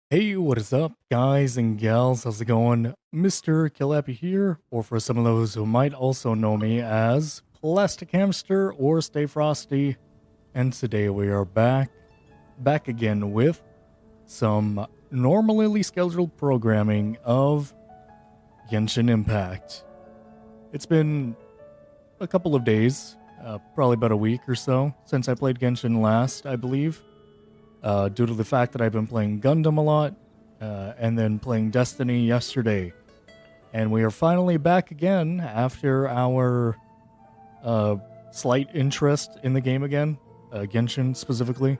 Hey, what is up, guys and gals? How's it going? Mr. Killappy here, or for some of those who might also know me as Plastic Hamster or Stay Frosty. And today we are back again with some normally scheduled programming of Genshin Impact. It's been a couple of days, probably about a week or so, since I played Genshin last, I believe. Due to the fact that I've been playing Gundam a lot, and then playing Destiny yesterday. And we are finally back again after our slight interest in the game again, Genshin specifically,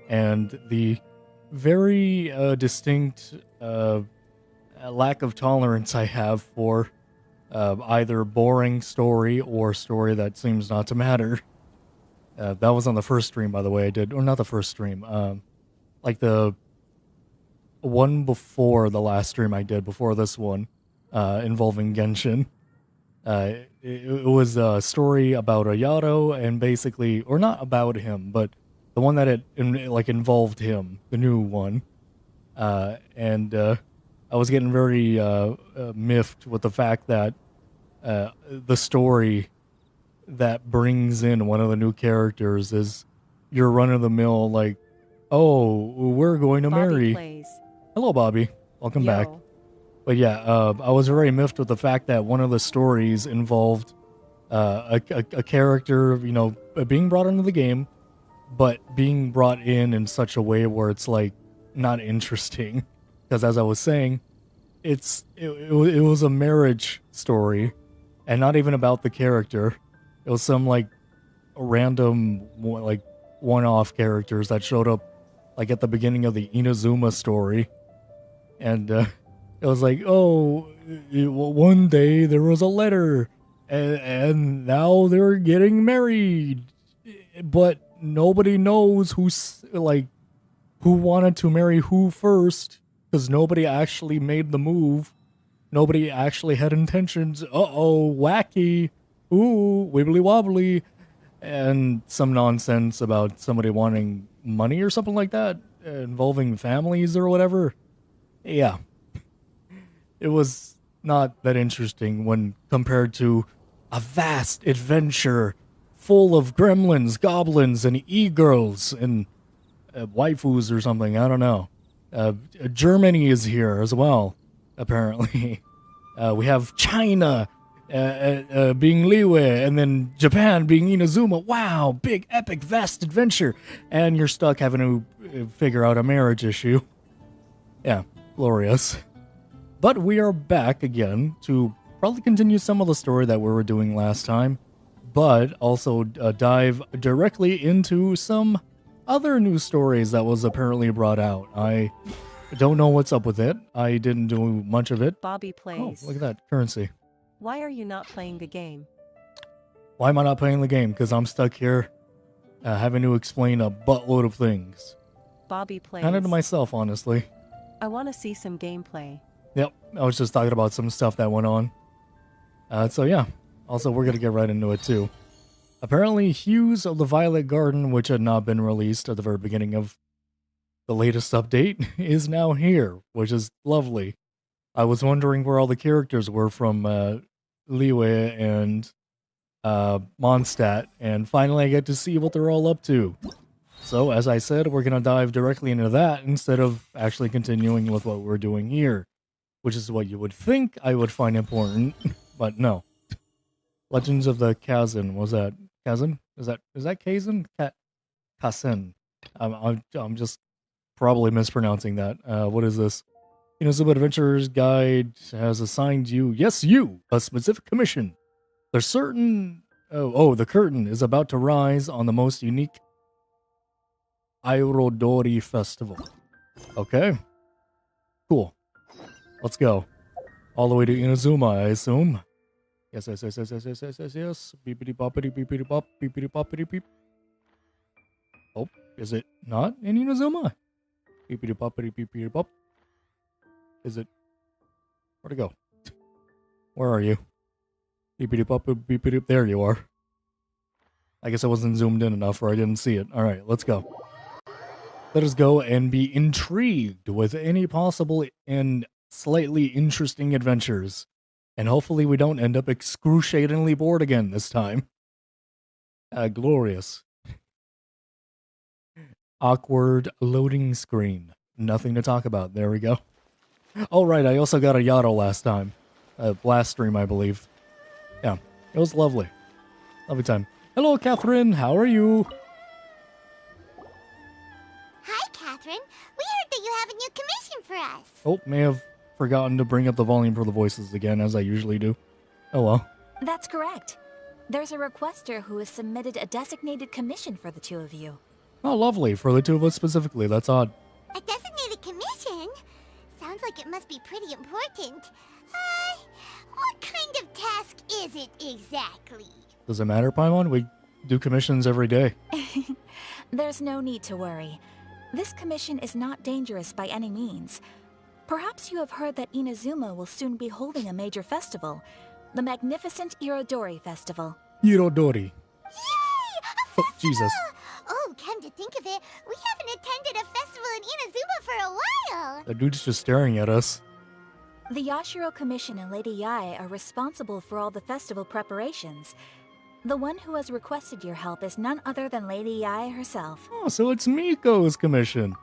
and the very distinct lack of tolerance I have for either boring story or story that seems not to matter. That was on the first stream, by the way. I did, or not the first stream. Like the one before the last stream I did before this one, involving Genshin. It was a story about a Yato, and basically, or not about him, but the one that involved him, the new one. And I was getting very miffed with the fact that the story that brings in one of the new characters is your run of the mill, like, oh, we're going to Bobby marry. plays. Hello, Bobby. Welcome back. Yo. But yeah, I was very miffed with the fact that one of the stories involved a character, being brought into the game, but being brought in such a way where it's like not interesting. Because as I was saying, it was a marriage story, and not even about the character. It was some like random like one-off characters that showed up like at the beginning of the Inazuma story, and it was like, oh, one day there was a letter, and now they're getting married, but nobody knows who wanted to marry who first, because nobody actually made the move. Nobody actually had intentions. Uh-oh, wacky. Ooh, wibbly wobbly. And some nonsense about somebody wanting money or something like that, involving families or whatever. Yeah, it was not that interesting when compared to a vast adventure full of gremlins, goblins, and e-girls and waifus or something. I don't know. Germany is here as well, apparently. We have China being Liyue, and then Japan being Inazuma. Wow, big, epic, vast adventure. And you're stuck having to figure out a marriage issue. Yeah, glorious. But we are back again to probably continue some of the story that we were doing last time, but also dive directly into some other news stories that was apparently brought out. I don't know what's up with it. I didn't do much of it. Bobby Oh, plays. look at that currency. Why are you not playing the game? Why am I not playing the game? Because I'm stuck here having to explain a buttload of things. Bobby plays. Kind of to myself, honestly. I want to see some gameplay. Yep, I was just talking about some stuff that went on. So yeah, also we're going to get right into it too. Apparently, Hues of the Violet Garden, which had not been released at the very beginning of the latest update, is now here, which is lovely. I was wondering where all the characters were from Liyue and Mondstadt, and finally I get to see what they're all up to. So, as I said, we're going to dive directly into that instead of actually continuing with what we're doing here, which is what you would think I would find important, but no. Legends of the Kazan. Was that Kazan? Is that Kazan? Kasen. I'm just probably mispronouncing that. What is this? Inazuma Adventurer's Guide has assigned you, yes, you, a specific commission. There's certain. The curtain is about to rise on the most unique Airodori Festival. Okay. Cool. Let's go. All the way to Inazuma, I assume. Yes. Beepity boppity beepity bop, beepity boppity beep. Oh, is it not in Inazuma? Beepity boppity beepity bop. Is it? Where'd it go? Where are you? Beepity bop, beepity. There you are. I guess I wasn't zoomed in enough or I didn't see it. Alright, let's go. Let us go and be intrigued with any possible and slightly interesting adventures. And hopefully we don't end up excruciatingly bored again this time. Glorious. Awkward loading screen. Nothing to talk about. There we go. Oh, right, I also got a Yato last time. Last stream, I believe. Yeah, it was lovely. Lovely time. Hello, Catherine. How are you? Hi, Catherine. We heard that you have a new commission for us. Oh, may have forgotten to bring up the volume for the voices again, as I usually do. Oh well. That's correct. There's a requester who has submitted a designated commission for the two of you. Oh, lovely. For the two of us specifically. That's odd. A designated commission? Sounds like it must be pretty important. What kind of task is it exactly? Does it matter, Paimon? We do commissions every day. There's no need to worry. This commission is not dangerous by any means. Perhaps you have heard that Inazuma will soon be holding a major festival, the magnificent Irodori Festival. Irodori. Yay! A festival! Oh, Jesus. Oh, come to think of it, we haven't attended a festival in Inazuma for a while. The dude's just staring at us. The Yashiro Commission and Lady Yae are responsible for all the festival preparations. The one who has requested your help is none other than Lady Yae herself. Oh, so it's Miko's commission.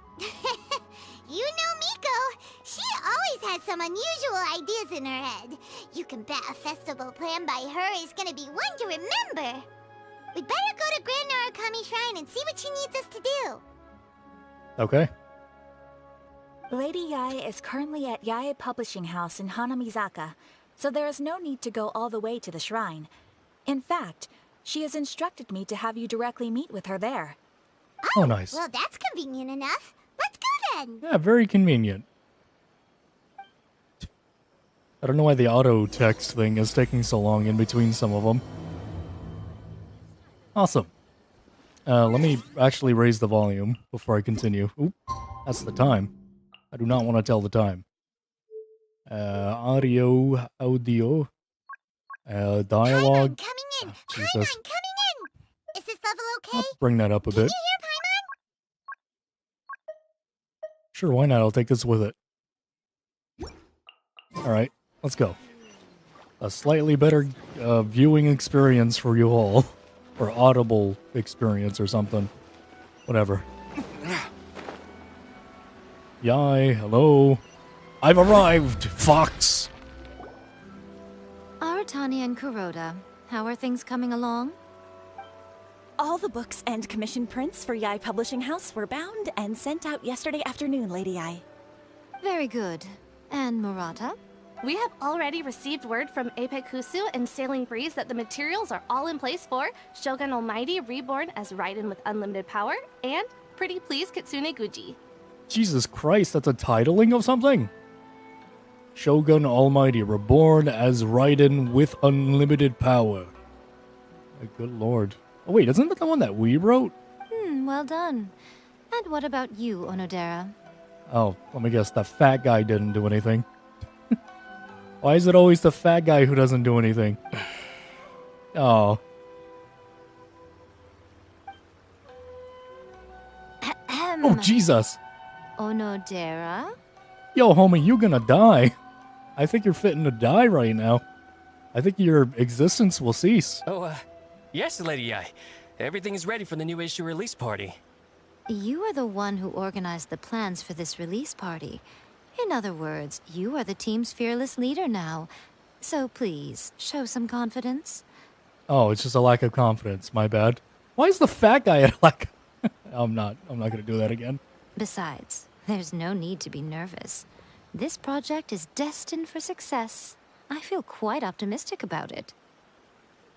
You know Miko. She always has some unusual ideas in her head. You can bet a festival planned by her is gonna be one to remember. We'd better go to Grand Narukami Shrine and see what she needs us to do. Okay. Lady Yae is currently at Yae Publishing House in Hanamizaka, so there is no need to go all the way to the shrine. In fact, she has instructed me to have you directly meet with her there. Oh, nice. Well, that's convenient enough. Let's go then. Yeah, very convenient. I don't know why the auto text thing is taking so long in between some of them. Awesome. Let me actually raise the volume before I continue. Oop, that's the time. I do not want to tell the time. Audio, dialogue. Paimon, coming in. Oh, Paimon, Jesus. coming in. Is this level okay? I'll bring that up a Can bit. you hear Paimon? Sure, why not? I'll take this with it. Alright, let's go. A slightly better viewing experience for you all. Or audible experience or something. Whatever. Yai, hello. I've arrived, Fox! Aratani and Kuroda, how are things coming along? All the books and commission prints for Yae Publishing House were bound and sent out yesterday afternoon, Lady Yae. Very good. And Murata? We have already received word from Apekusu and Sailing Breeze that the materials are all in place for Shogun Almighty Reborn as Raiden with Unlimited Power and Pretty Please Kitsune Guji. Jesus Christ, that's a titling of something? Shogun Almighty, reborn as Raiden with unlimited power. My good lord. Oh wait, isn't that the one that we wrote? Well done. And what about you, Onodera? Oh, let me guess, the fat guy didn't do anything. Why is it always the fat guy who doesn't do anything? Oh. Oh, Jesus. Onodera? Yo, homie, you gonna die. I think you're fitting to die right now. I think your existence will cease. Oh, yes, Lady Ai. Everything is ready for the new issue release party. You are the one who organized the plans for this release party. In other words, you are the team's fearless leader now. So please, show some confidence. Oh, it's just a lack of confidence. My bad. Why is the fat guy a lack? I'm not gonna do that again. Besides, there's no need to be nervous. This project is destined for success. I feel quite optimistic about it.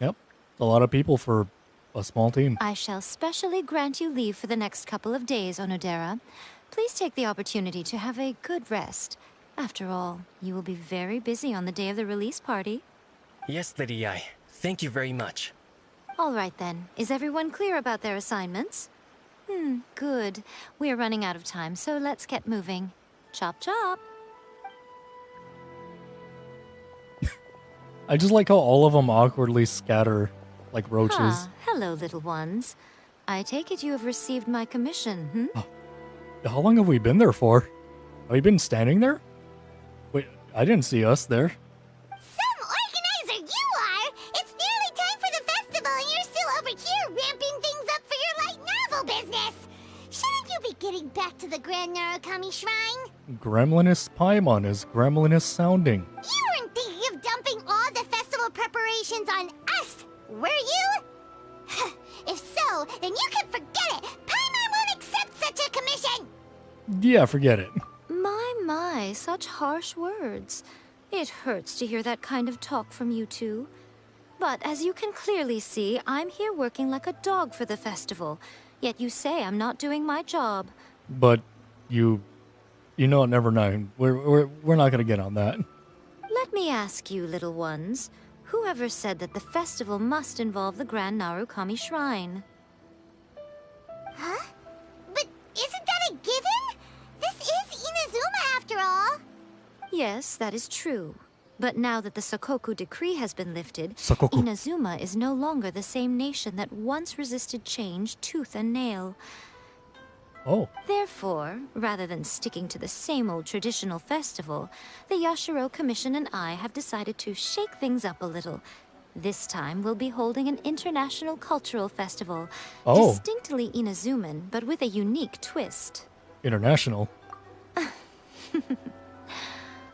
Yep, a lot of people for a small team. I shall specially grant you leave for the next couple of days, Onodera. Please take the opportunity to have a good rest. After all, you will be very busy on the day of the release party. Yes, Lady Ai. Thank you very much. All right then. Is everyone clear about their assignments? Good. We're running out of time, so let's get moving. Chop chop. I just like how all of them awkwardly scatter like roaches. Hello, little ones. I take it you have received my commission, Oh. How long have we been there for? Have we been standing there? Wait, I didn't see us there. Some organizer you are! It's nearly time for the festival and you're still over here ramping things up for your light novel business! Shouldn't you be getting back to the Grand Narukami Shrine? Gremlinus Paimon is gremlinus sounding. You weren't thinking of dumping all the festival preparations on us, were you? If so, then you can forget it! Paimon won't accept such a commission! Yeah, forget it. My, such harsh words. It hurts to hear that kind of talk from you two. But as you can clearly see, I'm here working like a dog for the festival. Yet you say I'm not doing my job. But you know what, never mind. We're not gonna get on that. Let me ask you, little ones. Whoever said that the festival must involve the Grand Narukami Shrine? Huh? But isn't that a given? This is Inazuma after all. Yes, that is true. But now that the Sokoku decree has been lifted, Sokoku. Inazuma is no longer the same nation that once resisted change tooth and nail. Oh. Therefore, rather than sticking to the same old traditional festival, the Yashiro Commission and I have decided to shake things up a little. This time, we'll be holding an international cultural festival. Oh. Distinctly Inazuman, but with a unique twist. International.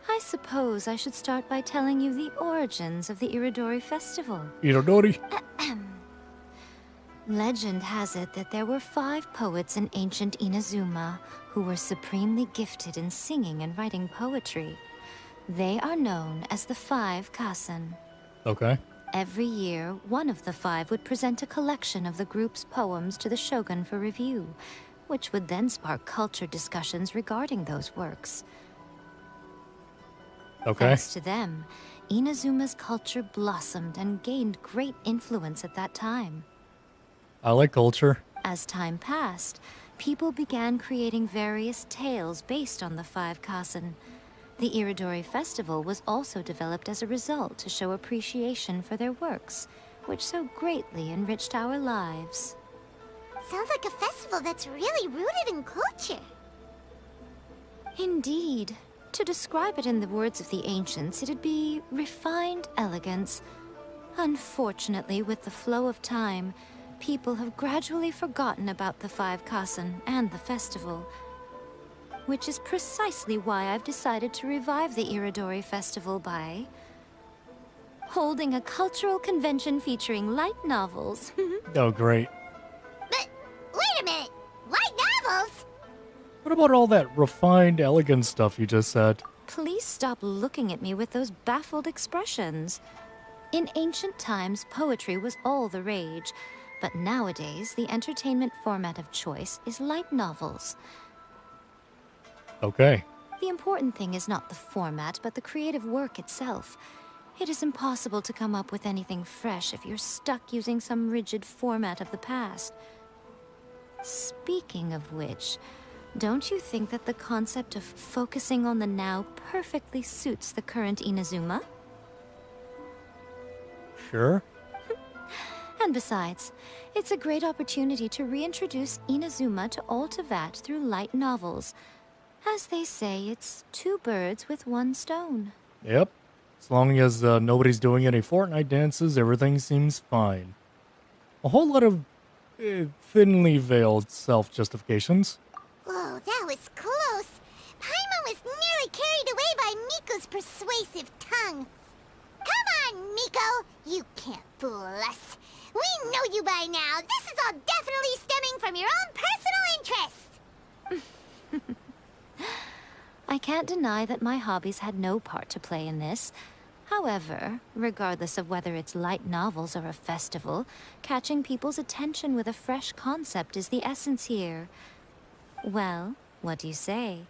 I suppose I should start by telling you the origins of the Iridori Festival. Irodori. Legend has it that there were 5 poets in ancient Inazuma who were supremely gifted in singing and writing poetry. They are known as the 5 Kasen. Okay. Every year, one of the 5 would present a collection of the group's poems to the shogun for review, which would then spark culture discussions regarding those works. Okay. Thanks to them, Inazuma's culture blossomed and gained great influence at that time. I like culture. As time passed, people began creating various tales based on the 5 Kasen. The Iridori Festival was also developed as a result to show appreciation for their works, which so greatly enriched our lives. Sounds like a festival that's really rooted in culture. Indeed. To describe it in the words of the ancients, it'd be refined elegance. Unfortunately, with the flow of time, people have gradually forgotten about the 5 Kasen and the festival. Which is precisely why I've decided to revive the Iridori Festival by holding a cultural convention featuring light novels. Oh, great. But wait a minute! Light novels? What about all that refined, elegant stuff you just said? Please stop looking at me with those baffled expressions. In ancient times, poetry was all the rage, but nowadays, the entertainment format of choice is light novels. Okay. The important thing is not the format, but the creative work itself. It is impossible to come up with anything fresh if you're stuck using some rigid format of the past. Speaking of which, don't you think that the concept of focusing on the now perfectly suits the current Inazuma? Sure. And besides, it's a great opportunity to reintroduce Inazuma to all Teyvat through light novels. As they say, it's 2 birds with 1 stone. Yep. As long as nobody's doing any Fortnite dances, everything seems fine. A whole lot of thinly veiled self-justifications. Whoa, that was close. Paimon was nearly carried away by Miko's persuasive tongue. Come on, Miko! You can't fool us. We know you by now. This is all definitely stemming from your own personal interests. I can't deny that my hobbies had no part to play in this. However, regardless of whether it's light novels or a festival, catching people's attention with a fresh concept is the essence here. Well, what do you say?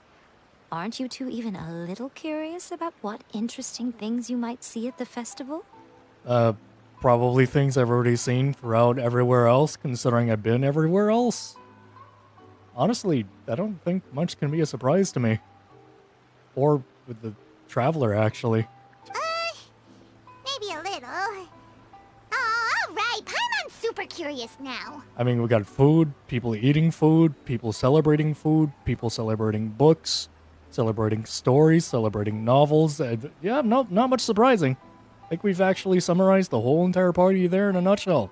Aren't you two even a little curious about what interesting things you might see at the festival? Probably things I've already seen throughout everywhere else, considering I've been everywhere else. Honestly, I don't think much can be a surprise to me. Or with the traveler, actually. Maybe a little. Oh, alright, Paimon's super curious now. I mean, we got food, people eating food, people celebrating books, celebrating stories, celebrating novels. Yeah, no, not much surprising. I think we've actually summarized the whole entire party there in a nutshell.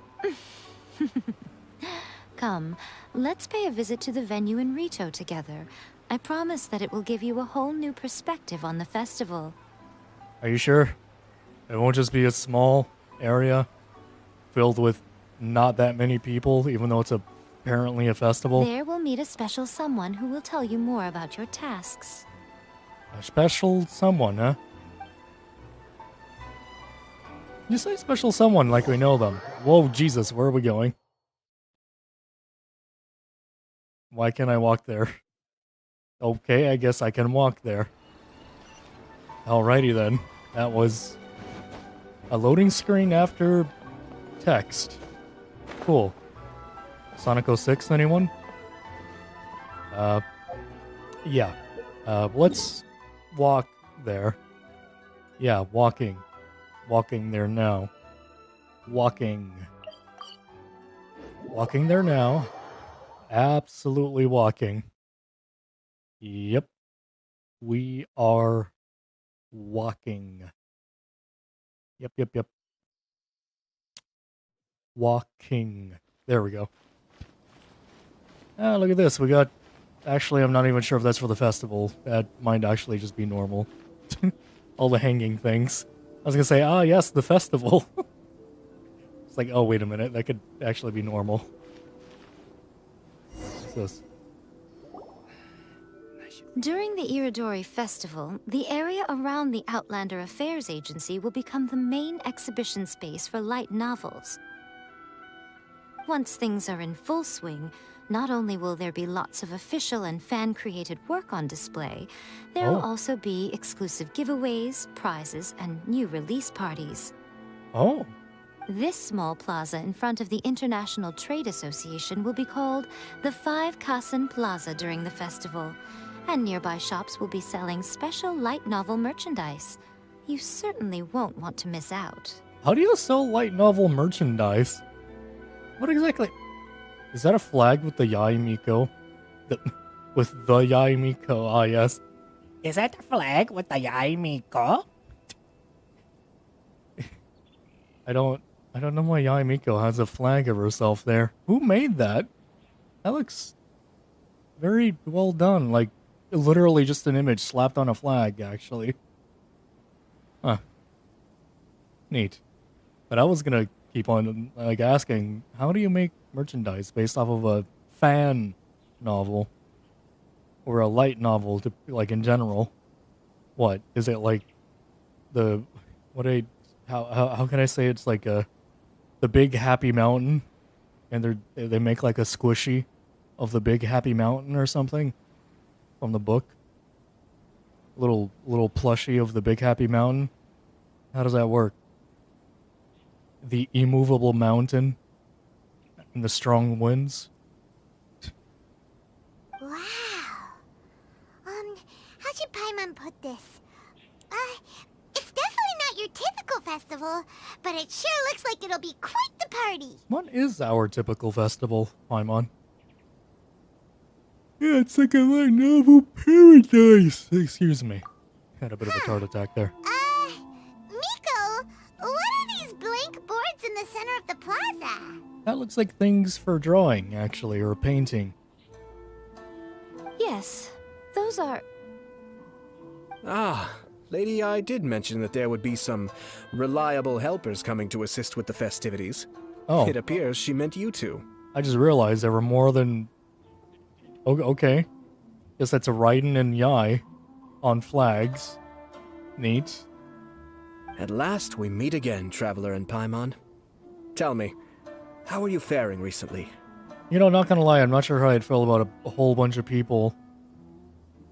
Come, let's pay a visit to the venue in Rito together. I promise that it will give you a whole new perspective on the festival. Are you sure? It won't just be a small area filled with not that many people, even though it's apparently a festival. There we'll meet a special someone who will tell you more about your tasks. A special someone, huh? You say special someone like we know them. Whoa, Jesus, where are we going? Why can't I walk there? Okay, I guess I can walk there. Alrighty then. That was a loading screen after text. Cool. Sonic 06, anyone? Yeah. Let's walk there. Yeah, walking. Walking there now. Walking. Walking there now. Absolutely walking. Yep. We are walking. Yep. Walking. There we go. Ah, look at this. We got... Actually, I'm not even sure if that's for the festival. That might actually just be normal. All the hanging things. I was gonna say, yes, the festival. It's like, oh, wait a minute. That could actually be normal. What's this? During the Iridori Festival, the area around the Outlander Affairs Agency will become the main exhibition space for light novels. Once things are in full swing, not only will there be lots of official and fan-created work on display, there will also be exclusive giveaways, prizes, and new release parties. Oh. This small plaza in front of the International Trade Association will be called the Five Kasen Plaza during the festival, and nearby shops will be selling special light novel merchandise. You certainly won't want to miss out. How do you sell light novel merchandise? What exactly? Is that a flag with the Yai Miko? With the Yai Miko, yes. Is that a flag with the Yai Miko? I don't know why Yai Miko has a flag of herself there. Who made that? That looks very well done. Like, literally just an image slapped on a flag, actually. Huh. Neat. But I was gonna keep on, like, asking, how do you make merchandise based off of a fan novel? Or a light novel, to, like, in general? What? Is it like the... How can I say it's like the Big Happy Mountain? And they make like a squishy of the Big Happy Mountain or something? From the book? Little plushie of the Big Happy Mountain? How does that work? The immovable mountain and the strong winds? Wow. How should Paimon put this? It's definitely not your typical festival, but it sure looks like it'll be quite the party. What is our typical festival, Paimon? Yeah, it's like a light novel paradise. Excuse me. Had a bit of a heart attack there. Miko, what are these blank boards in the center of the plaza? That looks like things for drawing, actually, or painting. Yes, those are... Ah, Lady I did mention that there would be some reliable helpers coming to assist with the festivities. Oh. It appears she meant you two. I just realized there were more than... Okay. Guess that's a Raiden and Yai on flags. Neat. At last we meet again, Traveler and Paimon. Tell me, how are you faring recently? You know, not gonna lie, I'm not sure how I'd feel about a whole bunch of people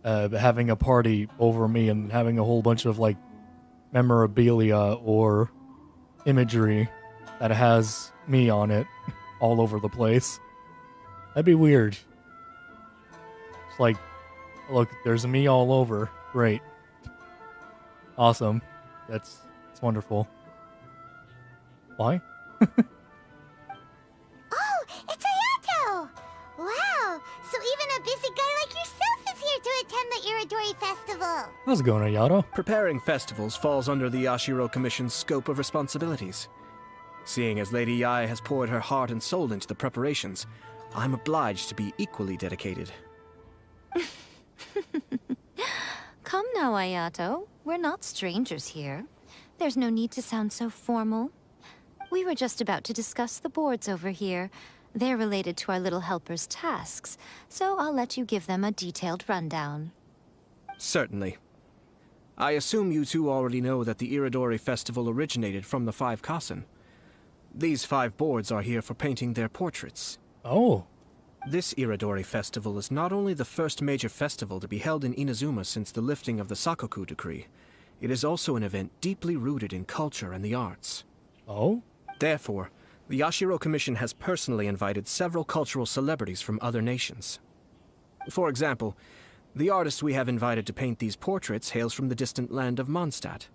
having a party over me and having a whole bunch of, like, memorabilia or imagery that has me on it all over the place. That'd be weird. It's like, look, there's me all over. Great. Awesome. That's wonderful. Why? attend the Iridori Festival. How's it going, Ayato? Preparing festivals falls under the Yashiro Commission's scope of responsibilities. Seeing as Lady Yae has poured her heart and soul into the preparations, I'm obliged to be equally dedicated. Come now, Ayato. We're not strangers here. There's no need to sound so formal. We were just about to discuss the boards over here. They're related to our little helper's tasks, so I'll let you give them a detailed rundown. Certainly. I assume you two already know that the Iridori Festival originated from the 5 Kasen. These 5 boards are here for painting their portraits. Oh. This Iridori Festival is not only the first major festival to be held in Inazuma since the lifting of the Sakoku Decree, it is also an event deeply rooted in culture and the arts. Oh? Therefore, the Yashiro Commission has personally invited several cultural celebrities from other nations. For example, the artist we have invited to paint these portraits hails from the distant land of Mondstadt.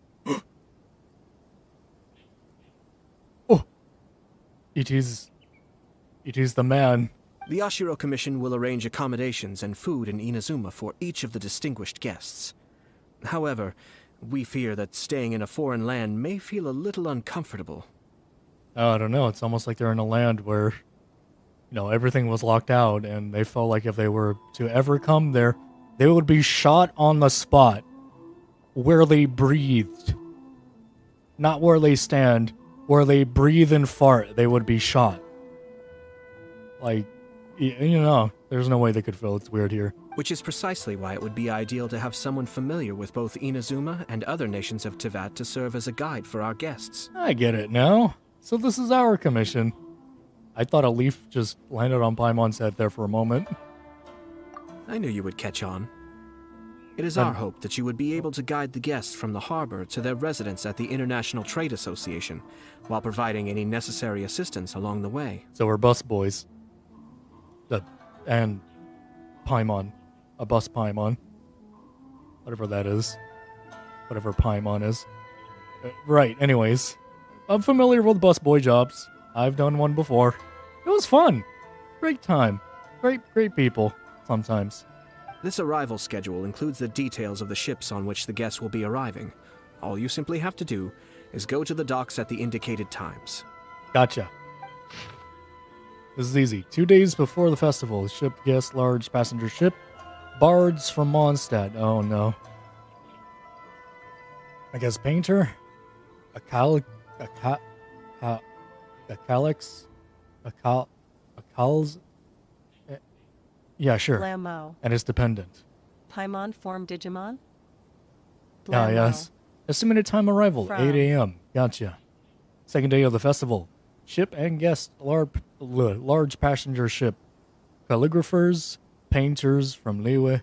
Oh! It is the man. The Yashiro Commission will arrange accommodations and food in Inazuma for each of the distinguished guests. However, we fear that staying in a foreign land may feel a little uncomfortable. I don't know. It's almost like they're in a land where, everything was locked out, and they felt like if they were to ever come there, they would be shot on the spot where they breathed. Not where they stand, where they breathe and fart, they would be shot. Like, there's no way they could feel. It's weird here. Which is precisely why it would be ideal to have someone familiar with both Inazuma and other nations of Teyvat to serve as a guide for our guests. I get it now. So this is our commission. I thought a leaf just landed on Paimon's head there for a moment. I knew you would catch on. It is our hope that you would be able to guide the guests from the harbor to their residence at the International Trade Association, while providing any necessary assistance along the way. So we're bus boys. And Paimon. A bus Paimon. Whatever that is. Whatever Paimon is. Right, anyways. I'm familiar with bus boy jobs. I've done one before. It was fun. Great time. Great people. Sometimes. This arrival schedule includes the details of the ships on which the guests will be arriving. All you simply have to do is go to the docks at the indicated times. Gotcha. This is easy. 2 days before the festival, ship guest large passenger ship. Bards from Mondstadt. Oh no. I guess painter? A calix? Yeah, sure. Blamo. And his dependent. Paimon form Digimon? Ah, Blamo. yes. Estimated time arrival, From. 8 a.m. Gotcha. Second day of the festival. Ship and guest, large passenger ship. Calligraphers, painters from Liyue.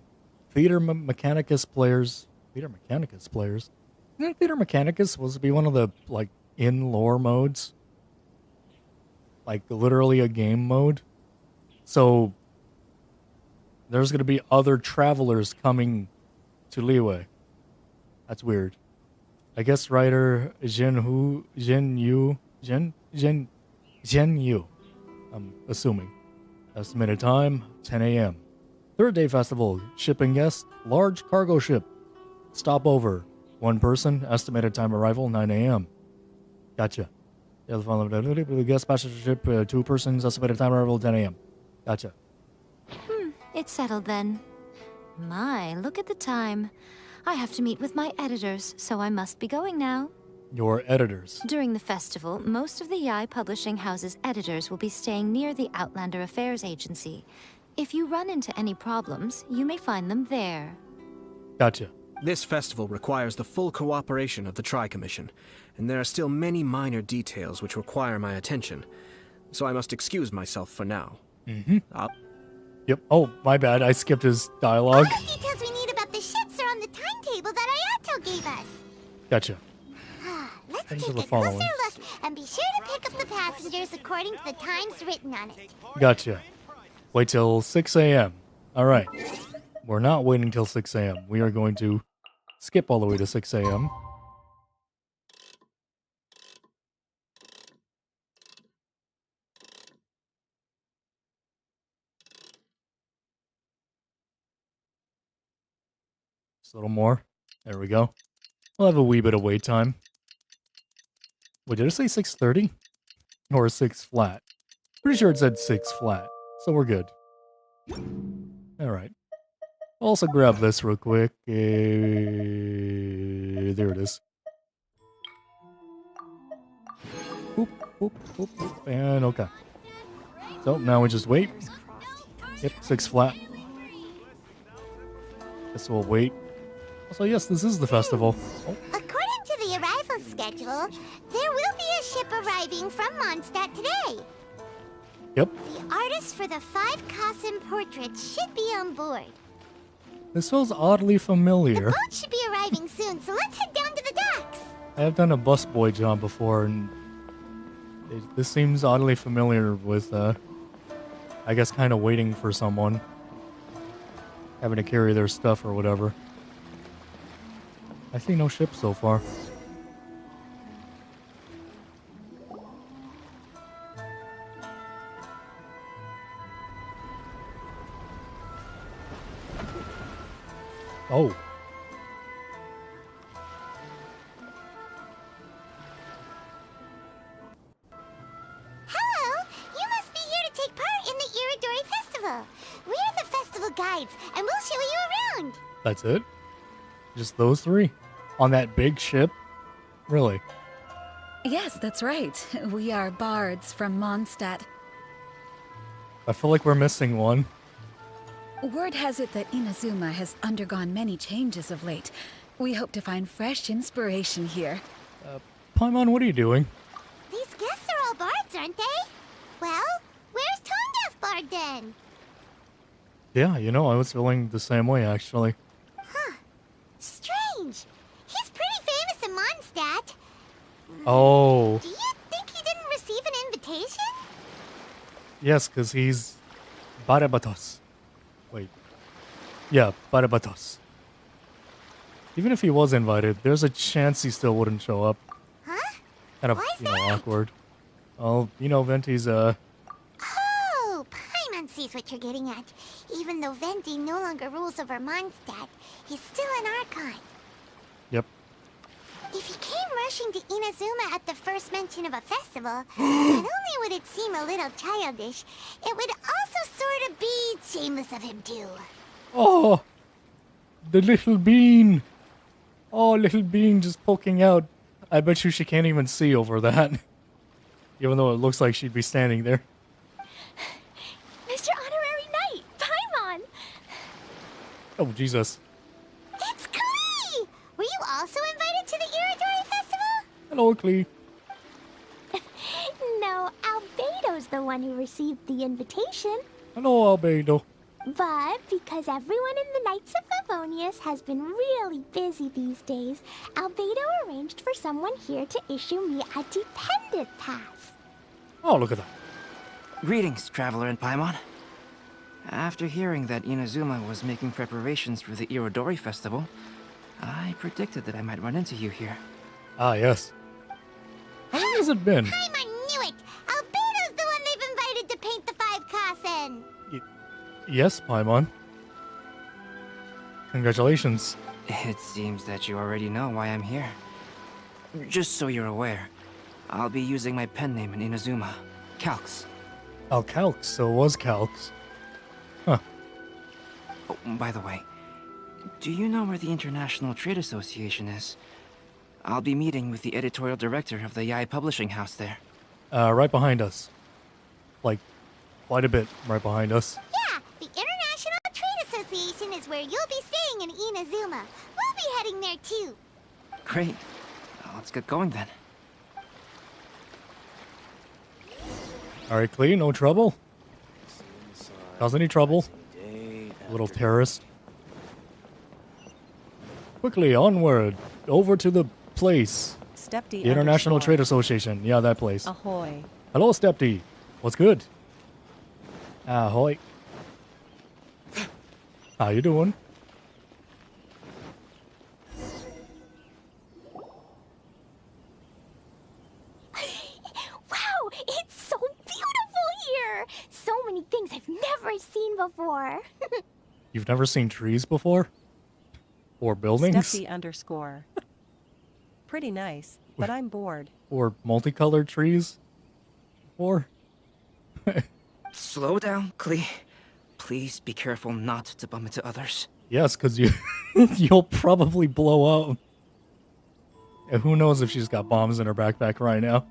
Theater Mechanicus players. Theater Mechanicus players? You think Theater Mechanicus was to be one of the, in-lore modes? Like, literally a game mode? So, there's going to be other travelers coming to Liyue. That's weird. I guess writer Zhen Yu. I'm assuming. Estimated time, 10 a.m. Third day festival. Shipping guest, large cargo ship. Stopover. One person. Estimated time arrival, 9 a.m. Gotcha. The guest passenger ship, 2 persons. Estimated time arrival, 10 a.m. Gotcha. It's settled then. My, look at the time. I have to meet with my editors, so I must be going now. Your editors. During the festival, most of the Yae Publishing House's editors will be staying near the Outlander Affairs Agency. If you run into any problems, you may find them there. Gotcha. This festival requires the full cooperation of the Tri-Commission, and there are still many minor details which require my attention, so I must excuse myself for now. Mm-hmm. Yep. Oh, my bad. I skipped his dialogue. All the details we need about the ships are on the timetable that Ayato gave us. Gotcha. Let's Thanks take for a the following. closer look and be sure to pick up the passengers according to the times written on it. Gotcha. Wait till 6 a.m. All right. We're not waiting till 6 a.m. We are going to skip all the way to 6 a.m. Just a little more. There we go. We'll have a wee bit of wait time. Wait, did it say 6:30? Or 6 flat? Pretty sure it said 6 flat. So we're good. Alright. I'll also grab this real quick. There it is. Boop, boop, boop, boop. And okay. So now we just wait. Yep, 6 flat. Guess we'll wait. Also, yes, this is the festival. Oh. According to the arrival schedule, there will be a ship arriving from Mondstadt today. Yep. The artist for the 5 Kasim portraits should be on board. This feels oddly The familiar. boat should be arriving soon, so let's head down to the docks. I have done a busboy job before, and this seems oddly familiar with, I guess, kind of waiting for someone. Having to carry their stuff or whatever. I see no ship so far. Oh. Hello! You must be here to take part in the Iridori Festival. We're the festival guides, and we'll show you around. That's it? Just those 3? On that big ship? Really? Yes, that's right. We are bards from Mondstadt. I feel like we're missing one. Word has it that Inazuma has undergone many changes of late. We hope to find fresh inspiration here. Paimon, what are you doing? These guests are all bards, aren't they? Well, where's Tondef Bard then? Yeah, you know, I was feeling the same way, actually. Huh. Strange. He's pretty famous in Mondstadt. Oh. Do you think he didn't receive an invitation? Yes, because he's Barabatos. Wait. Yeah, Barabatos. Even if he was invited, there's a chance he still wouldn't show up. Huh? Kind of, Why is you know, that? awkward. Well, you know, Venti's, Oh, Paimon sees what you're getting at. Even though Venti no longer rules over Mondstadt, he's still an Archon. Yep. If he came rushing to Inazuma at the first mention of a festival, not only would it seem a little childish, it would also sort of be shameless of him too. Oh! The little bean! Oh, little bean just poking out. I bet you she can't even see over that. Even though it looks like she'd be standing there. Mr. Honorary Knight, Paimon! Oh, Jesus. It's Klee! Were you also invited to the Iridori Festival? Hello, Klee. No, Albedo's the one who received the invitation. Hello, Albedo. But because everyone in the Knights of Favonius has been really busy these days, Albedo arranged for someone here to issue me a dependent pass. Oh, look at that. Greetings, Traveler and Paimon. After hearing that Inazuma was making preparations for the Irodori Festival, I predicted that I might run into you here. Ah, yes. How long has it been? Paimon knew it! Albedo's the one they've invited to paint the 5 Kasen! Yes, Paimon. Congratulations. It seems that you already know why I'm here. Just so you're aware, I'll be using my pen name in Inazuma, Calx. Oh, Calx, so it was Calx. Huh. Oh, by the way, do you know where the International Trade Association is? I'll be meeting with the editorial director of the Yae Publishing House there. Right behind us. Like, quite a bit right behind us. Yeah, the International Trade Association is where you'll be staying in Inazuma. We'll be heading there too. Great. Let's get going then. Alright, Klee, no trouble? Cause any trouble? Little terrorist. Quickly, onward. Over to the place. Step D. The International Trade Association. Yeah, that place. Ahoy. Hello, Step D. What's good? Ahoy. How you doing? Wow, it's so beautiful here! So many things I've never seen before. You've never seen trees before? Or buildings? Steffi underscore. Pretty nice, but I'm bored. Or multicolored trees? Or? Slow down, Klee. Please be careful not to bump into others. Yes, because you'll probably blow up. And who knows if she's got bombs in her backpack right now.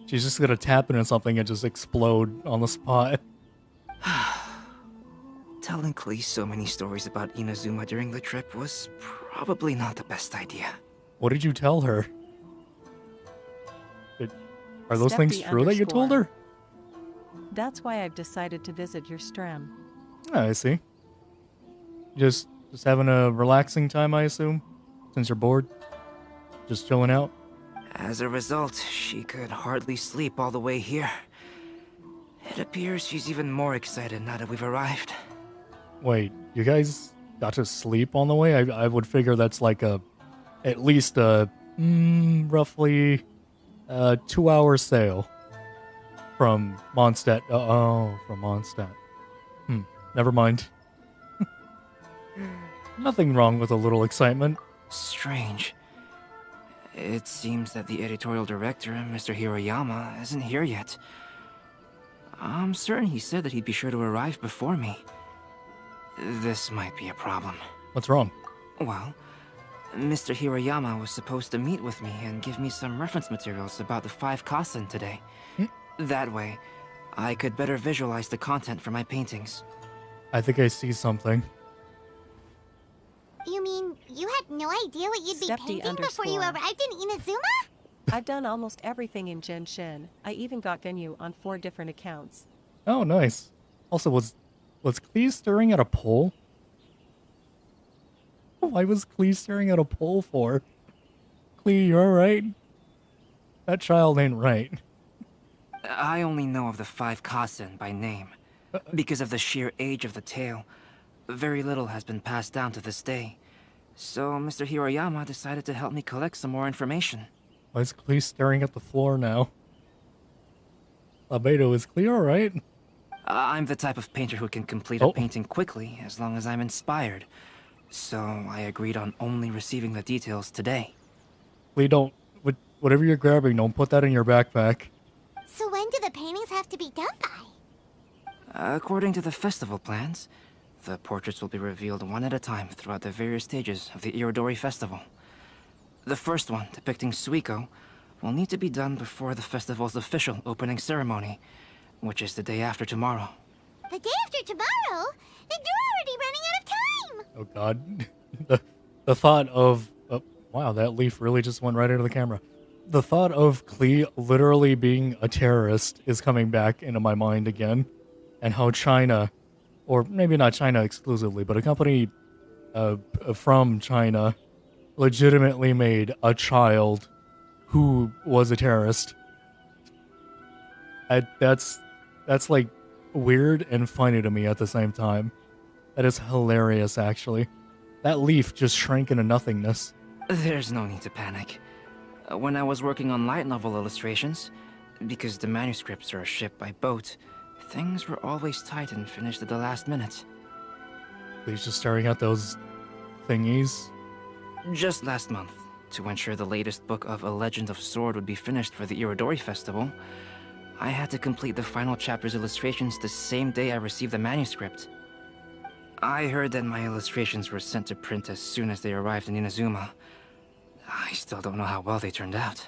She's just gonna tap into something and just explode on the spot. Telling Klee so many stories about Inazuma during the trip was probably not the best idea. What did you tell her? Are those things true that you told her? That's why I've decided to visit your strem. Oh, I see. Just having a relaxing time, I assume? Since you're bored? Just chilling out? As a result, she could hardly sleep all the way here. It appears she's even more excited now that we've arrived. Wait, you guys got to sleep on the way? I would figure that's like at least a roughly 2-hour sail from Mondstadt. From Mondstadt. Never mind. Nothing wrong with a little excitement. Strange. It seems that the editorial director, Mr. Hiroyama, isn't here yet. I'm certain he said that he'd be sure to arrive before me. This might be a problem. What's wrong? Well, Mr. Hiroyama was supposed to meet with me and give me some reference materials about the 5 Kasen today. That way, I could better visualize the content for my paintings. I think I see something. You mean you had no idea what you'd be Steffi painting before you underscore. arrived in Inazuma? I've done almost everything in Genshin. I even got Ganyu on 4 different accounts. Oh, nice. Also, was Klee staring at a pole? Why was Klee staring at a pole for? Klee, you alright? That child ain't right. I only know of the 5 Kasen by name. Because of the sheer age of the tale, very little has been passed down to this day. So Mr. Hiroyama decided to help me collect some more information. Why is Klee staring at the floor now? Albedo, is Klee alright? I'm the type of painter who can complete a painting quickly as long as I'm inspired. So I agreed on only receiving the details today. Klee, don't... Whatever you're grabbing, don't put that in your backpack. So when do the paintings have to be done by? According to the festival plans, the portraits will be revealed one at a time throughout the various stages of the Irodori Festival. The first one, depicting Suiko, will need to be done before the festival's official opening ceremony, which is the day after tomorrow. The day after tomorrow? Then you're already running out of time! Oh god. the thought of... wow, that leaf really just went right into the camera. The thought of Klee literally being a terrorist is coming back into my mind again. And how China, or maybe not China exclusively, but a company from China legitimately made a child who was a terrorist. That's like weird and funny to me at the same time. That is hilarious, actually. That leaf just shrank into nothingness. There's no need to panic. When I was working on light novel illustrations, because the manuscripts are shipped by boat, things were always tight and finished at the last minute. He's just staring at those thingies. Just last month, to ensure the latest book of A Legend of Sword would be finished for the Irodori Festival, I had to complete the final chapter's illustrations the same day I received the manuscript. I heard that my illustrations were sent to print as soon as they arrived in Inazuma. I still don't know how well they turned out.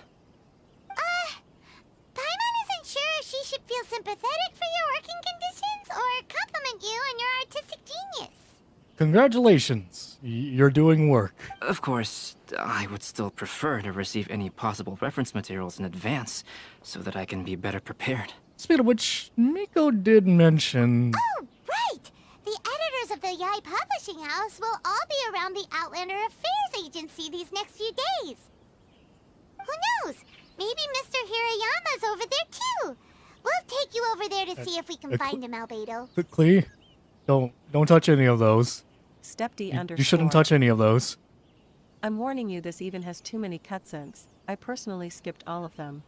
Paimon isn't sure if she should feel sympathetic for your working conditions or compliment you on your artistic genius. Congratulations, you're doing work. Of course, I would still prefer to receive any possible reference materials in advance, so that I can be better prepared. Speaking of which, Miko did mention... Oh, right! The editors of the Yai Publishing House will all be around the Outlander Affairs Agency these next few days. Who knows? Maybe Mr. Hirayama's over there too. We'll take you over there to see if we can find him, Albedo. Quickly, don't touch any of those. Stepdy underscore. You shouldn't touch any of those. I'm warning you, this even has too many cutscenes. I personally skipped all of them.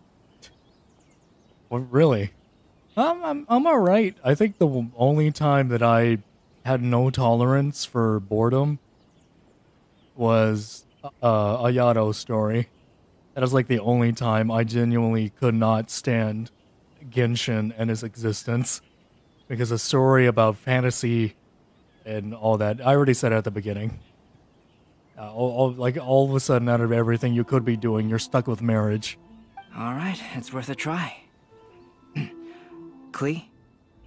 Well, really? I'm alright. I think the only time that I had no tolerance for boredom was Ayato's story. That is like the only time I genuinely could not stand Genshin and its existence. Because a story about fantasy and all that, I already said it at the beginning. All of a sudden, out of everything you could be doing, you're stuck with marriage. Alright, it's worth a try. Klee,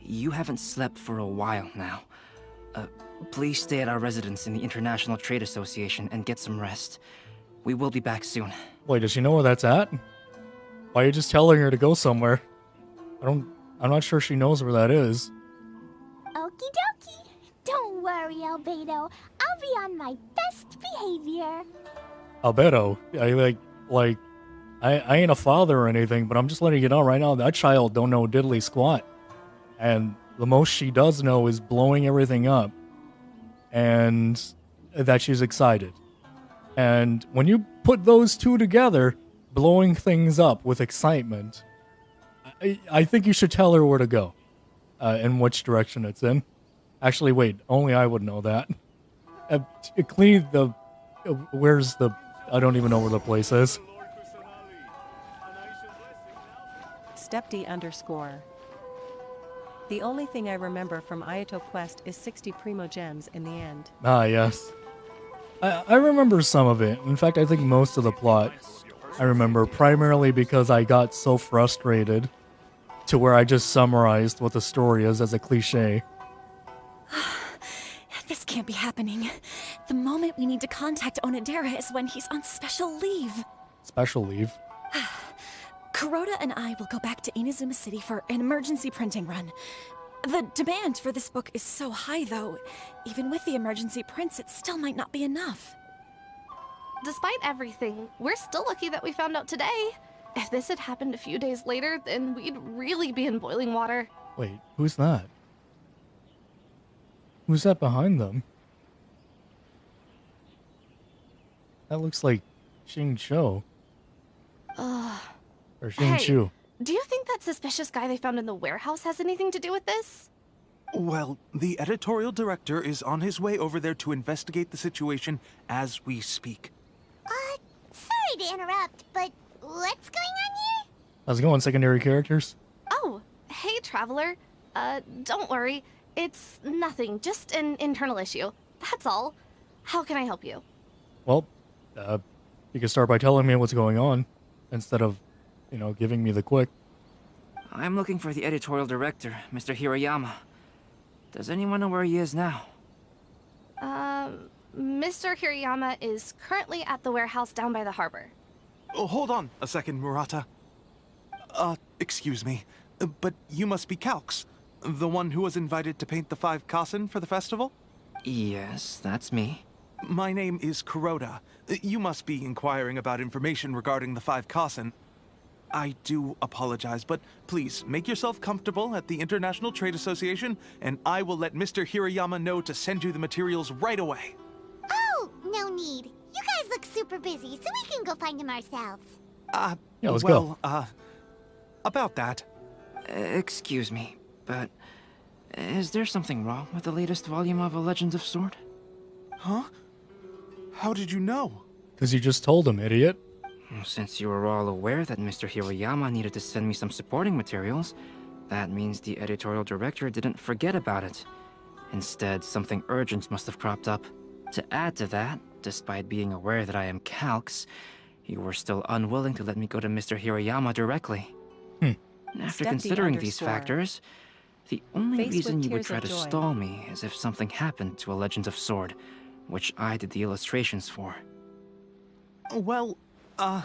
you haven't slept for a while now. Please stay at our residence in the International Trade Association and get some rest. We will be back soon. Wait, does she know where that's at? Why are you just telling her to go somewhere? I'm not sure she knows where that is. Okie dokie. Don't worry, Albedo. I'll be on my best behavior. Albedo, I ain't a father or anything, but I'm just letting you know right now, that child don't know diddly squat. And the most she does know is blowing everything up. And that she's excited. And when you put those two together, blowing things up with excitement, I think you should tell her where to go. And which direction it's in. Actually, wait, only I would know that. Clean the... where's the... I don't even know where the place is. Stepd_. The only thing I remember from Ayato Quest is 60 Primogems in the end. Ah, yes. I remember some of it. In fact, I think most of the plot I remember, primarily because I got so frustrated to where I just summarized what the story is as a cliche. This can't be happening. The moment we need to contact Onodera is when he's on special leave. Special leave? Kuroda and I will go back to Inazuma City for an emergency printing run. The demand for this book is so high, though. Even with the emergency prints, it still might not be enough. Despite everything, we're still lucky that we found out today. If this had happened a few days later, then we'd really be in boiling water. Wait, who's that? Who's that behind them? That looks like Xing Cho. Or Xing Chu. Do you think that suspicious guy they found in the warehouse has anything to do with this? Well, the editorial director is on his way over there to investigate the situation as we speak. Sorry to interrupt, but what's going on here? How's it going, secondary characters? Oh, hey, Traveler. Don't worry. It's nothing, just an internal issue. That's all. How can I help you? Well, you can start by telling me what's going on, instead of, giving me the quick. I'm looking for the editorial director, Mr. Hirayama. Does anyone know where he is now? Mr. Hirayama is currently at the warehouse down by the harbor. Oh, hold on a second, Murata. Excuse me, but you must be Calx, the one who was invited to paint the 5 Kasen for the festival? Yes, that's me. My name is Kuroda. You must be inquiring about information regarding the 5 Kasen. I do apologize, but please make yourself comfortable at the International Trade Association, and I will let Mr. Hirayama know to send you the materials right away. Oh, no need. You guys look super busy, so we can go find him ourselves. Yeah, let's go. About that. Excuse me, but is there something wrong with the latest volume of A Legend of Sword? Huh? How did you know? Because you just told him, idiot. Since you were all aware that Mr. Hirayama needed to send me some supporting materials, that means the editorial director didn't forget about it. Instead, something urgent must have cropped up. To add to that, despite being aware that I am Calx, you were still unwilling to let me go to Mr. Hirayama directly. After considering these factors, the only reason you would try to stall me is if something happened to A Legend of Sword, which I did the illustrations for. Well, I'm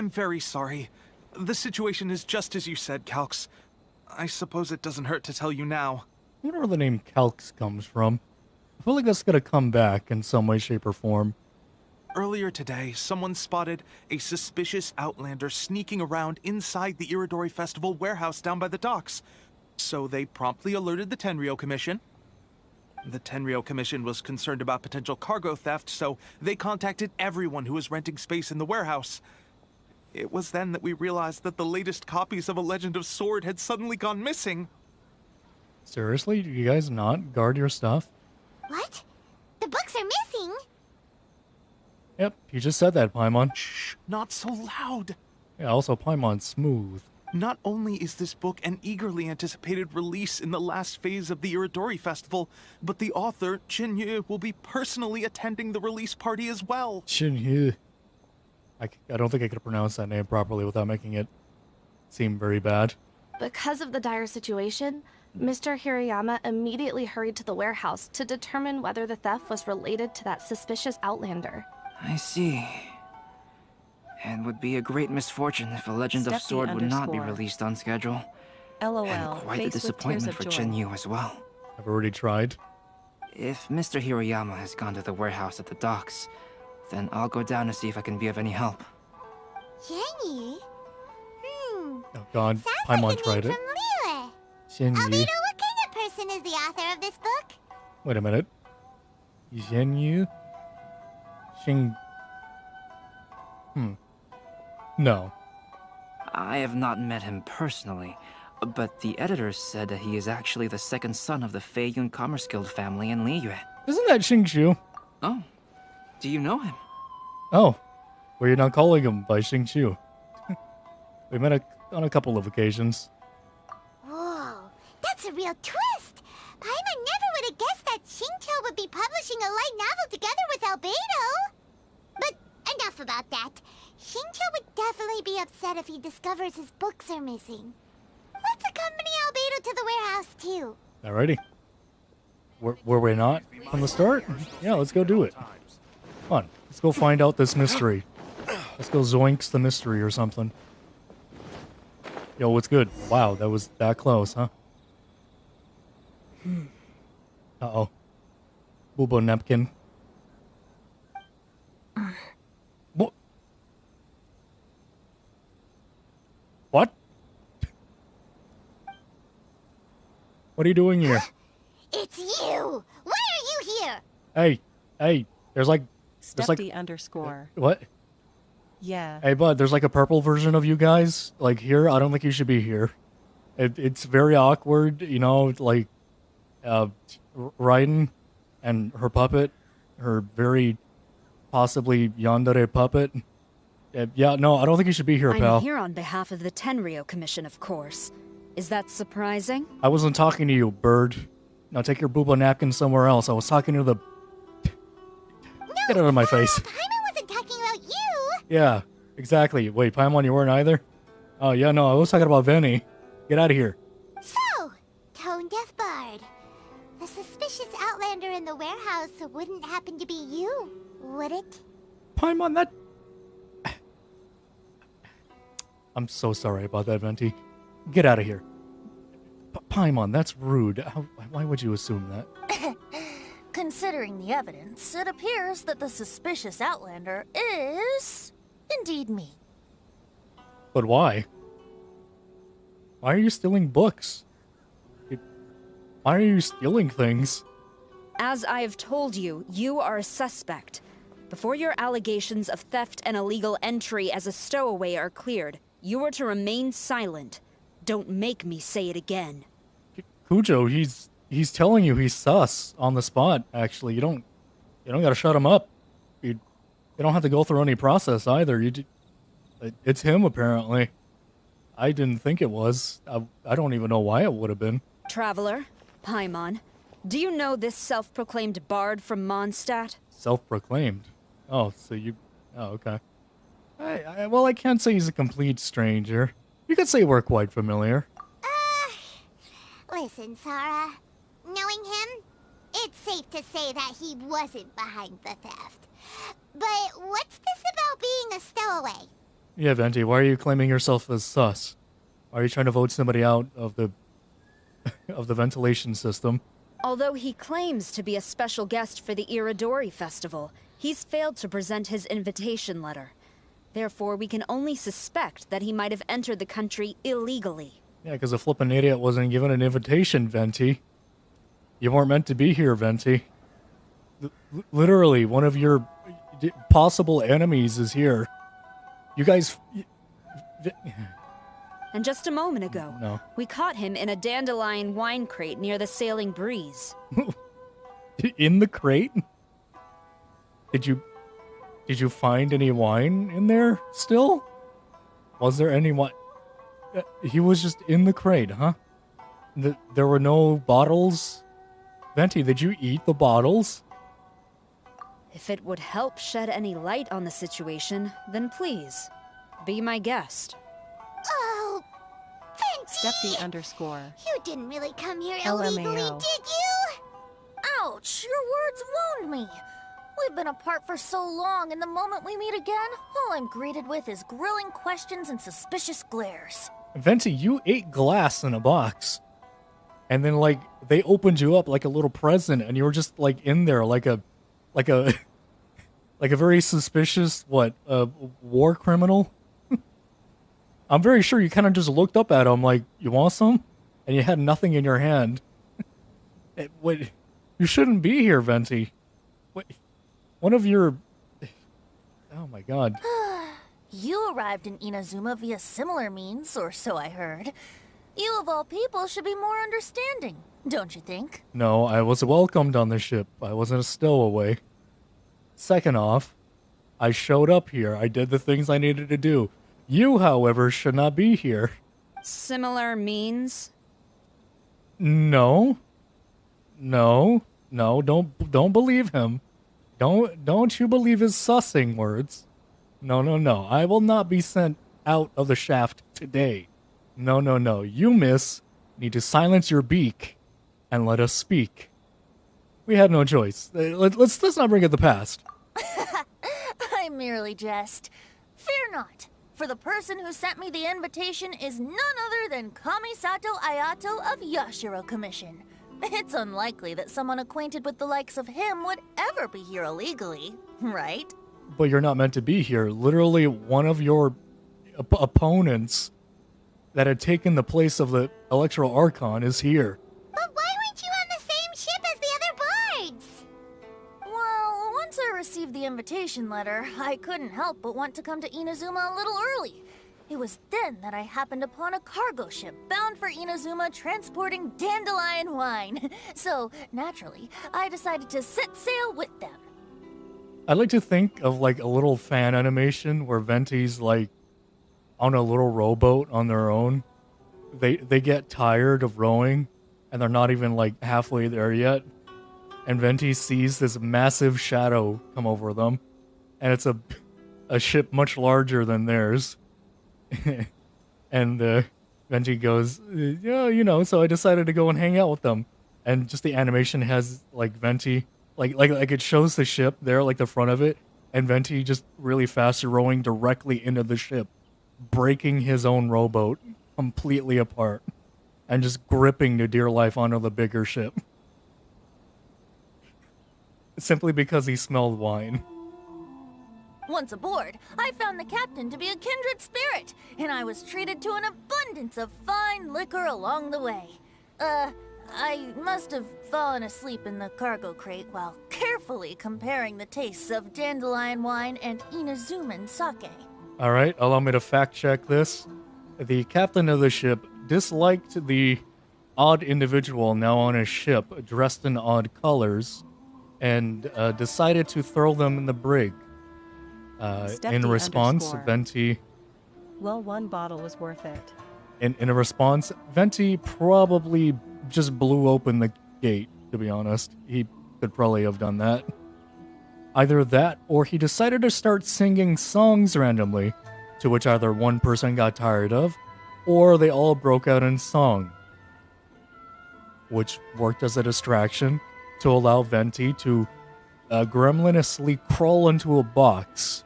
very sorry. The situation is just as you said, Calx. I suppose it doesn't hurt to tell you now. I wonder where the name Calx comes from. I feel like that's gonna come back in some way, shape, or form. Earlier today, someone spotted a suspicious outlander sneaking around inside the Iridori Festival warehouse down by the docks. So they promptly alerted the Tenryou Commission. The Tenryou Commission was concerned about potential cargo theft, so they contacted everyone who was renting space in the warehouse. It was then that we realized that the latest copies of A Legend of Sword had suddenly gone missing. Seriously? Do you guys not guard your stuff? What? The book's Yep, you just said that, Paimon. Shh, not so loud. Yeah, also Paimon's smooth. Not only is this book an eagerly anticipated release in the last phase of the Iridori Festival, but the author, Jin Yu, will be personally attending the release party as well. Jin Yu. I don't think I could pronounce that name properly without making it seem very bad. Because of the dire situation, Mr. Hirayama immediately hurried to the warehouse to determine whether the theft was related to that suspicious outlander. I see. It would be a great misfortune if a Legend of Sword would not be released on schedule. LOL. And quite a disappointment for Chen Yu as well. I've already tried. If Mr. Hirayama has gone to the warehouse at the docks, then I'll go down to see if I can be of any help. Jenny? Oh god, Paimon tried it. Shen Yu. Albedo, what kind of person is the author of this book? Wait a minute. Shen Yu? Xing... No. I have not met him personally, but the editors said that he is actually the second son of the Feiyun Commerce Guild family in Liyue. Isn't that Xing Shu? Oh. Do you know him? Oh. Well, you're not calling him by Xing Shu. We met on a couple of occasions. Whoa, that's a real twist! Paimon never would have guessed that Xingqiu would be publishing a light novel together with Albedo! But enough about that. Xingqiu would definitely be upset if he discovers his books are missing. Let's accompany Albedo to the warehouse, too. Alrighty. Were we not from the start? Yeah, let's go do it. Come on, let's go find out this mystery. Let's go zoinks the mystery or something. Yo, what's good? Wow, that was that close, huh? Uh-oh. Boobo napkin. What? What? What are you doing here? It's you! Why are you here? Hey, there's like... Stefty underscore. What? Yeah. Hey, bud, there's like a purple version of you guys. Like, here, I don't think you should be here. It's very awkward, you know, like... Raiden and her puppet, her very possibly yandere puppet. Yeah, no, I don't think you should be here, pal. I'm here on behalf of the Tenryou Commission, of course. Is that surprising? I wasn't talking to you, bird. Now take your boobo napkin somewhere else. I was talking to the... Get out of my face. Paimon wasn't talking about you! Yeah, exactly. Wait, Paimon, you weren't either? Oh, yeah, no, I was talking about Venny. Get out of here. So, Tone Deaf Bard. The suspicious outlander in the warehouse wouldn't happen to be you, would it? Paimon, that... I'm so sorry about that, Venti. Get out of here. Paimon, that's rude. Why would you assume that? Considering the evidence, it appears that the suspicious outlander is... indeed me. But why? Why are you stealing books? Why are you stealing things? As I have told you, you are a suspect. Before your allegations of theft and illegal entry as a stowaway are cleared, you are to remain silent. Don't make me say it again. Kujo, he's telling you he's sus on the spot, actually. You don't gotta shut him up. You don't have to go through any process either. It's him, apparently. I didn't think it was. I don't even know why it would have been. Traveler, Paimon, do you know this self-proclaimed bard from Mondstadt? Self-proclaimed? Oh, so you... Oh, okay. Well, I can't say he's a complete stranger. You could say we're quite familiar. Listen, Sarah. Knowing him, it's safe to say that he wasn't behind the theft. But what's this about being a stowaway? Yeah, Venti, why are you claiming yourself as sus? Are you trying to vote somebody out of the... of the ventilation system? Although he claims to be a special guest for the Iridori Festival, he's failed to present his invitation letter. Therefore, we can only suspect that he might have entered the country illegally. Yeah, because a flippin' idiot wasn't given an invitation, Venti. You weren't meant to be here, Venti. Literally, one of your possible enemies is here. You guys... And just a moment ago, No. we caught him in a dandelion wine crate near the Sailing Breeze. In the crate? Did you Did you find any wine in there still? Was there any wine? He was just in the crate, huh? There were no bottles? Venti, did you eat the bottles? If it would help shed any light on the situation, then please, be my guest. Oh, Venti! Steffi_. You didn't really come here illegally, LMAO. did you? Ouch, your words wound me. We've been apart for so long, and the moment we meet again, all I'm greeted with is grilling questions and suspicious glares. Venti, you ate glass in a box. And then, like, they opened you up like a little present, and you were just, like, in there like a like a very suspicious, war criminal? I'm very sure you kind of just looked up at him like, you want some? And you had nothing in your hand. Wait, you shouldn't be here, Venti. Wait, one of your... Oh my god. You arrived in Inazuma via similar means, or so I heard. You of all people should be more understanding, don't you think? No, I was welcomed on the ship. I wasn't a stowaway. Second off, I showed up here. I did the things I needed to do. You, however, should not be here. Similar means? No, don't believe him. Don't you believe his sussing words. No. I will not be sent out of the shaft today. No. You, miss, need to silence your beak and let us speak. We had no choice. Let's not bring up the past. I merely jest. Fear not, for the person who sent me the invitation is none other than Kamisato Ayato of Yashiro Commission. It's unlikely that someone acquainted with the likes of him would ever be here illegally, right? But you're not meant to be here. Literally, one of your opponents that had taken the place of the Electro Archon is here. But why weren't you on the same ship as the other bards? Well, once I received the invitation letter, I couldn't help but want to come to Inazuma a little early. It was then that I happened upon a cargo ship bound for Inazuma transporting dandelion wine. So, naturally, I decided to set sail with them. I'd like to think of like a little fan animation where Venti's like on a little rowboat on their own. They get tired of rowing and they're not even like halfway there yet. And Venti sees this massive shadow come over them. And it's a ship much larger than theirs. And Venti goes, yeah, so I decided to go and hang out with them. And just the animation has like Venti, like it shows the ship there, like the front of it, and Venti just really fast rowing directly into the ship, breaking his own rowboat completely apart, and just gripping to dear life onto the bigger ship. Simply because he smelled wine. Once aboard, I found the captain to be a kindred spirit, and I was treated to an abundance of fine liquor along the way. I must have fallen asleep in the cargo crate while carefully comparing the tastes of dandelion wine and Inazuman sake. Alright, allow me to fact check this. The captain of the ship disliked the odd individual now on his ship dressed in odd colors and decided to throw them in the brig. In response, Venti... Well, one bottle was worth it. In a response, Venti probably just blew open the gate, to be honest. He could probably have done that. Either that, or he decided to start singing songs randomly, to which either one person got tired of, or they all broke out in song. Which worked as a distraction to allow Venti to gremlinously crawl into a box.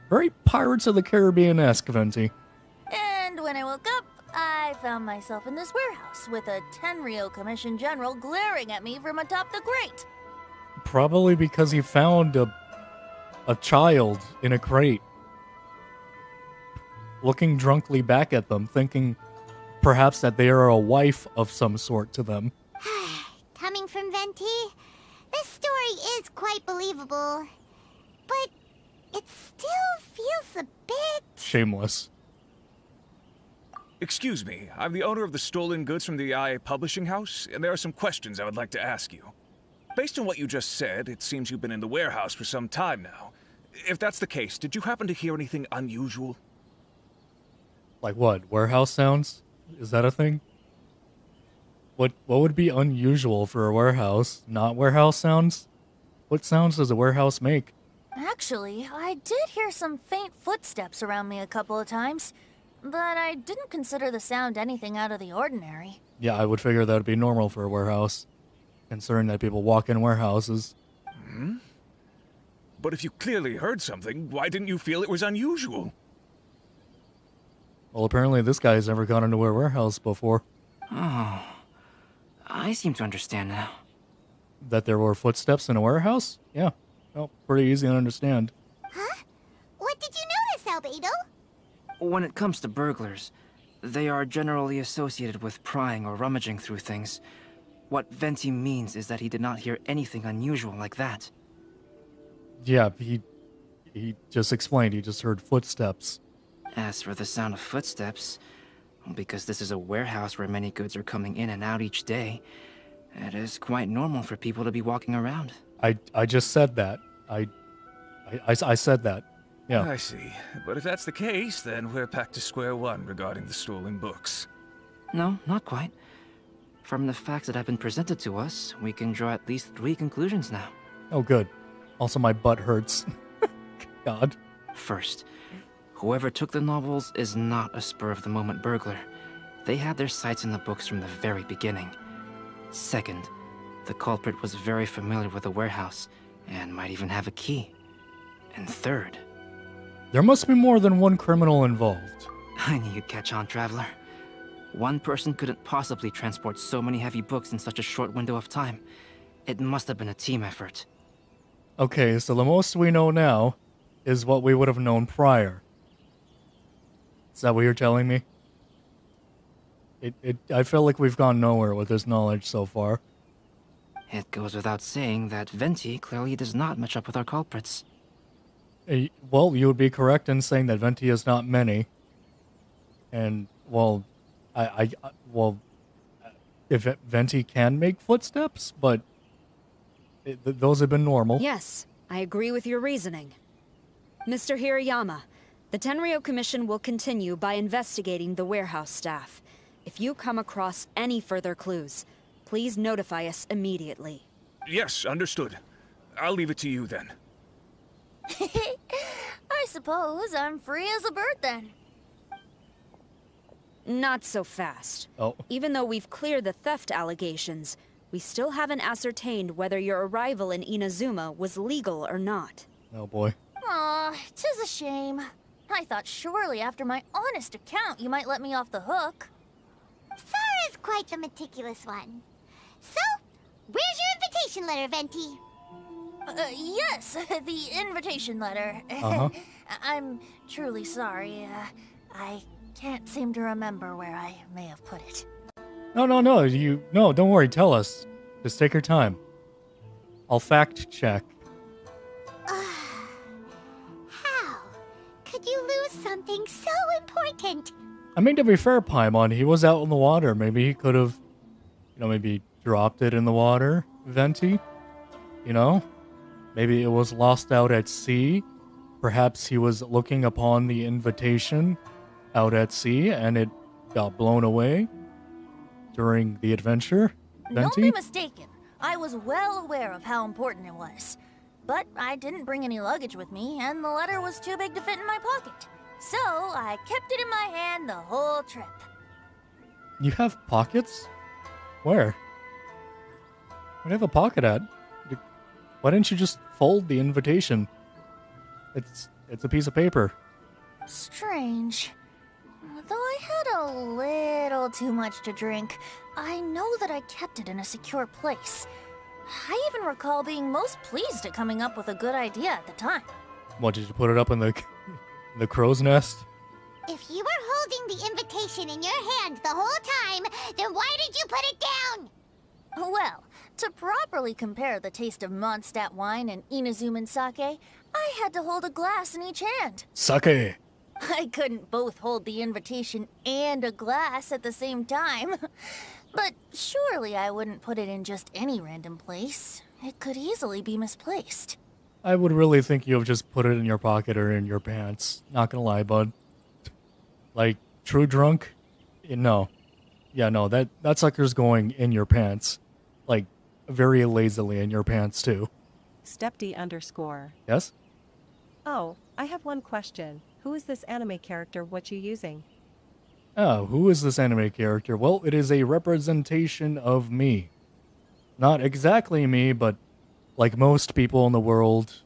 Very Pirates of the Caribbean-esque, Venti. And when I woke up, I found myself in this warehouse with a Tenryo Commission General glaring at me from atop the grate. Probably because he found a child in a crate. Looking drunkenly back at them, thinking perhaps that they are a wife of some sort to them. Coming from Venti, this story is quite believable. But it still feels a bit... shameless. Excuse me, I'm the owner of the stolen goods from the IA publishing house, and there are some questions I would like to ask you. Based on what you just said, it seems you've been in the warehouse for some time now. If that's the case, did you happen to hear anything unusual? Like what? Warehouse sounds? Is that a thing? What would be unusual for a warehouse? Not warehouse sounds? What sounds does a warehouse make? Actually, I did hear some faint footsteps around me a couple of times, but I didn't consider the sound anything out of the ordinary. Yeah, I would figure that would be normal for a warehouse, considering that people walk in warehouses. Hmm? But if you clearly heard something, why didn't you feel it was unusual? Well, apparently this guy's never gone into a warehouse before. Oh, I seem to understand now. That there were footsteps in a warehouse? Yeah. Well, pretty easy to understand. Huh? What did you notice, Albedo? When it comes to burglars, they are generally associated with prying or rummaging through things. What Venti means is that he did not hear anything unusual like that. Yeah, he just explained. He just heard footsteps. As for the sound of footsteps, because this is a warehouse where many goods are coming in and out each day, it is quite normal for people to be walking around. I just said that. I said that. Yeah. I see. But if that's the case, then we're back to square one regarding the stolen books. No, not quite. From the facts that have been presented to us, we can draw at least 3 conclusions now. Oh, good. Also, my butt hurts. God. First, whoever took the novels is not a spur-of-the-moment burglar. They had their sights on the books from the very beginning. Second, the culprit was very familiar with the warehouse, and might even have a key. And third... There must be more than one criminal involved. I knew you'd catch on, Traveler. One person couldn't possibly transport so many heavy books in such a short window of time. It must have been a team effort. Okay, so the most we know now is what we would have known prior. Is that what you're telling me? I feel like we've gone nowhere with this knowledge so far. It goes without saying that Venti clearly does not match up with our culprits. Well, you would be correct in saying that Venti is not many. And, well, if Venti can make footsteps, but those have been normal. Yes, I agree with your reasoning. Mr. Hirayama, the Tenryo Commission will continue by investigating the warehouse staff. If you come across any further clues, please notify us immediately. Yes, understood. I'll leave it to you then. I suppose I'm free as a bird then. Not so fast. Oh. Even though we've cleared the theft allegations, we still haven't ascertained whether your arrival in Inazuma was legal or not. Oh boy. Aw, 'tis a shame. I thought surely after my honest account you might let me off the hook. Sara's quite the meticulous one. So, where's your invitation letter, Venti? Yes, the invitation letter. Uh-huh. I'm truly sorry. I can't seem to remember where I may have put it. No, don't worry, tell us. Just take your time. I'll fact check. How could you lose something so important? I mean, to be fair, Paimon, he was out in the water. Maybe he could have, maybe dropped it in the water, Venti. Maybe it was lost out at sea. Perhaps he was looking upon the invitation out at sea and it got blown away during the adventure. Don't Venti? be mistaken. I was well aware of how important it was. But I didn't bring any luggage with me, and the letter was too big to fit in my pocket. So I kept it in my hand the whole trip. You have pockets? Where? Where do you have a pocket at? Why didn't you just fold the invitation? It's a piece of paper. Strange. Though I had a little too much to drink, I know that I kept it in a secure place. I even recall being most pleased at coming up with a good idea at the time. What, did you put it up in the crow's nest? If you were holding the invitation in your hand the whole time, then why did you put it down? Well, to properly compare the taste of Mondstadt wine and Inazuman sake, I had to hold a glass in each hand. Sake! I couldn't both hold the invitation and a glass at the same time. But surely I wouldn't put it in just any random place. It could easily be misplaced. I would really think you've just put it in your pocket or in your pants. Not gonna lie, bud. Like, true drunk? No. Yeah, no, that sucker's going in your pants. Like, very lazily in your pants, too. Stepd_. Yes? Oh, I have one question. Who is this anime character what you using? Oh, who is this anime character? Well, it is a representation of me. Not exactly me, but like most people in the world.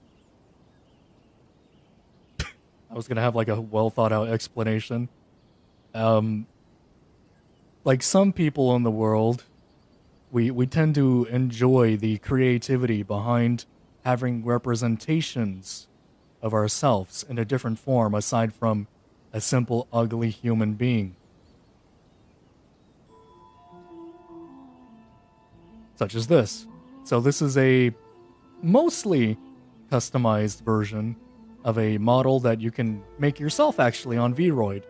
I was gonna have like a well thought out explanation. Like some people in the world, we tend to enjoy the creativity behind having representations of ourselves in a different form aside from a simple ugly human being. Such as this. So this is a mostly customized version of a model that you can make yourself actually on Vroid.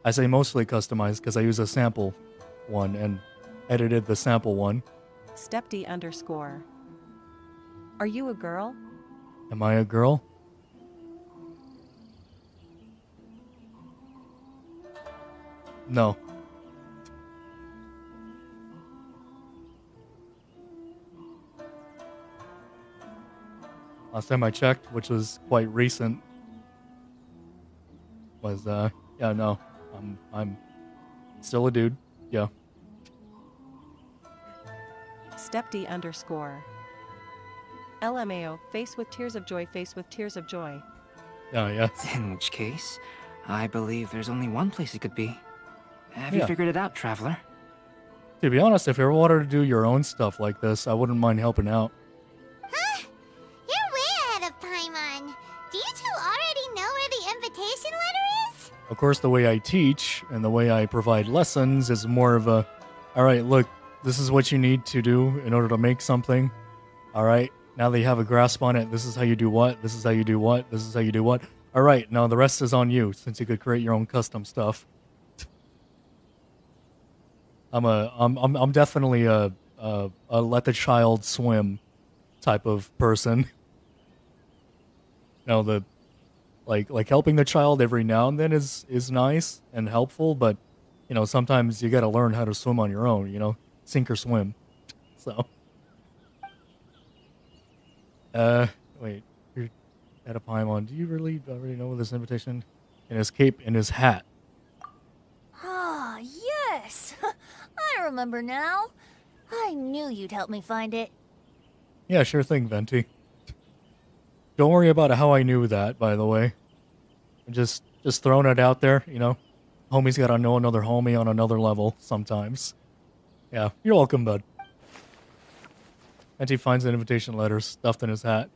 I say mostly customized because I use a sample one and edited the sample one. Stepd_. Are you a girl? Am I a girl? No. Last time I checked, which was quite recent, was yeah, no. I'm still a dude. Yeah. Stepd_. LMAO, face with tears of joy, face with tears of joy. Oh, yes. In which case, I believe there's only one place it could be. Have you Yeah. figured it out, Traveler? To be honest, if you ever wanted to do your own stuff like this, I wouldn't mind helping out. Huh? You're way ahead of Paimon. Do you two already know where the invitation letter is? Of course, the way I teach and the way I provide lessons is more of a, all right, look, this is what you need to do in order to make something. All right, now that you have a grasp on it, this is how you do what, this is how you do what, this is how you do what. All right, now the rest is on you, since you could create your own custom stuff. I'm definitely a let the child swim type of person. You know, the like helping the child every now and then is nice and helpful, but you know, sometimes you got to learn how to swim on your own, you know, sink or swim. So wait, you're at a Paimon. Do you really already know this invitation? In his cape, in his hat. Ah, yes! I remember now. I knew you'd help me find it. Yeah, sure thing, Venti. Don't worry about how I knew that, by the way. I'm just throwing it out there, you know. Homie's gotta know another homie on another level sometimes. Yeah, you're welcome, bud. Venti finds an invitation letter stuffed in his hat.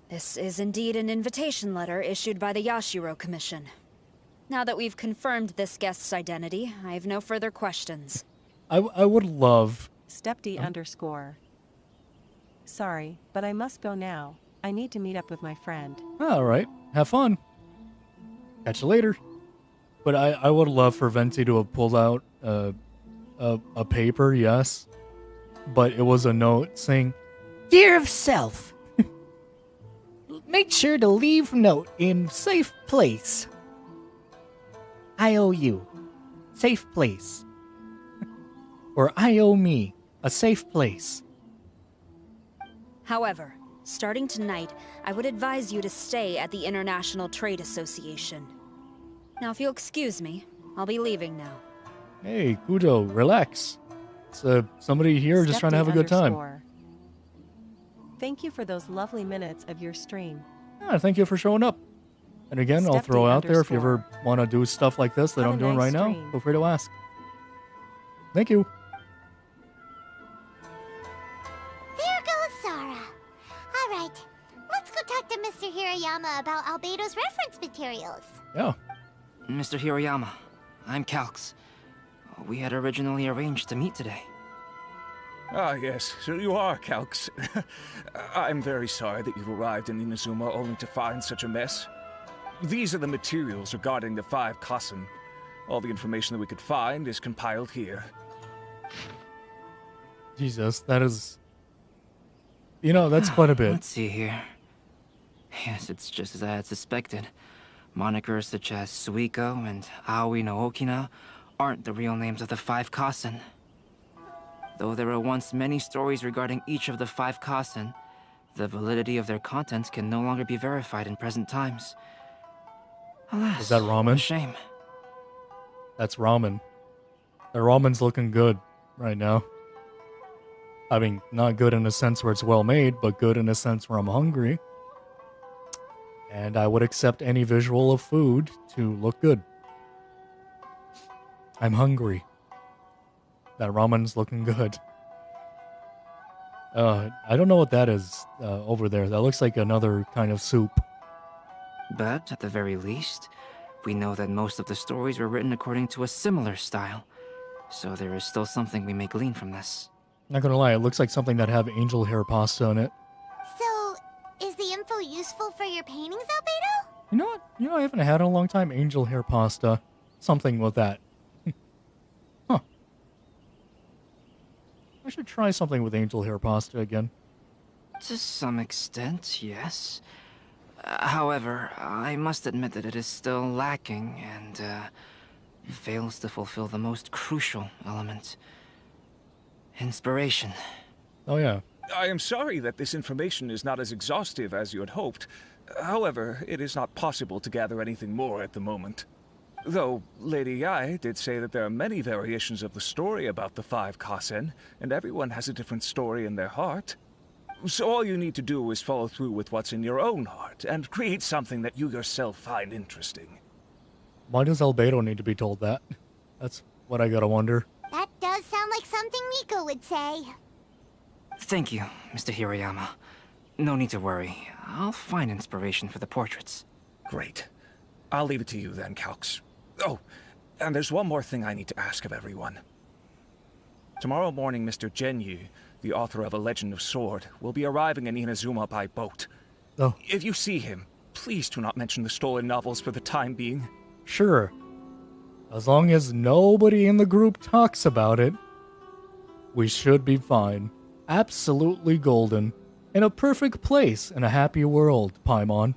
This is indeed an invitation letter issued by the Yashiro Commission. Now that we've confirmed this guest's identity, I have no further questions. I would love... Stepd_. Sorry, but I must go now. I need to meet up with my friend. Alright, have fun. Catch you later. But I would love for Venti to have pulled out a paper, yes. But it was a note saying, Dear of self, make sure to leave note in safe place. I owe you. Safe place. Or I owe me. A safe place. However, starting tonight, I would advise you to stay at the International Trade Association. Now, if you'll excuse me, I'll be leaving now. Hey, Kudo, relax. It's somebody here just trying to have a good time. Thank you for those lovely minutes of your stream. Yeah, thank you for showing up. And again, I'll throw out there if you ever want to do stuff like this that I'm doing right now, feel free to ask. Thank you. There goes Sara. Alright, let's go talk to Mr. Hirayama about Albedo's reference materials. Yeah. Mr. Hiroyama, I'm Calx. We had originally arranged to meet today. Ah, yes, so you are, Calx. I'm very sorry that you've arrived in Inazuma only to find such a mess. These are the materials regarding the 5 Kassen. All the information that we could find is compiled here. Jesus, that is... You know, that's quite a bit. Let's see here. Yes, it's just as I had suspected. Monikers such as Suiko and Aoi no Okina aren't the real names of the 5 Kasen. Though there were once many stories regarding each of the 5 Kasen, the validity of their contents can no longer be verified in present times. Alas, is that ramen? what a shame. That's ramen. The ramen's looking good right now. I mean, not good in a sense where it's well made, but good in a sense where I'm hungry. And I would accept any visual of food to look good. I'm hungry. That ramen's looking good. I don't know what that is over there. That looks like another kind of soup. But, at the very least, we know that most of the stories were written according to a similar style. So there is still something we may glean from this. Not gonna lie, it looks like something that have angel hair pasta in it. So, is the info useful for your paintings, Albedo? You know what? You know, I haven't had in a long time angel hair pasta. Something with that. Huh. I should try something with angel hair pasta again. To some extent, yes. However, I must admit that it is still lacking and fails to fulfill the most crucial element. Inspiration. Oh, yeah. I am sorry that this information is not as exhaustive as you had hoped. However, it is not possible to gather anything more at the moment. Though, Lady Yae did say that there are many variations of the story about the 5 Kasen, and everyone has a different story in their heart. So all you need to do is follow through with what's in your own heart, and create something that you yourself find interesting. Why does Albedo need to be told that? That's what I gotta wonder. That does sound like something Miko would say. Thank you, Mr. Hirayama. No need to worry. I'll find inspiration for the portraits. Great. I'll leave it to you then, Calx. Oh, and there's one more thing I need to ask of everyone. Tomorrow morning, Mr. Genyu, the author of A Legend of Sword, will be arriving in Inazuma by boat. Oh. If you see him, please do not mention the stolen novels for the time being. Sure. As long as nobody in the group talks about it, we should be fine. Absolutely golden. In a perfect place in a happy world, Paimon.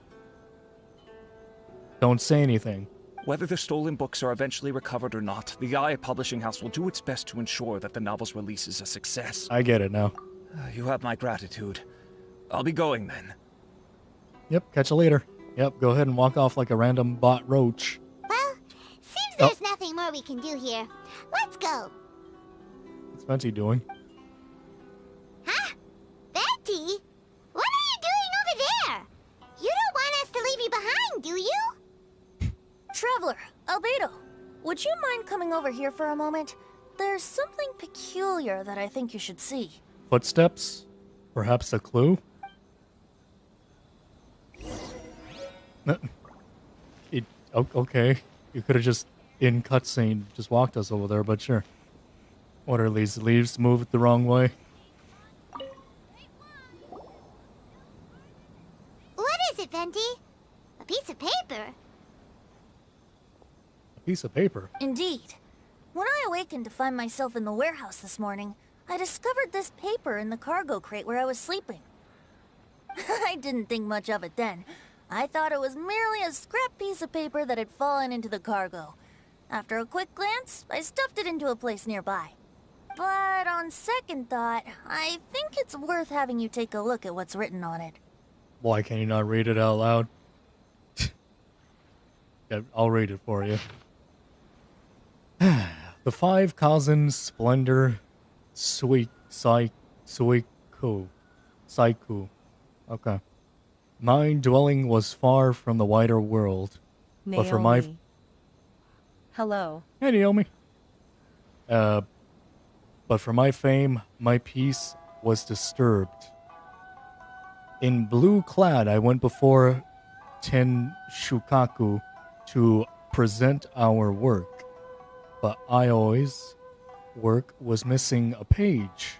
Don't say anything. Whether the stolen books are eventually recovered or not, the Yae Publishing House will do its best to ensure that the novel's release is a success. I get it now. You have my gratitude. I'll be going then. Yep, catch you later. Yep, go ahead and walk off like a random bot roach. Well, seems there's nothing more we can do here. Let's go. What's Venti doing? Huh? Venti? What are you doing over there? You don't want us to leave you behind, do you? Traveler, Albedo, would you mind coming over here for a moment? There's something peculiar that I think you should see. Footsteps? Perhaps a clue? Okay. You could have just, in cutscene, just walked us over there, but sure. What are these leaves moved the wrong way? What is it, Venti? A piece of paper? A piece of paper? Indeed. When I awakened to find myself in the warehouse this morning, I discovered this paper in the cargo crate where I was sleeping. I didn't think much of it then. I thought it was merely a scrap piece of paper that had fallen into the cargo. After a quick glance, I stuffed it into a place nearby. But on second thought, I think it's worth having you take a look at what's written on it. Why can you not read it out loud? Yeah, I'll read it for you. The 5 Kazen Splendor Suiku. Okay. My dwelling was far from the wider world. Naomi. But for my... Hello. Hey, Naomi. But for my fame, my peace was disturbed. In blue clad, I went before Ten Shukaku to present our work. But Aoi's work was missing a page.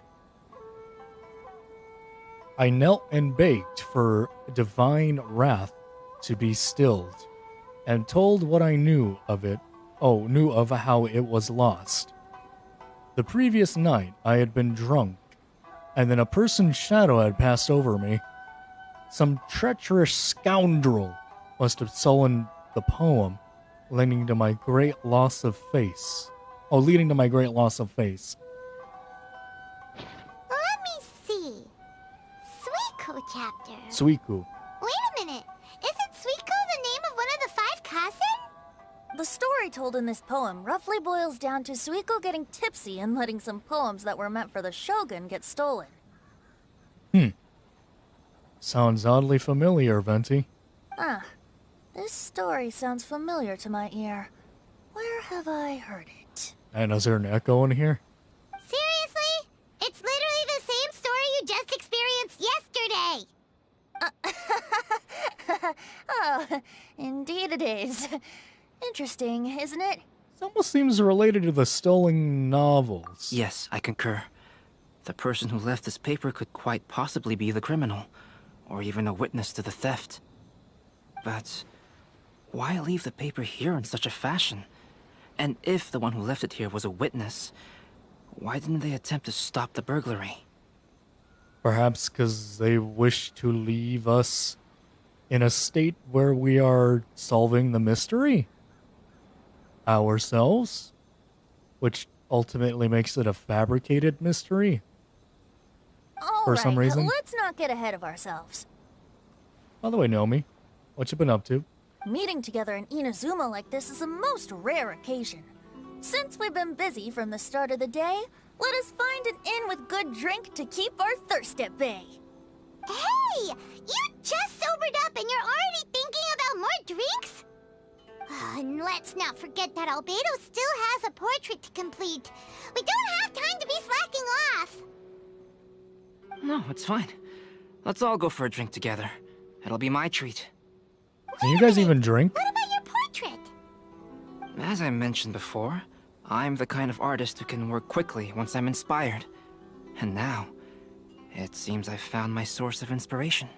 I knelt and begged for divine wrath to be stilled, and told what I knew of it. Knew of how it was lost. The previous night, I had been drunk and then a person's shadow had passed over me. Some treacherous scoundrel must have stolen the poem, leading to my great loss of face. Oh, leading to my great loss of face. Let me see. Suiko chapter. Suiku. Wait a minute. Isn't Suiko the name of one of the 5 Kasen? The story told in this poem roughly boils down to Suiko getting tipsy and letting some poems that were meant for the shogun get stolen. Sounds oddly familiar, Venti. Ah, this story sounds familiar to my ear. Where have I heard it? And is there an echo in here? Seriously? It's literally the same story you just experienced yesterday! Oh, indeed it is. Interesting, isn't it? It almost seems related to the stolen novels. Yes, I concur. The person who left this paper could quite possibly be the criminal, or even a witness to the theft. But why leave the paper here in such a fashion? And if the one who left it here was a witness, why didn't they attempt to stop the burglary? Perhaps because they wish to leave us in a state where we are solving the mystery ourselves, which ultimately makes it a fabricated mystery. For some reason. Let's not get ahead of ourselves. By the way, Naomi, what you been up to? Meeting together in Inazuma like this is a most rare occasion. Since we've been busy from the start of the day, let us find an inn with good drink to keep our thirst at bay. Hey! You just sobered up and you're already thinking about more drinks? And let's not forget that Albedo still has a portrait to complete. We don't have time to be slacking off. No, it's fine. Let's all go for a drink together. It'll be my treat. Can you guys even drink? What about your portrait? As I mentioned before, I'm the kind of artist who can work quickly once I'm inspired. And now, it seems I've found my source of inspiration.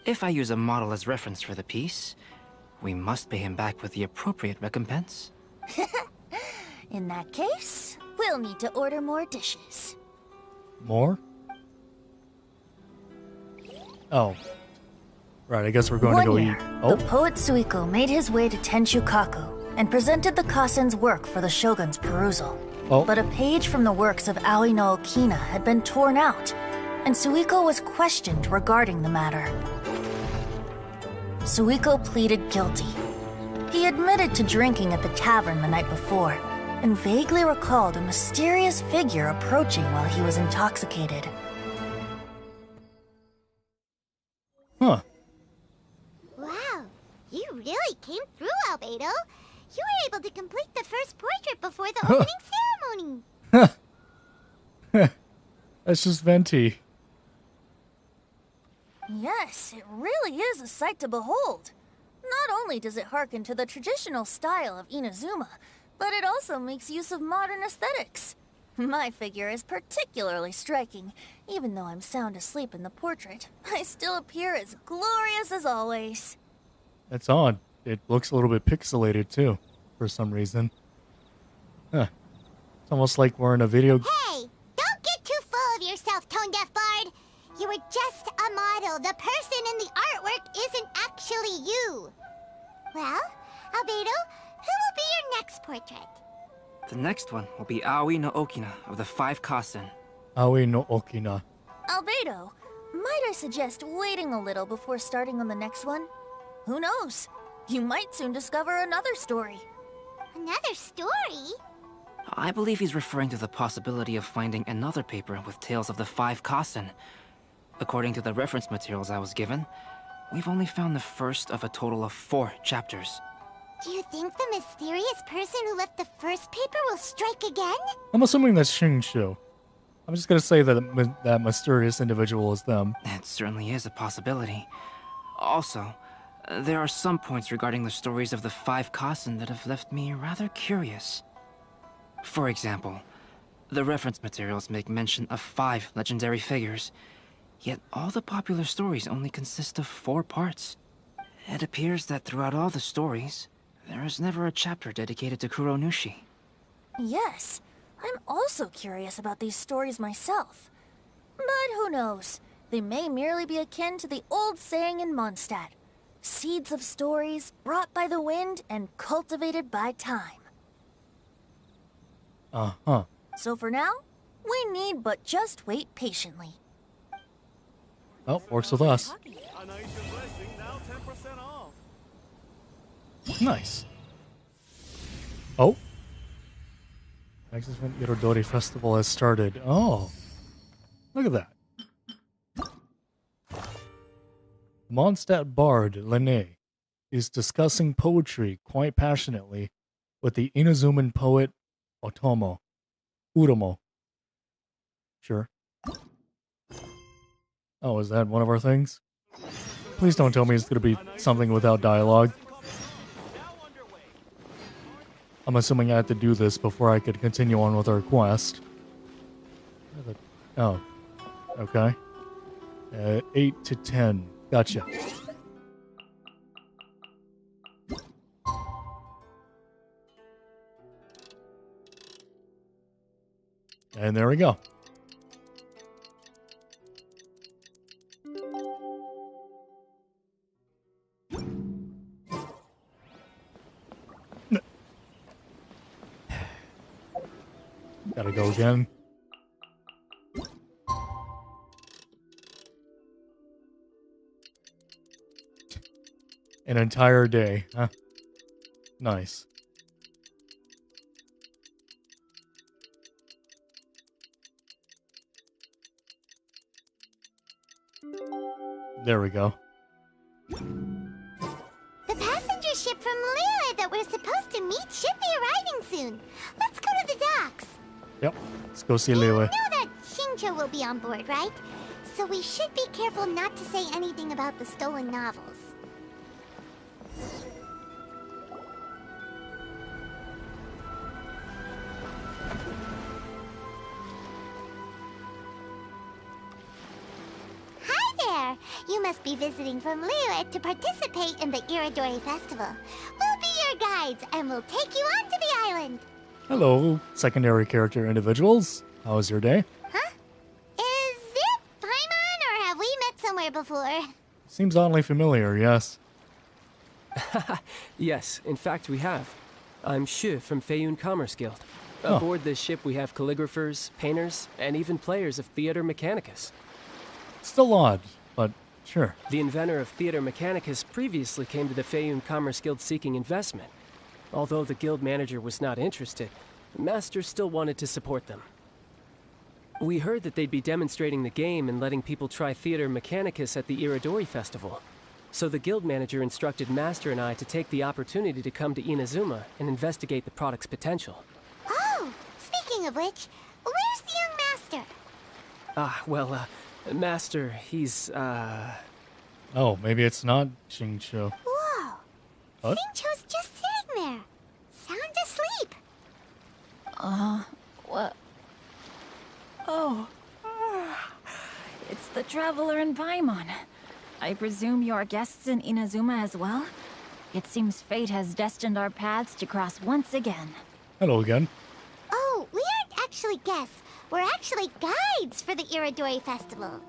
If I use a model as reference for the piece, we must pay him back with the appropriate recompense. In that case, we'll need to order more dishes. More? Oh. Right, I guess we're going to go eat. Oh. The poet Suiko made his way to Tenchukaku and presented the Kasen's work for the shogun's perusal. Oh. But a page from the works of Aoi no Okina had been torn out, and Suiko was questioned regarding the matter. Suiko pleaded guilty. He admitted to drinking at the tavern the night before, and vaguely recalled a mysterious figure approaching while he was intoxicated. Huh. Wow, you really came through, Albedo. You were able to complete the first portrait before the opening ceremony. That's just Venti. Yes, it really is a sight to behold. Not only does it harken to the traditional style of Inazuma, but it also makes use of modern aesthetics. My figure is particularly striking. Even though I'm sound asleep in the portrait, I still appear as glorious as always. That's odd. It looks a little bit pixelated too, for some reason. Huh. It's almost like we're in a video. Hey, don't get too full of yourself, Tone Deaf Bard. You were just a model. The person in the artwork isn't actually you. Well, Albedo, who will be your next portrait? The next one will be Aoi no Okina of the 5 Kasen. Aoi no Okina. Albedo, might I suggest waiting a little before starting on the next one? Who knows? You might soon discover another story. Another story? I believe he's referring to the possibility of finding another paper with tales of the 5 Kasen. According to the reference materials I was given, we've only found the first of a total of 4 chapters. Do you think the mysterious person who left the first paper will strike again? I'm assuming that's Shingshu. I'm just gonna say that that mysterious individual is them. It certainly is a possibility. Also, there are some points regarding the stories of the 5 Kasen that have left me rather curious. For example, the reference materials make mention of 5 legendary figures, yet all the popular stories only consist of 4 parts. It appears that throughout all the stories, there is never a chapter dedicated to Kuronushi. Yes, I'm also curious about these stories myself. But who knows? They may merely be akin to the old saying in Mondstadt. Seeds of stories brought by the wind and cultivated by time. Uh-huh. So for now, we need but just wait patiently. Oh, works with us. Nice. Oh. Next event, Irodori Festival has started. Oh. Look at that. Mondstadt bard Lene is discussing poetry quite passionately with the Inazuman poet Utomo. Sure. Oh, is that one of our things? Please don't tell me it's going to be something without dialogue. I'm assuming I had to do this before I could continue on with our quest. Oh. Okay. 8 to 10. Gotcha. And there we go. Gotta go again. An entire day, huh? Nice. There we go. The passenger ship from Liyue that we're supposed to meet should be arriving soon. Let's go to the docks. Yep, let's go see Liyue. You know that Xingqiu will be on board, right? So we should be careful not to say anything about the stolen novels. Hi there! You must be visiting from Liyue to participate in the Irodori Festival. We'll be your guides, and we'll take you onto the island. Hello, secondary character individuals. How was your day? Huh? Is it Paimon, or have we met somewhere before? Seems oddly familiar, yes. Yes, in fact we have. I'm Shu from Feiyun Commerce Guild. Oh. Aboard this ship we have calligraphers, painters, and even players of Theater Mechanicus. Still odd, but sure. The inventor of Theater Mechanicus previously came to the Feiyun Commerce Guild seeking investment. Although the guild manager was not interested, Master still wanted to support them. We heard that they'd be demonstrating the game and letting people try Theater Mechanicus at the Irodori Festival. So the guild manager instructed Master and I to take the opportunity to come to Inazuma and investigate the product's potential. Oh, speaking of which, where's the young master? Master, he's, Oh, maybe it's not Xingqiu. Whoa! What? Xingqiu's just sitting there, sound asleep. What? Oh. It's the Traveler and Paimon. I presume you're guests in Inazuma as well? It seems fate has destined our paths to cross once again. Hello again. Oh, we aren't actually guests. We're actually guides for the Irodori Festival.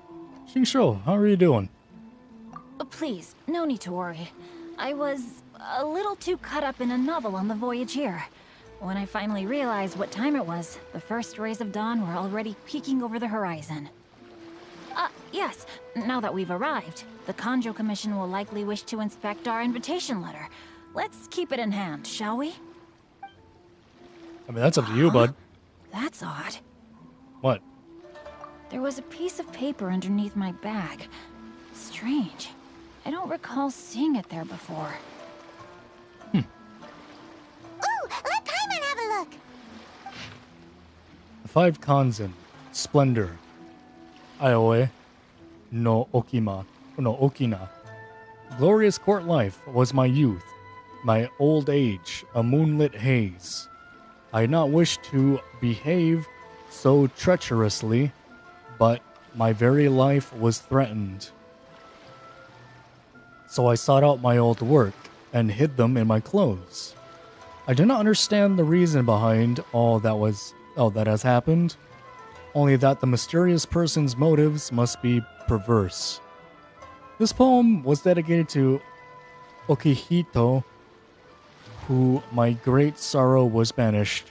Xingqiu, how are you doing? Please, no need to worry. I was a little too caught up in a novel on the voyage here. When I finally realized what time it was, the first rays of dawn were already peeking over the horizon. Yes, now that we've arrived, the Kanjo Commission will likely wish to inspect our invitation letter. Let's keep it in hand, shall we? I mean, that's up to you, bud. That's odd. What? There was a piece of paper underneath my bag. Strange. I don't recall seeing it there before. Ooh, let Paimon have a look. The 5 Kanzen, Splendor, Aoe, no Okina. Glorious court life was my youth, my old age, a moonlit haze. I had not wished to behave so treacherously, but my very life was threatened. So I sought out my old work and hid them in my clothes. I do not understand the reason behind all that has happened. only that the mysterious person's motives must be perverse. This poem was dedicated to Okihito, who my great sorrow was banished.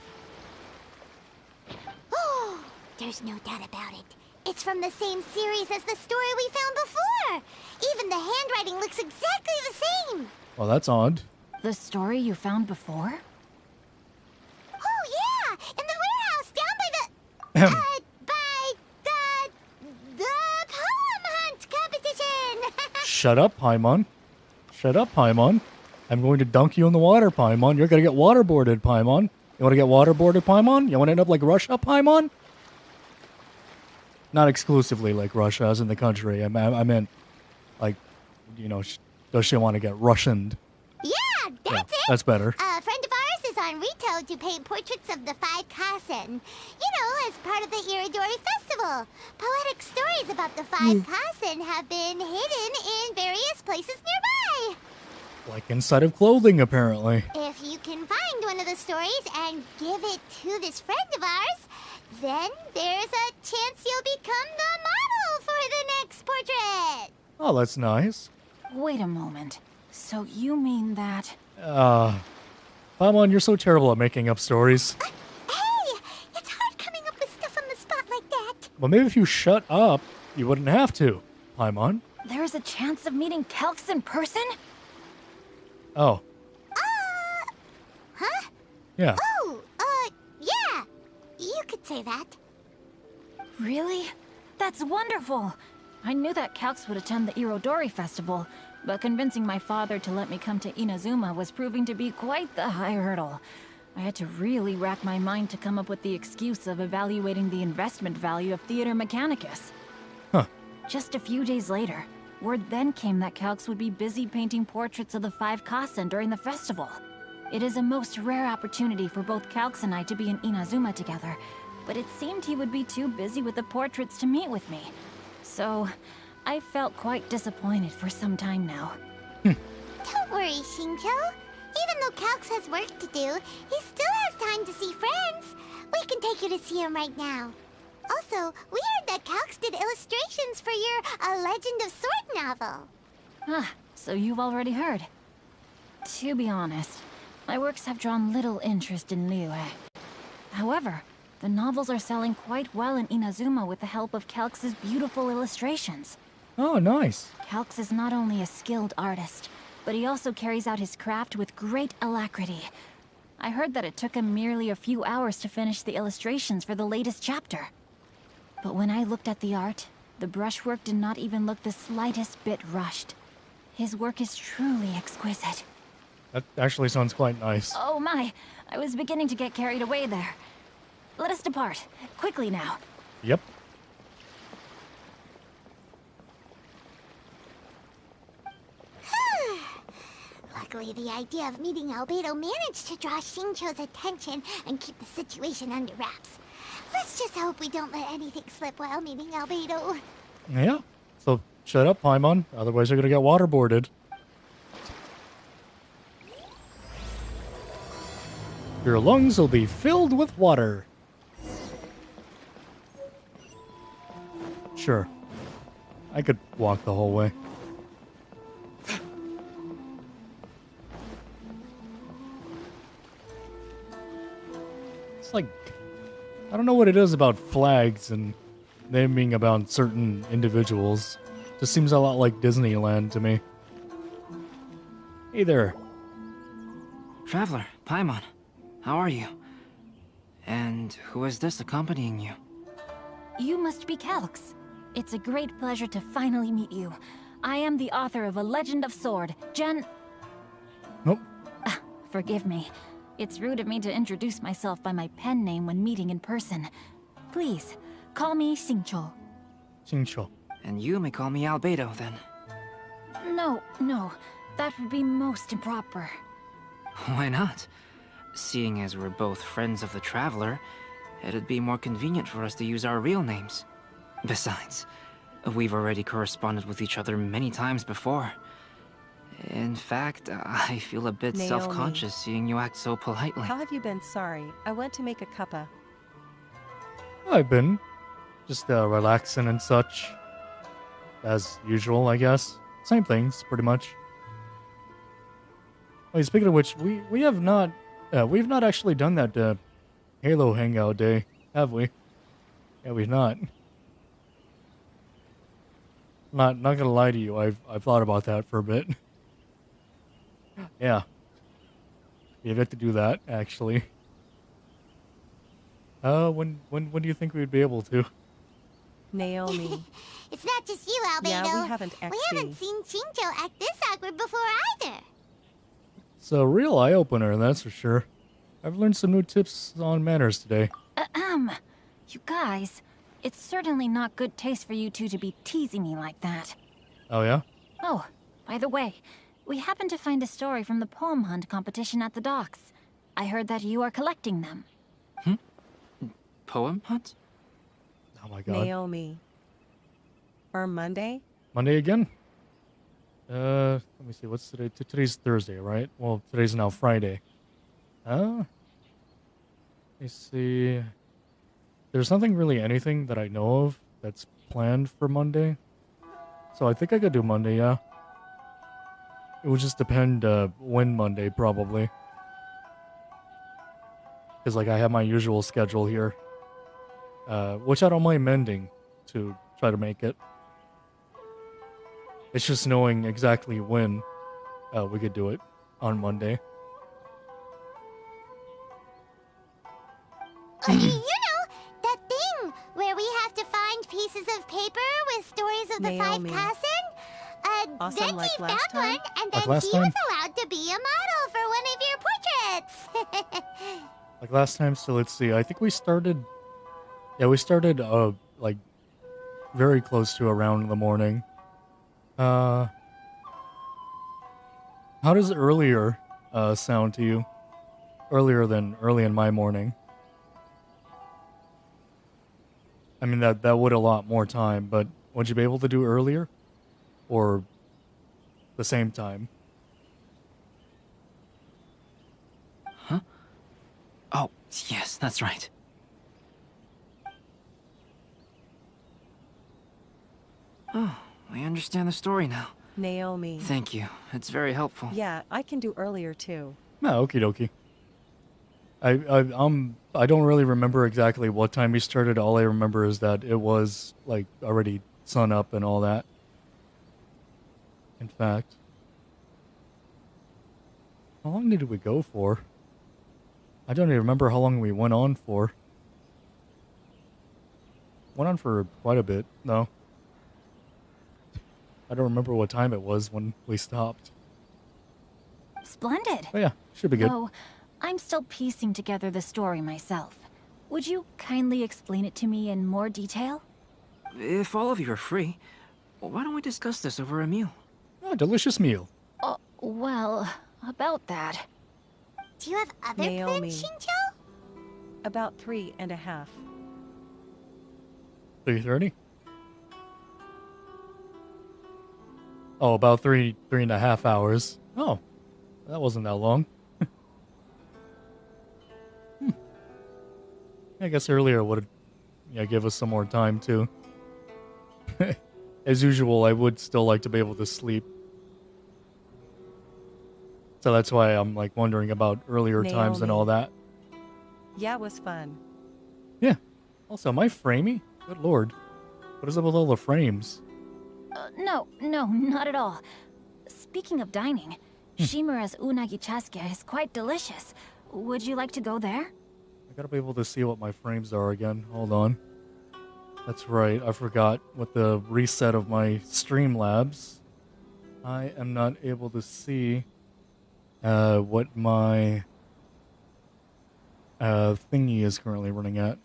Oh, there's no doubt about it. It's from the same series as the story we found before. Even the handwriting looks exactly the same. Well, that's odd. The story you found before? Oh yeah, in the warehouse down by the poem hunt competition. Shut up, Paimon. Shut up, Paimon. I'm going to dunk you in the water, Paimon. You're going to get waterboarded, Paimon. You want to get waterboarded, Paimon? You want to end up like Russia, Paimon? Not exclusively like Russia, as in the country. I meant, like, you know, does she want to get Russianed? Yeah, that's it. That's better. A friend of ours is on Rito to paint portraits of the 5 Kasen. You know, as part of the Iridori Festival. Poetic stories about the 5 Kasen have been hidden in various places nearby. Like inside of clothing, apparently. If you can find one of the stories and give it to this friend of ours, then there's a chance you'll become the model for the next portrait. Oh, that's nice. Wait a moment. So you mean that... Paimon, you're so terrible at making up stories. Hey, it's hard coming up with stuff on the spot like that. Well, maybe if you shut up, you wouldn't have to, Paimon. There's a chance of meeting Calx in person? Oh. Huh? Yeah. Oh, yeah. You could say that. Really? That's wonderful! I knew that Calx would attend the Irodori Festival, but convincing my father to let me come to Inazuma was proving to be quite the high hurdle. I had to really rack my mind to come up with the excuse of evaluating the investment value of Theater Mechanicus. Huh. Just a few days later, word then came that Calx would be busy painting portraits of the 5 Kasen during the festival. It is a most rare opportunity for both Calx and I to be in Inazuma together, but it seemed he would be too busy with the portraits to meet with me. So, I felt quite disappointed for some time now. Don't worry, Shincho. Even though Calx has work to do, he still has time to see friends. We can take you to see him right now. Also, we heard that Calx did illustrations for your A Legend of Sword novel. Ah, so you've already heard. To be honest, my works have drawn little interest in Liyue. However, the novels are selling quite well in Inazuma with the help of Calx's beautiful illustrations. Oh, nice. Calx is not only a skilled artist, but he also carries out his craft with great alacrity. I heard that it took him merely a few hours to finish the illustrations for the latest chapter. But when I looked at the art, the brushwork did not even look the slightest bit rushed. His work is truly exquisite. That actually sounds quite nice. Oh my, I was beginning to get carried away there. Let us depart, quickly now. Yep. Luckily, the idea of meeting Albedo managed to draw Shincho's attention and keep the situation under wraps. Let's just hope we don't let anything slip while meeting Albedo. Yeah. So shut up, Paimon. Otherwise, you're gonna get waterboarded. Your lungs will be filled with water. Sure. I could walk the whole way. It's like, I don't know what it is about flags and naming about certain individuals. Just seems a lot like Disneyland to me. Hey there. Traveler, Paimon, how are you? And who is this accompanying you? You must be Calx. It's a great pleasure to finally meet you. I am the author of A Legend of Sword, Nope. Forgive me. It's rude of me to introduce myself by my pen name when meeting in person. Please, call me Shincho. Shincho. And you may call me Albedo, then. No, that would be most improper. Why not? Seeing as we're both friends of the Traveler, it'd be more convenient for us to use our real names. Besides, we've already corresponded with each other many times before. In fact, I feel a bit Naomi. self-conscious seeing you act so politely. How have you been? Sorry. I went to make a cuppa. I've been Just relaxing and such. As usual, I guess. Same things, pretty much. Wait, speaking of which, we've not actually done that Halo Hangout Day, have we? Yeah, we've not. Not gonna lie to you, I've thought about that for a bit. Yeah. We've yet to do that, actually. When do you think we'd be able to? Naomi. It's not just you, Albedo. Yeah, we haven't XD. We haven't seen Chincho act this awkward before either. It's a real eye-opener, that's for sure. I've learned some new tips on manners today. You guys, it's certainly not good taste for you two to be teasing me like that. Oh, yeah? Oh, by the way, we happened to find a story from the poem hunt competition at the docks. I heard that you are collecting them. Poem hunt? Oh my god. Naomi. Or Monday? Monday again? Let me see, what's today? Today's Thursday, right? Well, today's now Friday. Let me see. There's nothing really anything that I know of that's planned for Monday. So I think I could do Monday, yeah. It would just depend when Monday, probably. Because, like, I have my usual schedule here. Which I don't mind mending to try to make it. It's just knowing exactly when we could do it on Monday. You know, that thing where we have to find pieces of paper with stories of the Naomi. 5 cousin? Awesome, Then like she last found time? one, and Like then last he time? was allowed to be a model for one of your portraits. Like last time, so let's see. I think we started... Yeah, we started, like, very close to around the morning. How does earlier, sound to you? Earlier than early in my morning. I mean, that would allot more time, but would you be able to do earlier? Or the same time? Huh? Oh, yes, that's right. Oh, I understand the story now. Naomi. Thank you. It's very helpful. Yeah, I can do earlier too. No, okie dokie. I don't really remember exactly what time we started. All I remember is that it was, like, already sun up and all that. In fact. How long did we go for? I don't even remember how long we went on for. Went on for quite a bit, though. I don't remember what time it was when we stopped. Splendid. Oh yeah, should be good. Though, I'm still piecing together the story myself. Would you kindly explain it to me in more detail? If all of you are free, why don't we discuss this over a meal? Oh, delicious meal. Well, about that. Do you have other Naomi. plans, Shincho? About 3.5. 3:30? Oh, about three and a half hours. Oh, that wasn't that long. I guess earlier would give us some more time too. As usual, I would still like to be able to sleep. So that's why I'm like wondering about earlier times and Naomi. all that. Yeah, it was fun. Yeah. Also, my framey? Good lord. What is up with all the frames? No, not at all. Speaking of dining, Shimura's unagi chasuke is quite delicious. Would you like to go there? I gotta be able to see what my frames are again. Hold on. That's right, I forgot with the reset of my Streamlabs. I am not able to see what my thingy is currently running at.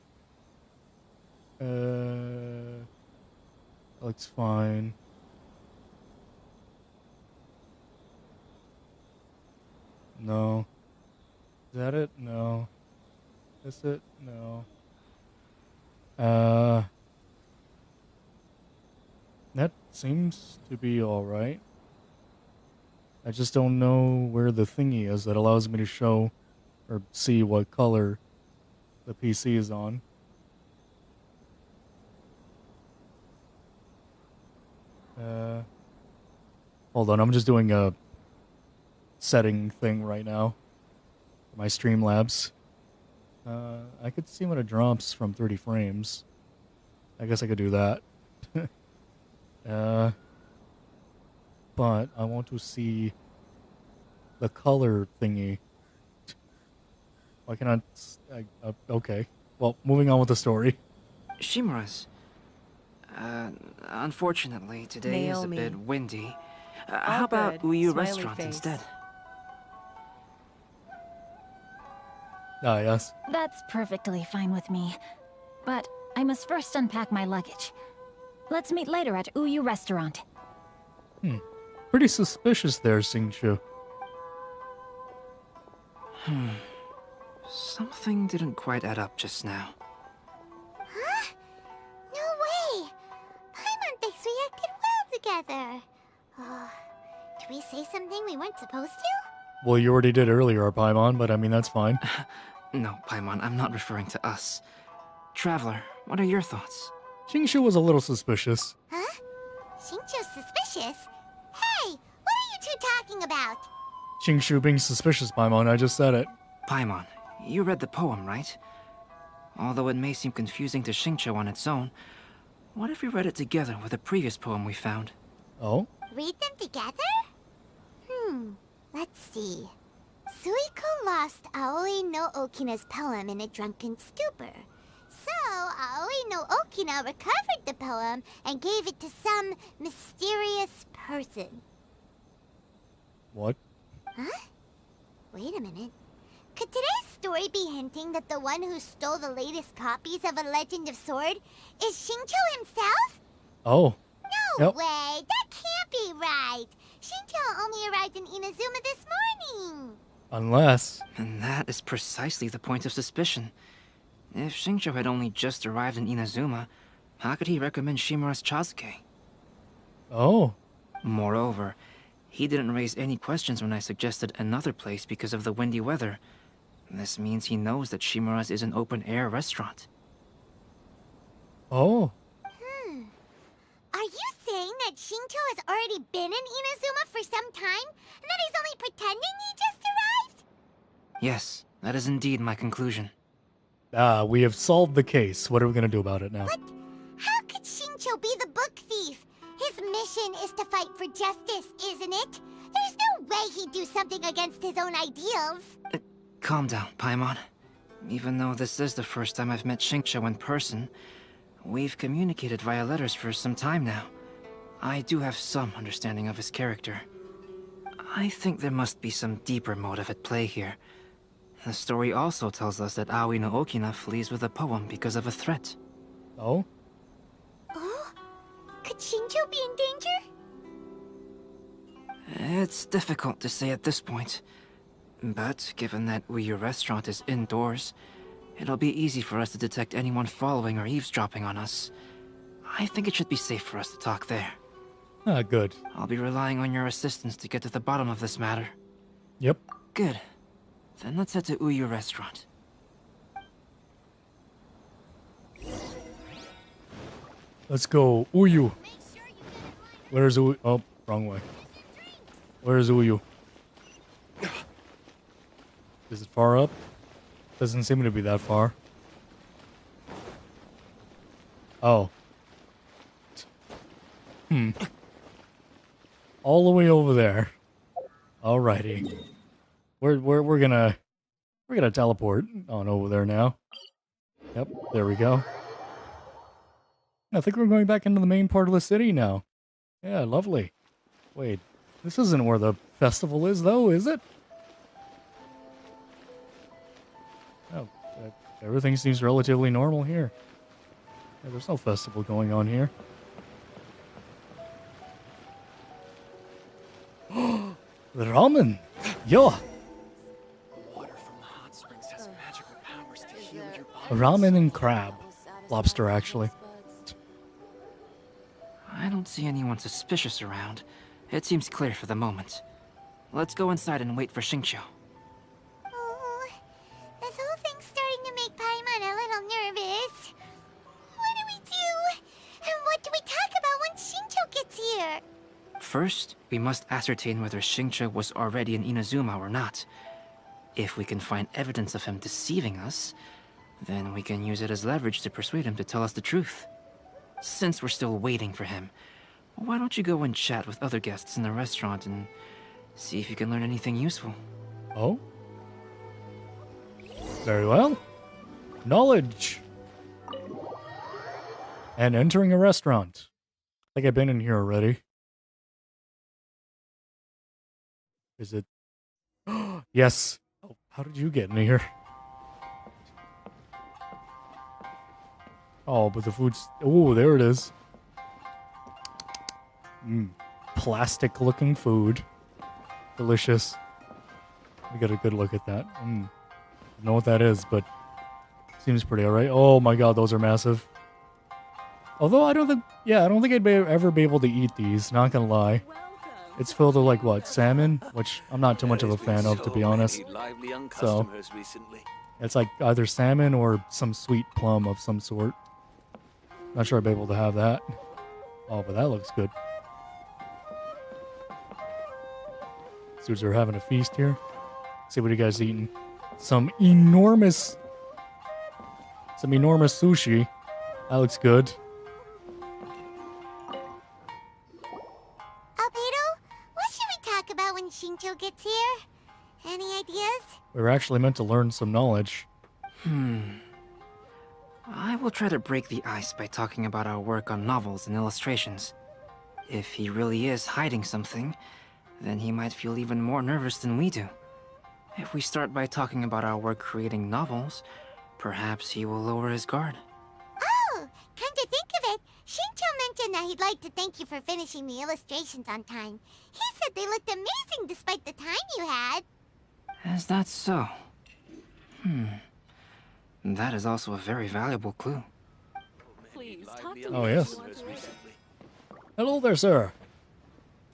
Looks fine. No. Is that it? No. Is it? No. That seems to be alright. I just don't know where the thingy is that allows me to show or see what color the PC is on. Hold on, I'm just doing a setting thing right now. For my Streamlabs. I could see when it drops from 30 frames. I guess I could do that. But I want to see the color thingy. Why cannot... okay. Well, moving on with the story. Shimura's. Unfortunately, today is a Naomi. bit windy. All How about good. Uyu Smiley Restaurant face. instead? Ah, yes. That's perfectly fine with me. But I must first unpack my luggage. Let's meet later at Uyu Restaurant. Pretty suspicious there, Singchu. Something didn't quite add up just now. Huh? No way! Paimon thinks we acted well together. Oh, did we say something we weren't supposed to? Well, you already did earlier, Paimon, but I mean, that's fine. No, Paimon, I'm not referring to us. Traveler, what are your thoughts? Singchu was a little suspicious. Huh? Shincho's suspicious? Hey, what are you two talking about? Singchu being suspicious, Paimon, I just said it. Paimon, you read the poem, right? Although it may seem confusing to Xingqiu on its own, what if we read it together with a previous poem we found? Oh? Read them together? Let's see. Suiko lost Aoi no Okina's poem in a drunken stupor. So, Aoi no Okina recovered the poem and gave it to some mysterious person. What? Huh? Wait a minute. Could today's story be hinting that the one who stole the latest copies of A Legend of Sword is Xingqiu himself? Oh. No Yep. way! That can't be right! Xingqiu only arrived in Inazuma this morning! Unless... And that is precisely the point of suspicion. If Xingqiu had only just arrived in Inazuma, how could he recommend Shimura's Chazuke? Oh. Moreover, he didn't raise any questions when I suggested another place because of the windy weather. This means he knows that Shimura's is an open-air restaurant. Oh. Are you saying that Xingqiu has already been in Inazuma for some time? And that he's only pretending he just arrived? Yes, that is indeed my conclusion. We have solved the case. What are we gonna do about it now? But how could Xingqiu be the book thief? His mission is to fight for justice, isn't it? There's no way he'd do something against his own ideals. Calm down, Paimon. Even though this is the first time I've met Xingqiu in person, we've communicated via letters for some time now. I do have some understanding of his character. I think there must be some deeper motive at play here. The story also tells us that Aoi no Okina flees with a poem because of a threat. Oh? Oh? Could Xingqiu be in danger? It's difficult to say at this point. But given that Uyu Restaurant is indoors, it'll be easy for us to detect anyone following or eavesdropping on us. I think it should be safe for us to talk there. Ah, good. I'll be relying on your assistance to get to the bottom of this matter. Yep. Good. Then let's head to Uyu Restaurant. Let's go. Uyu. Where's Uyu? Oh, wrong way. Where's Uyu? Is it far up? Doesn't seem to be that far. Oh. All the way over there. Alrighty. We're gonna teleport on over there now. Yep, there we go. I think we're going back into the main part of the city now. Yeah, lovely. Wait, this isn't where the festival is, though, is it? Oh, everything seems relatively normal here. Yeah, there's no festival going on here. The ramen! Yo! Ramen and crab. Lobster, actually. I don't see anyone suspicious around. It seems clear for the moment. Let's go inside and wait for Xingqiu. Oh, this whole thing's starting to make Paimon a little nervous. What do we do? And what do we talk about when Xingqiu gets here? First, we must ascertain whether Xingqiu was already in Inazuma or not. If we can find evidence of him deceiving us, then we can use it as leverage to persuade him to tell us the truth. Since we're still waiting for him, why don't you go and chat with other guests in the restaurant and see if you can learn anything useful? Oh? Very well. Knowledge. And entering a restaurant. I think I've been in here already. Is it? Yes. Oh, how did you get in here? Oh, but the food's... Oh, there it is. Plastic-looking food. Delicious. We got a good look at that. Don't know what that is, but seems pretty alright. Oh my god, those are massive. Although I don't think... Yeah, I don't think I'd ever be able to eat these, not gonna lie. It's filled with, like, what, salmon? Which I'm not too much of a fan of, to be honest. So, it's like either salmon or some sweet plum of some sort. Not sure I'd be able to have that. Oh, but that looks good. Dudes are having a feast here. Let's see what you guys eating. Some enormous sushi. That looks good. When Xingqiu gets here? Any ideas? We were actually meant to learn some knowledge. I will try to break the ice by talking about our work on novels and illustrations. If he really is hiding something, then he might feel even more nervous than we do. If we start by talking about our work creating novels, perhaps he will lower his guard. Oh, come to think of it, Xingqiu mentioned that he'd like to thank you for finishing the illustrations on time. He said they looked amazing despite the time you had. Is that so? That is also a very valuable clue. Please, talk to Oh, yes. Hello there, sir.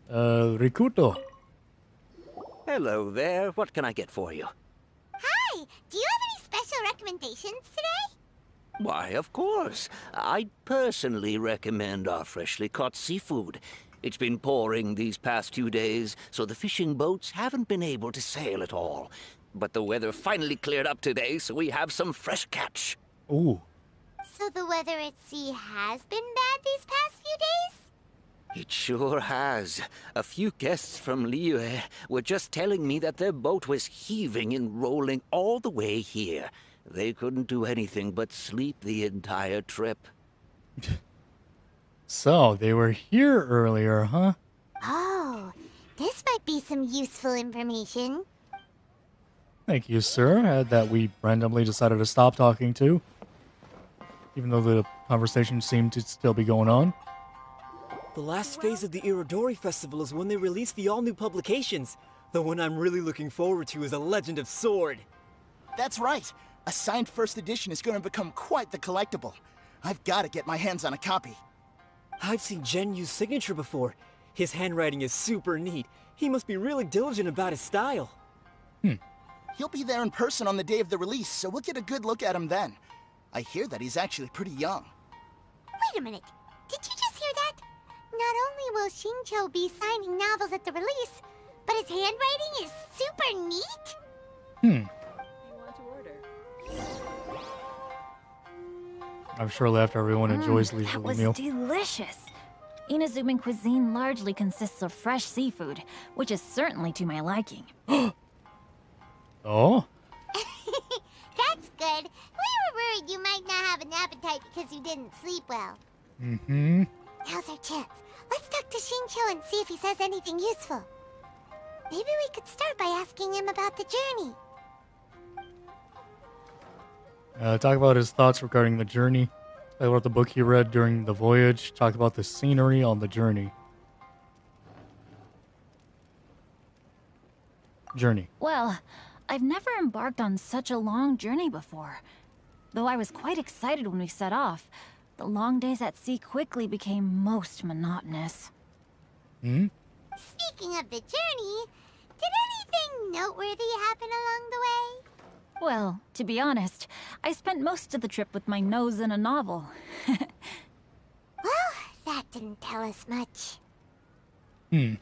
Rikuto. Hello there. What can I get for you? Hi, do you have any special recommendations today? Why, of course. I'd personally recommend our freshly caught seafood. It's been pouring these past few days, so the fishing boats haven't been able to sail at all. But the weather finally cleared up today, so we have some fresh catch. Ooh. So the weather at sea has been bad these past few days? It sure has. A few guests from Liyue were just telling me that their boat was heaving and rolling all the way here. They couldn't do anything but sleep the entire trip. So, they were here earlier, huh? Oh, this might be some useful information. Thank you, sir. That we randomly decided to stop talking to. Even though the conversation seemed to still be going on. The last phase of the Irodori Festival is when they release the all-new publications. The one I'm really looking forward to is A Legend of Sword. That's right. A signed first edition is going to become quite the collectible. I've got to get my hands on a copy. I've seen Genyu's signature before. His handwriting is super neat. He must be really diligent about his style. He'll be there in person on the day of the release, so we'll get a good look at him then. I hear that he's actually pretty young. Wait a minute. Did you just hear that? Not only will Xingqiu be signing novels at the release, but his handwriting is super neat? I'm sure after everyone enjoys leisurely That was meal. delicious. Inazuman cuisine largely consists of fresh seafood, which is certainly to my liking. Oh? That's good. We were worried you might not have an appetite because you didn't sleep well. Mm-hmm. Now's our chance. Let's talk to Xingqiu and see if he says anything useful. Maybe we could start by asking him about the journey. Talk about his thoughts regarding the journey. Talk about the book he read during the voyage. Talk about the scenery on the journey. Well, I've never embarked on such a long journey before. Though I was quite excited when we set off, the long days at sea quickly became most monotonous. Speaking of the journey, did anything noteworthy happen along the way? Well, to be honest, I spent most of the trip with my nose in a novel. Well, that didn't tell us much. Hmm.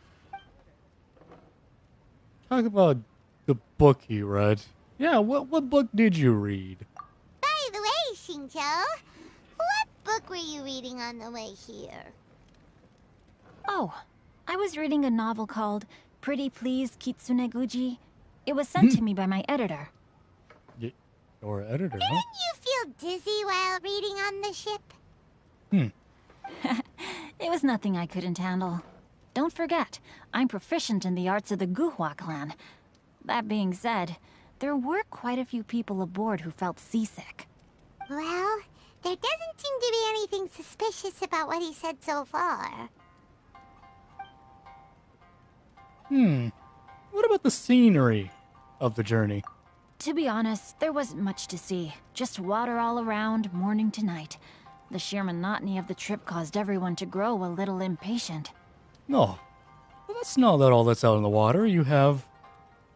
Talk about the book you read. Yeah, what book did you read? By the way, Xingqiu, what book were you reading on the way here? Oh, I was reading a novel called Pretty Please Kitsune Guji. It was sent to me by my editor. Your editor, Didn't you feel dizzy while reading on the ship? It was nothing I couldn't handle. Don't forget, I'm proficient in the arts of the Guhua clan. That being said, there were quite a few people aboard who felt seasick. Well, there doesn't seem to be anything suspicious about what he said so far. What about the scenery of the journey? To be honest, there wasn't much to see. Just water all around, morning to night. The sheer monotony of the trip caused everyone to grow a little impatient. No, well, that's not all that's out in the water. You have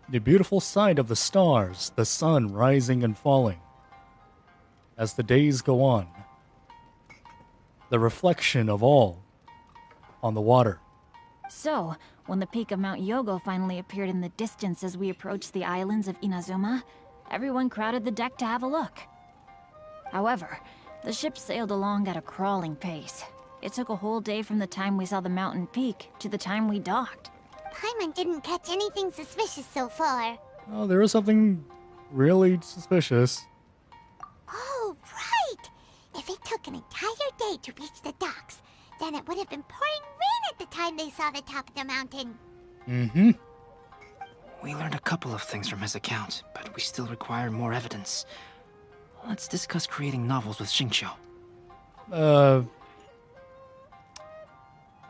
the beautiful sight of the stars, the sun rising and falling. As the days go on, the reflection of all on the water. So, when the peak of Mount Yogo finally appeared in the distance as we approached the islands of Inazuma, everyone crowded the deck to have a look. However, the ship sailed along at a crawling pace. It took a whole day from the time we saw the mountain peak to the time we docked. Paimon didn't catch anything suspicious so far. Oh, there is something really suspicious. Oh, right! If it took an entire day to reach the docks, then it would have been pouring rain at the time they saw the top of the mountain. Mm-hmm. We learned a couple of things from his account, but we still require more evidence. Let's discuss creating novels with Xingqiu.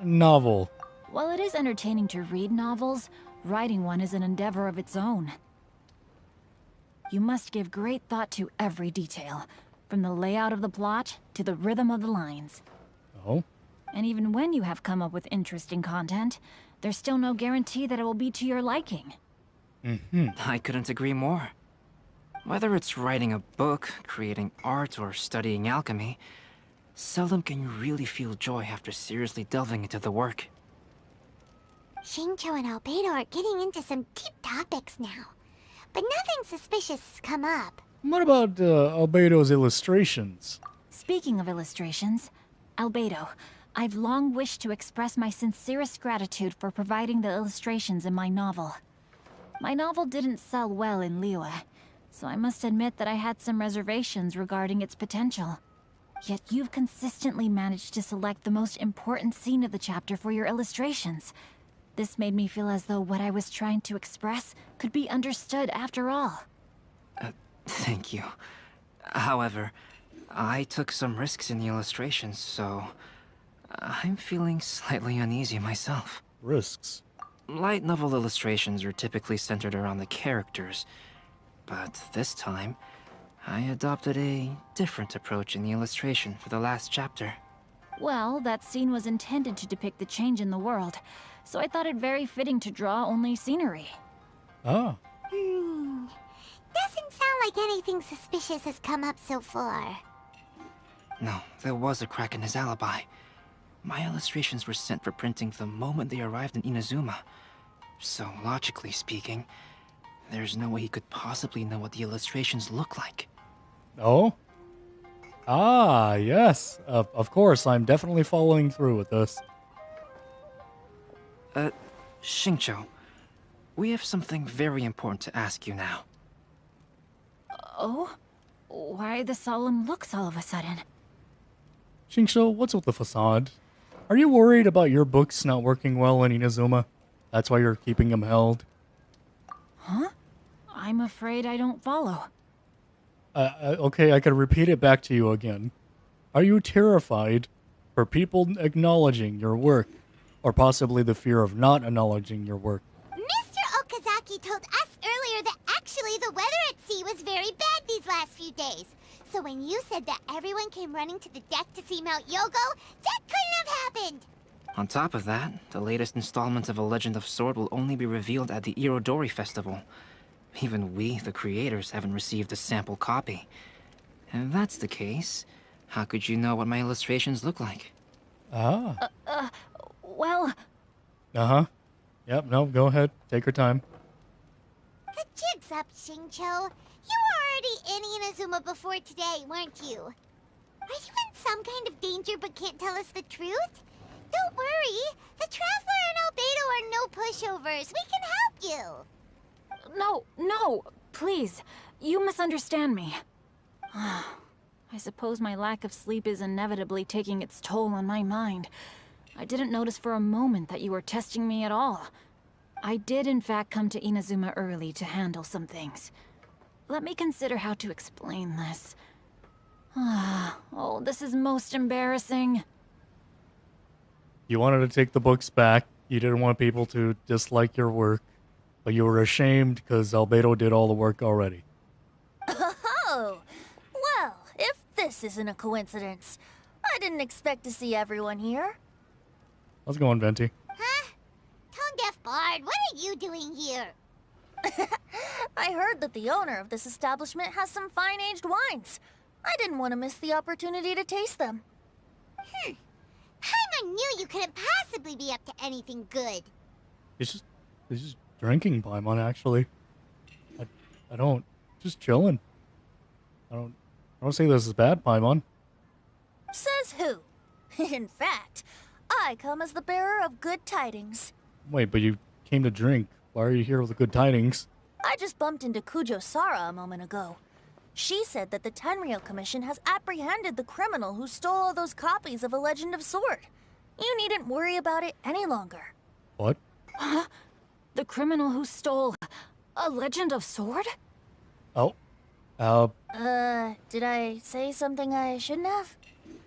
Novel. While it is entertaining to read novels, writing one is an endeavor of its own. You must give great thought to every detail, from the layout of the plot to the rhythm of the lines. Oh? And even when you have come up with interesting content, there's still no guarantee that it will be to your liking. I couldn't agree more. Whether it's writing a book, creating art, or studying alchemy, seldom can you really feel joy after seriously delving into the work. Xingqiu and Albedo are getting into some deep topics now, but nothing suspicious has come up. What about Albedo's illustrations? Speaking of illustrations, Albedo, I've long wished to express my sincerest gratitude for providing the illustrations in my novel. My novel didn't sell well in Liyue, so I must admit that I had some reservations regarding its potential. Yet you've consistently managed to select the most important scene of the chapter for your illustrations. This made me feel as though what I was trying to express could be understood after all. Thank you. However, I took some risks in the illustrations, so I'm feeling slightly uneasy myself. Risks? Light novel illustrations are typically centered around the characters, but this time, I adopted a different approach in the illustration for the last chapter. Well, that scene was intended to depict the change in the world, so I thought it very fitting to draw only scenery. Ah. Doesn't sound like anything suspicious has come up so far. No, there was a crack in his alibi. My illustrations were sent for printing the moment they arrived in Inazuma. So, logically speaking, there's no way he could possibly know what the illustrations look like. Oh? Ah, yes. Of course, I'm definitely following through with this. Xingqiu, we have something very important to ask you now. Oh? Why the solemn looks all of a sudden? Xingqiu, what's with the facade? Are you worried about your books not working well in Inazuma? That's why you're keeping them held? Huh? I'm afraid I don't follow. Okay, I could repeat it back to you again. Are you terrified for people acknowledging your work? Or possibly the fear of not acknowledging your work? Mr. Okazaki told us earlier that actually the weather at sea was very bad these last few days. So when you said that everyone came running to the deck to see Mount Yogo, that couldn't have happened! On top of that, the latest installment of A Legend of Sword will only be revealed at the Irodori Festival. Even we, the creators, haven't received a sample copy. If that's the case, how could you know what my illustrations look like? Ah. Well... Uh-huh. Yep, no, go ahead. Take your time. The jig's up, Xingqiu. You were already in Inazuma before today, weren't you? Are you in some kind of danger but can't tell us the truth? Don't worry. The Traveler and Albedo are no pushovers. We can help you. No, please. You misunderstand me. I suppose my lack of sleep is inevitably taking its toll on my mind. I didn't notice for a moment that you were testing me at all. I did in fact come to Inazuma early to handle some things. Let me consider how to explain this. Oh, this is most embarrassing. You wanted to take the books back. You didn't want people to dislike your work. But you were ashamed because Albedo did all the work already. Oh, well, if this isn't a coincidence, I didn't expect to see everyone here. How's it going, Venti? Huh? Tone-deaf Bard, what are you doing here? I heard that the owner of this establishment has some fine-aged wines. I didn't want to miss the opportunity to taste them. Paimon knew you couldn't possibly be up to anything good. He's just drinking, Paimon, actually. I don't... Just chilling. I don't say this is bad, Paimon. Says who? In fact, I come as the bearer of good tidings. Wait, but you came to drink. Why are you here with the good tidings? I just bumped into Kujo Sara a moment ago. She said that the Tenryou Commission has apprehended the criminal who stole all those copies of A Legend of Sword. You needn't worry about it any longer. What? Huh? The criminal who stole A Legend of Sword? Oh. Did I say something I shouldn't have?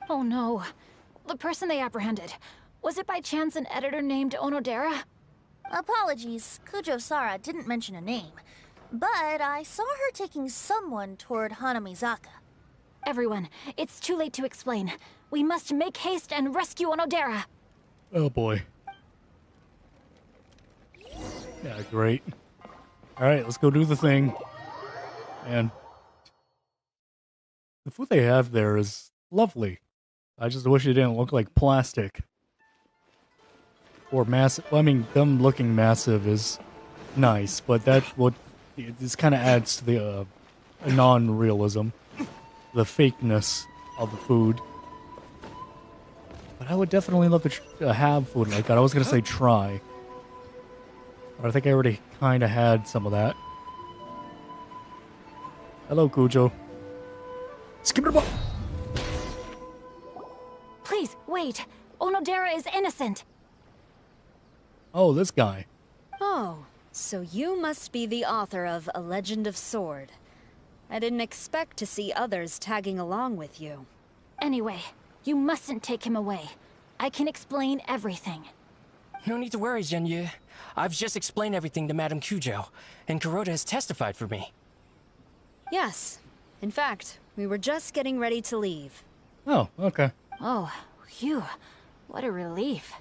Oh no. The person they apprehended. Was it by chance an editor named Onodera? Apologies, Kujo Sara didn't mention a name. But I saw her taking someone toward Hanamizaka. Everyone, it's too late to explain. We must make haste and rescue Onodera. Oh boy. Yeah, great. Alright, let's go do the thing. And the food they have there is lovely. I just wish it didn't look like plastic. Or massive. Well, I mean, them looking massive is nice, but this kind of adds to the non-realism, the fakeness of the food. But I would definitely love to have food like that. I was gonna say try, but I think I already kind of had some of that. Hello, Kujo. Skip it up. Please, wait. Onodera is innocent. Oh, this guy. Oh, so you must be the author of A Legend of Sword. I didn't expect to see others tagging along with you. Anyway, you mustn't take him away. I can explain everything. No need to worry, Genyu. I've just explained everything to Madame Kujo, and Kuroda has testified for me. Yes. In fact, we were just getting ready to leave. Oh, okay. Oh, phew. What a relief.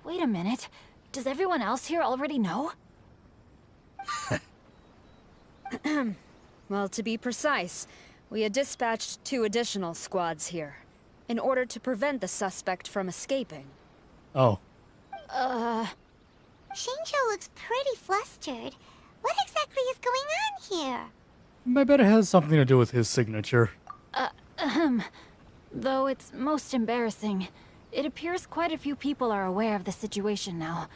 Wait a minute. Does everyone else here already know? Well, to be precise, we had dispatched 2 additional squads here, in order to prevent the suspect from escaping. Oh. Xingqiu looks pretty flustered. What exactly is going on here? I bet it has something to do with his signature. Though it's most embarrassing, it appears quite a few people are aware of the situation now.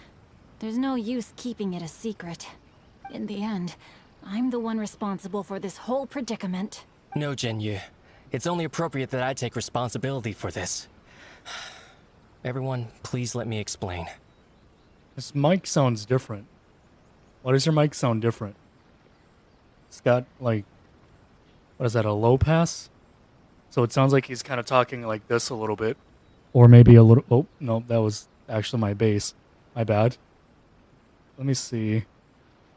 There's no use keeping it a secret. In the end, I'm the one responsible for this whole predicament. No, Genyu. It's only appropriate that I take responsibility for this. Everyone, please let me explain. This mic sounds different. Why does your mic sound different? It's got, like... What is that, a low pass? So it sounds like he's kind of talking like this a little bit. Or maybe a little... Oh, no, that was actually my bass. My bad. Let me see.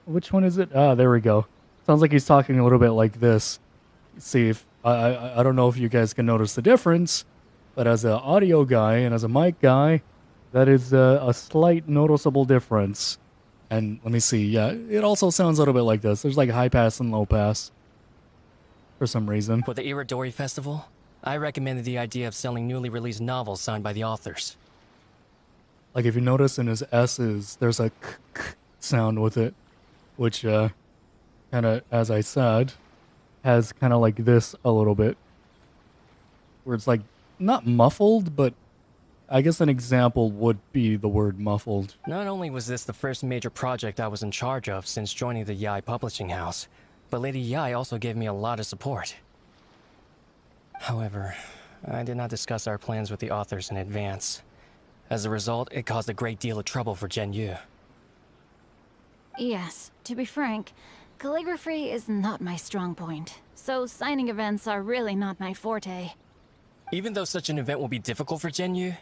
Which one is it? Ah, there we go. Sounds like he's talking a little bit like this. Let's see if... I don't know if you guys can notice the difference, but as an audio guy and as a mic guy, that is a slight noticeable difference. And let me see. Yeah, it also sounds a little bit like this. There's like high pass and low pass. For some reason. For the Irodori Festival, I recommended the idea of selling newly released novels signed by the authors. Like if you notice in his S's, there's a k sound with it, which kind of, as I said, has kind of like this a little bit, where it's like not muffled, but I guess an example would be the word muffled. Not only was this the first major project I was in charge of since joining the Yai publishing house, but Lady Yai also gave me a lot of support. However, I did not discuss our plans with the authors in advance. As a result, it caused a great deal of trouble for Gen Yu. Yes, to be frank, calligraphy is not my strong point, so signing events are really not my forte. Even though such an event will be difficult for Gen Yu,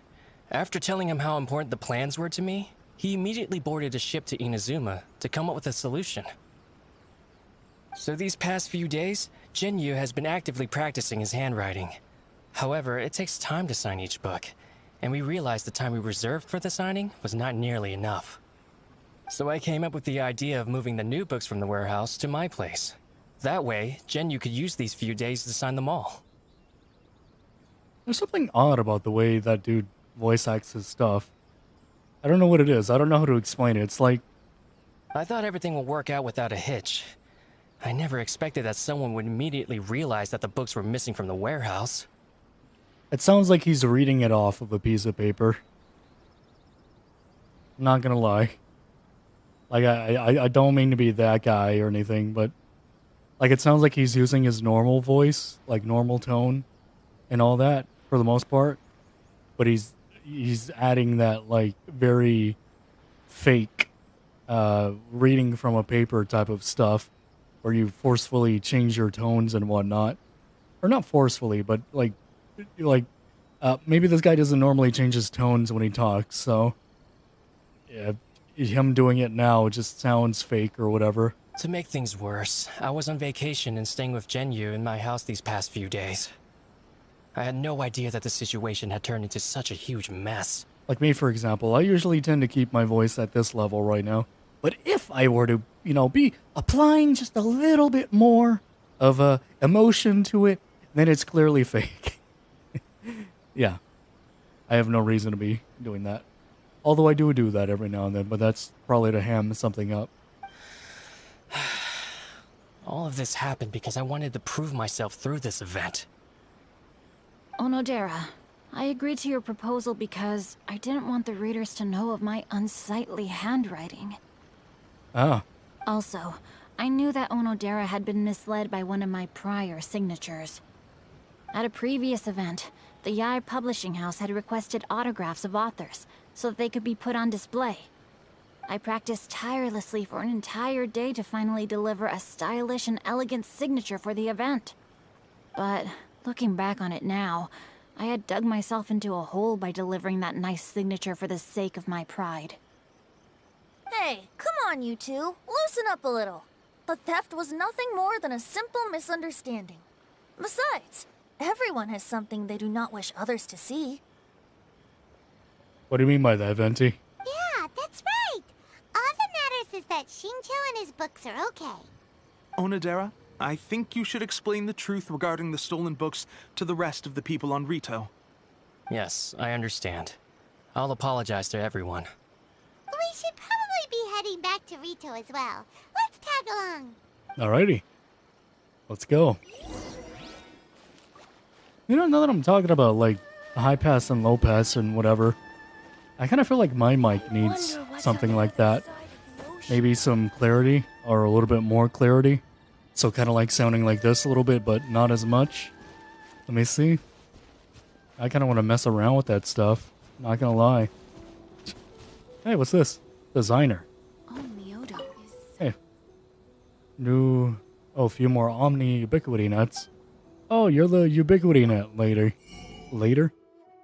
after telling him how important the plans were to me, he immediately boarded a ship to Inazuma to come up with a solution. So these past few days, Gen Yu has been actively practicing his handwriting. However, it takes time to sign each book, and we realized the time we reserved for the signing was not nearly enough. So I came up with the idea of moving the new books from the warehouse to my place. That way, Gen Yu could use these few days to sign them all. There's something odd about the way that dude voice acts his stuff. I don't know what it is. I don't know how to explain it. It's like... I thought everything would work out without a hitch. I never expected that someone would immediately realize that the books were missing from the warehouse. It sounds like he's reading it off of a piece of paper. Not gonna lie. Like, I don't mean to be that guy or anything, but... Like, it sounds like he's using his normal voice, like normal tone, and all that, for the most part. But he's adding that, like, very fake, reading from a paper type of stuff, where you forcefully change your tones and whatnot. Or not forcefully, but, like, maybe this guy doesn't normally change his tones when he talks, so... Yeah, him doing it now just sounds fake or whatever. To make things worse, I was on vacation and staying with Gen Yu in my house these past few days. I had no idea that the situation had turned into such a huge mess. Like me, for example, I usually tend to keep my voice at this level right now. But if I were to, you know, be applying just a little bit more of emotion to it, then it's clearly fake. Yeah. I have no reason to be doing that. Although I do that every now and then, but that's probably to ham something up. All of this happened because I wanted to prove myself through this event. Onodera, I agreed to your proposal because I didn't want the readers to know of my unsightly handwriting. Ah. Also, I knew that Onodera had been misled by one of my prior signatures. At a previous event, the Yai publishing house had requested autographs of authors so that they could be put on display. I practiced tirelessly for an entire day to finally deliver a stylish and elegant signature for the event. But looking back on it now, I had dug myself into a hole by delivering that nice signature for the sake of my pride. Hey, come on, you two. Loosen up a little. The theft was nothing more than a simple misunderstanding. Besides, everyone has something they do not wish others to see. What do you mean by that, Venti? Yeah, that's right. All that matters is that Shincho and his books are okay. Onodera, I think you should explain the truth regarding the stolen books to the rest of the people on Rito. Yes, I understand. I'll apologize to everyone. We should probably be heading back to Rito as well. Let's tag along. Alrighty. Let's go. You know, now that I'm talking about, like, high pass and low pass and whatever, I kind of feel like my mic needs something like that. Maybe some clarity, or a little bit more clarity. So kind of like sounding like this a little bit, but not as much. Let me see. I kind of want to mess around with that stuff. Not gonna lie. Hey, what's this? Designer. Hey. New... Oh, a few more Omni Ubiquity Nuts. Oh, you're the Ubiquity Net lady. Later?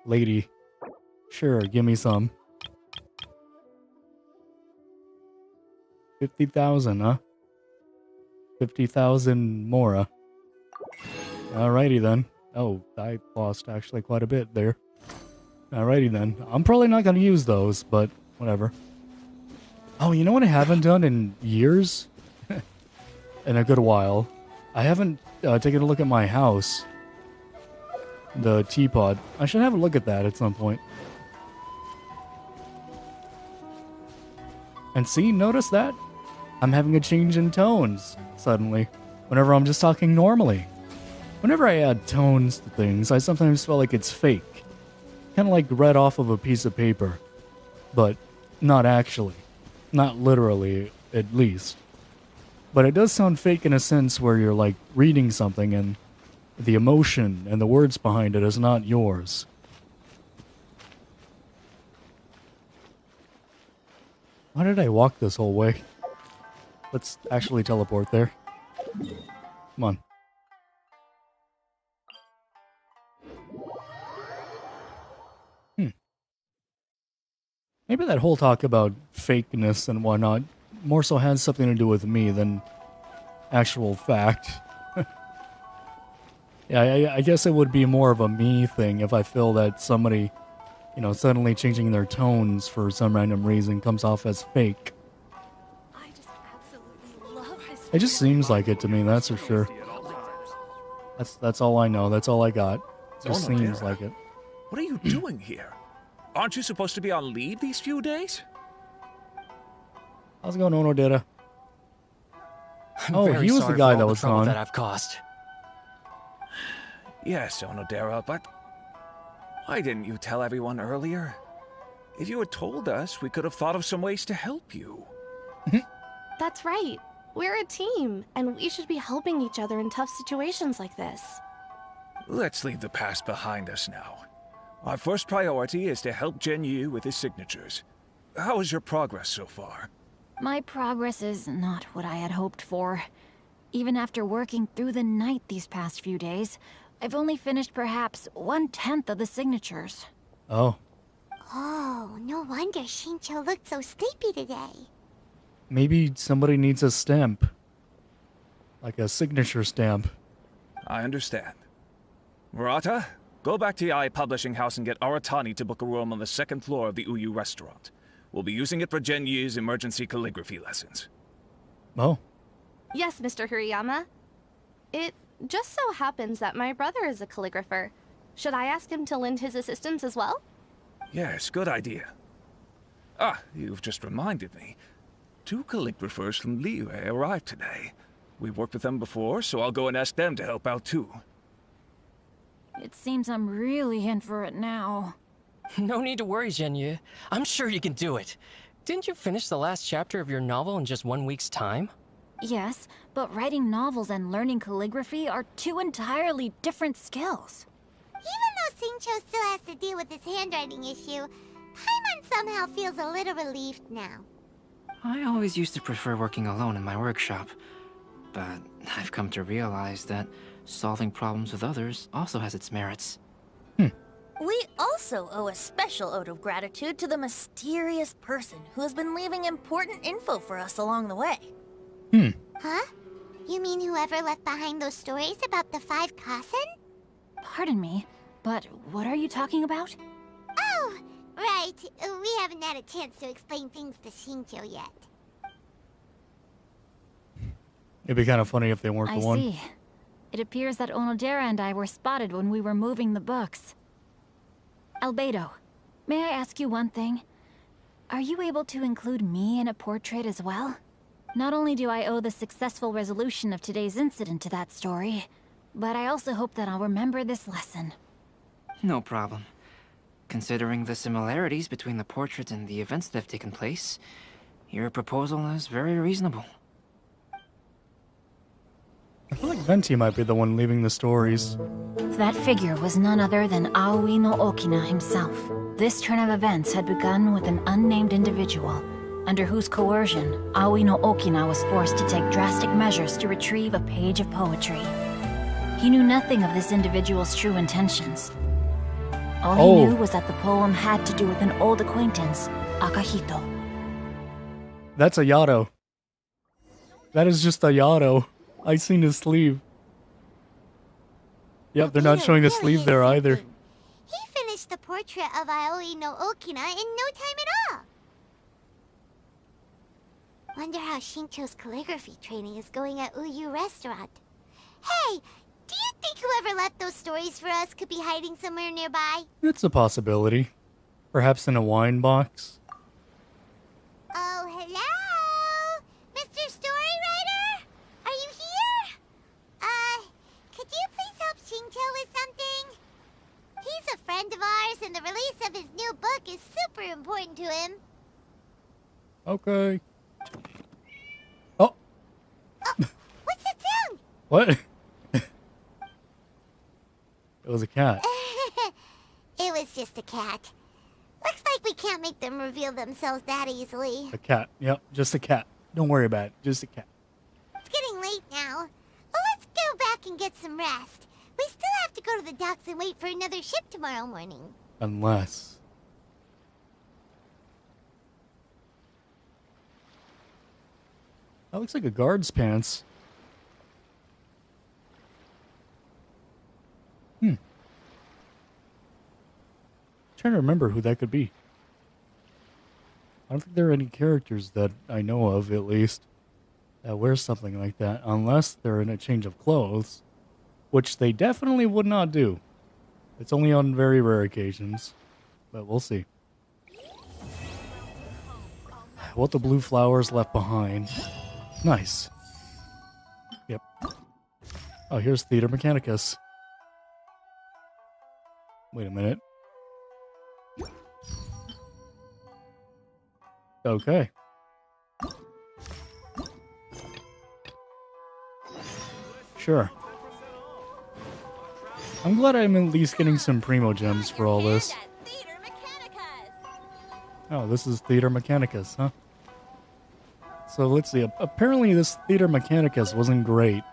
Lady. Sure, give me some. 50,000, huh? 50,000 Mora. Alrighty then. Oh, I lost actually quite a bit there. Alrighty then. I'm probably not gonna use those, but whatever. Oh, you know what I haven't done in years? In a good while. I haven't taken a look at my house. The teapot. I should have a look at that at some point. And see, notice that? I'm having a change in tones, suddenly, whenever I'm just talking normally. Whenever I add tones to things, I sometimes feel like it's fake. Kind of like read off of a piece of paper. But not actually. Not literally, at least. But it does sound fake in a sense where you're like reading something and the emotion and the words behind it is not yours. Why did I walk this whole way? Let's actually teleport there. Come on. Maybe that whole talk about fakeness and whatnot more so has something to do with me than actual fact. Yeah, I guess it would be more of a me thing if I feel that somebody, you know, suddenly changing their tones for some random reason comes off as fake. It just seems like it to me, that's for sure. That's all I know, that's all I got. It just seems like it. What are you doing here? Aren't you supposed to be on leave these few days? How's it going, Onodera? I'm Oh, very he was the sorry guy for all that the was trouble gone. that I've caused. Yes, Onodera, but why didn't you tell everyone earlier? If you had told us, we could have thought of some ways to help you. That's right. We're a team, and we should be helping each other in tough situations like this. Let's leave the past behind us now. Our first priority is to help Genyu with his signatures. How is your progress so far? My progress is not what I had hoped for. Even after working through the night these past few days, I've only finished perhaps 1/10 of the signatures. Oh. Oh, no wonder Shincho looked so sleepy today. Maybe somebody needs a stamp. Like a signature stamp. I understand. Murata, go back to Yae Publishing House and get Aratani to book a room on the second floor of the Uyu restaurant. We'll be using it for Genyu's emergency calligraphy lessons. Oh. Yes, Mr. Hirayama. It just so happens that my brother is a calligrapher. Should I ask him to lend his assistance as well? Yes, good idea. Ah, you've just reminded me. 2 calligraphers from Liyue arrived today. We've worked with them before, so I'll go and ask them to help out too. It seems I'm really in for it now. No need to worry, Genyu. I'm sure you can do it. Didn't you finish the last chapter of your novel in just 1 week's time? Yes, but writing novels and learning calligraphy are 2 entirely different skills. Even though Shincho still has to deal with his handwriting issue, Paimon somehow feels a little relieved now. I always used to prefer working alone in my workshop, but I've come to realize that solving problems with others also has its merits. We also owe a special ode of gratitude to the mysterious person who has been leaving important info for us along the way. Huh? You mean whoever left behind those stories about the 5 Kasen? Pardon me, but what are you talking about? Oh, right. We haven't had a chance to explain things to Shincho yet. It'd be kind of funny if they weren't I the one. see. It appears that Onodera and I were spotted when we were moving the books. Albedo, may I ask you one thing? Are you able to include me in a portrait as well? Not only do I owe the successful resolution of today's incident to that story, but I also hope that I'll remember this lesson. No problem. Considering the similarities between the portrait and the events that have taken place, your proposal is very reasonable. I feel like Venti might be the one leaving the stories. That figure was none other than Aoi no Okina himself. This turn of events had begun with an unnamed individual, under whose coercion, Aoi no Okina was forced to take drastic measures to retrieve a page of poetry. He knew nothing of this individual's true intentions. All he knew was that the poem had to do with an old acquaintance, Akahito. That's a Yato. That is just a Yato. I seen his sleeve. Yep, they're not showing the sleeve there either. He finished the portrait of Aoi no Okina in no time at all. Wonder how Shincho's calligraphy training is going at Uyu Restaurant. Hey, do you think whoever left those stories for us could be hiding somewhere nearby? It's a possibility. Perhaps in a wine box. Oh, Hello? Mr. Storywriter? Are you here? Could you please help Xingqiu with something? He's a friend of ours, and the release of his new book is super important to him. Okay. Oh. What's that sound? What? It was a cat. It was just a cat. Looks like we can't make them reveal themselves that easily. A cat. Yep, just a cat. Don't worry about it. Just a cat. It's getting late now. Well, let's go back and get some rest. We still have to go to the docks and wait for another ship tomorrow morning. Unless. That looks like a guard's pants. Trying to remember who that could be. I don't think there are any characters that I know of, at least, that wear something like that, unless they're in a change of clothes, which they definitely would not do. It's only on very rare occasions, but we'll see. What the blue flowers left behind. Nice. Yep. Oh, here's Theater Mechanicus. Wait a minute. Okay. Sure. I'm glad I'm at least getting some Primogems for all this. Oh, this is Theater Mechanicus, huh? So let's see. Apparently this Theater Mechanicus wasn't great.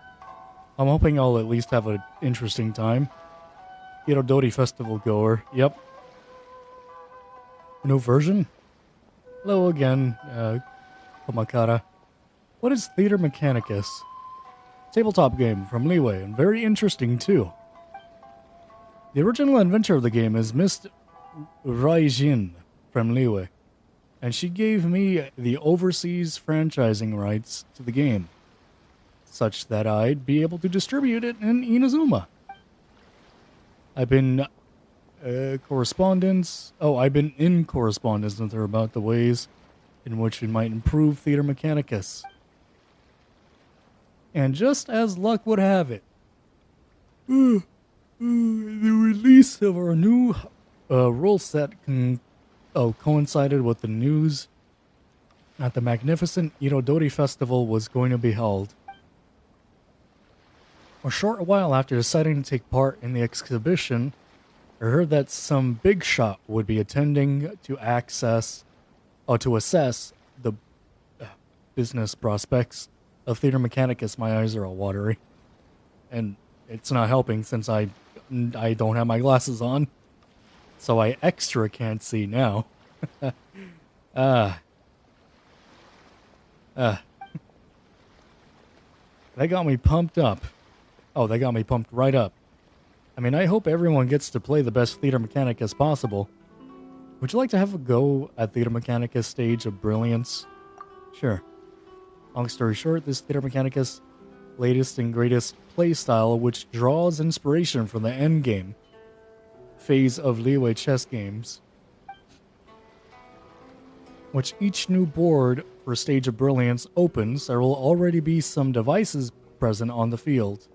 I'm hoping I'll at least have an interesting time. Irodori Festival goer. Yep. No version? Hello again, Komakara. What is Theater Mechanicus? Tabletop game from Leeway, and very interesting too. The original inventor of the game is Miss Raijin from Leeway, and she gave me the overseas franchising rights to the game, such that I'd be able to distribute it in Inazuma. I've been in correspondence with her about the ways in which we might improve Theater Mechanicus. And just as luck would have it, the release of our new rule set coincided with the news that the magnificent Irodori Festival was going to be held. A short while after deciding to take part in the exhibition, I heard that some big shot would be attending to assess the business prospects of Theater Mechanicus. My eyes are all watery, and it's not helping since I don't have my glasses on, so I extra can't see now. They got me pumped up. Oh, they got me pumped right up. I mean, I hope everyone gets to play the best Theater Mechanicus possible. Would you like to have a go at Theater Mechanicus Stage of Brilliance? Sure. Long story short, this Theater Mechanicus latest and greatest playstyle, which draws inspiration from the endgame phase of Leeway chess games, which each new board for Stage of Brilliance opens, there will already be some devices present on the field.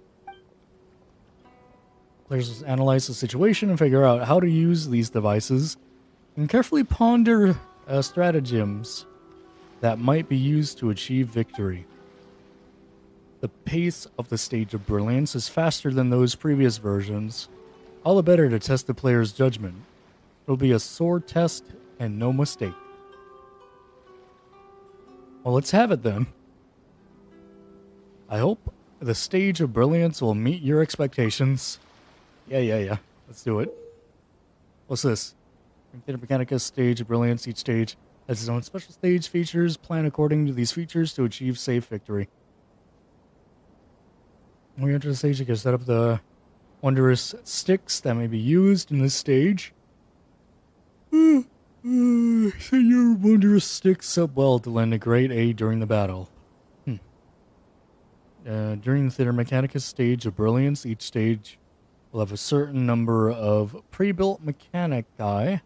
Players analyze the situation and figure out how to use these devices and carefully ponder stratagems that might be used to achieve victory. The pace of the Stage of Brilliance is faster than those previous versions, all the better to test the player's judgment. It'll be a sword test and no mistake. Well, let's have it then. I hope the Stage of Brilliance will meet your expectations. Yeah. Let's do it. What's this? Theater Mechanicus Stage of Brilliance. Each stage has its own special stage features. Plan according to these features to achieve safe victory. When you enter the stage, you can set up the wondrous sticks that may be used in this stage. Set your wondrous sticks up well to lend a great aid during the battle. During the Theater Mechanicus Stage of Brilliance, each stage will have a certain number of pre-built mechanici.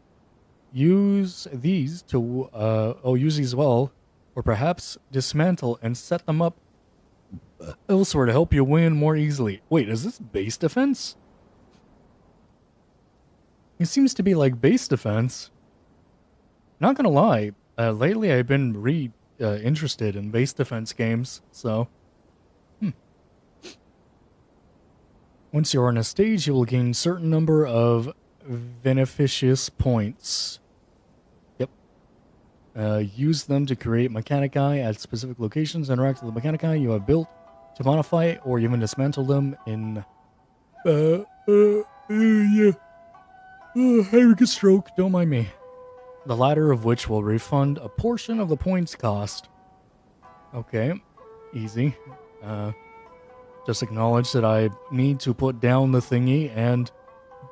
Use these as well or perhaps dismantle and set them up elsewhere to help you win more easily. Wait, is this base defense? It seems to be like base defense. Not gonna lie, lately I've been interested in base defense games, so... Once you're on a stage, you will gain certain number of beneficious points. Yep. Use them to create mechanici at specific locations. Interact with the mechanici you have built to modify or even dismantle them in... yeah. Having a stroke, don't mind me. The latter of which will refund a portion of the points cost. Okay, easy. Just acknowledge that I need to put down the thingy and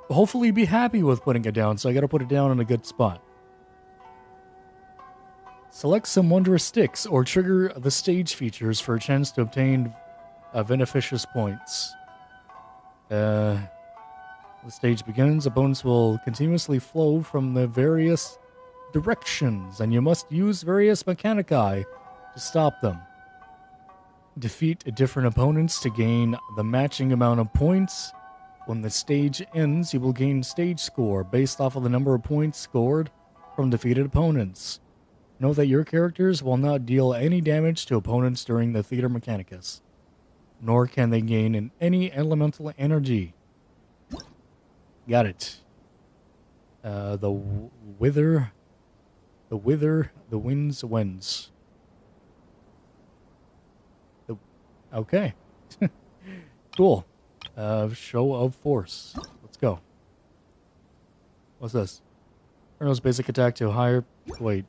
hopefully be happy with putting it down, so I gotta put it down in a good spot. Select some wondrous sticks or trigger the stage features for a chance to obtain beneficious points. The stage begins, opponents will continuously flow from the various directions, and you must use various mechanici to stop them. Defeat different opponents to gain the matching amount of points. When the stage ends, you will gain stage score based off of the number of points scored from defeated opponents. Note that your characters will not deal any damage to opponents during the Theater Mechanicus, nor can they gain any elemental energy. Got it. The winds wins. Okay. Cool. Show of force. Let's go. What's this? Colonel's basic attack to higher... Wait.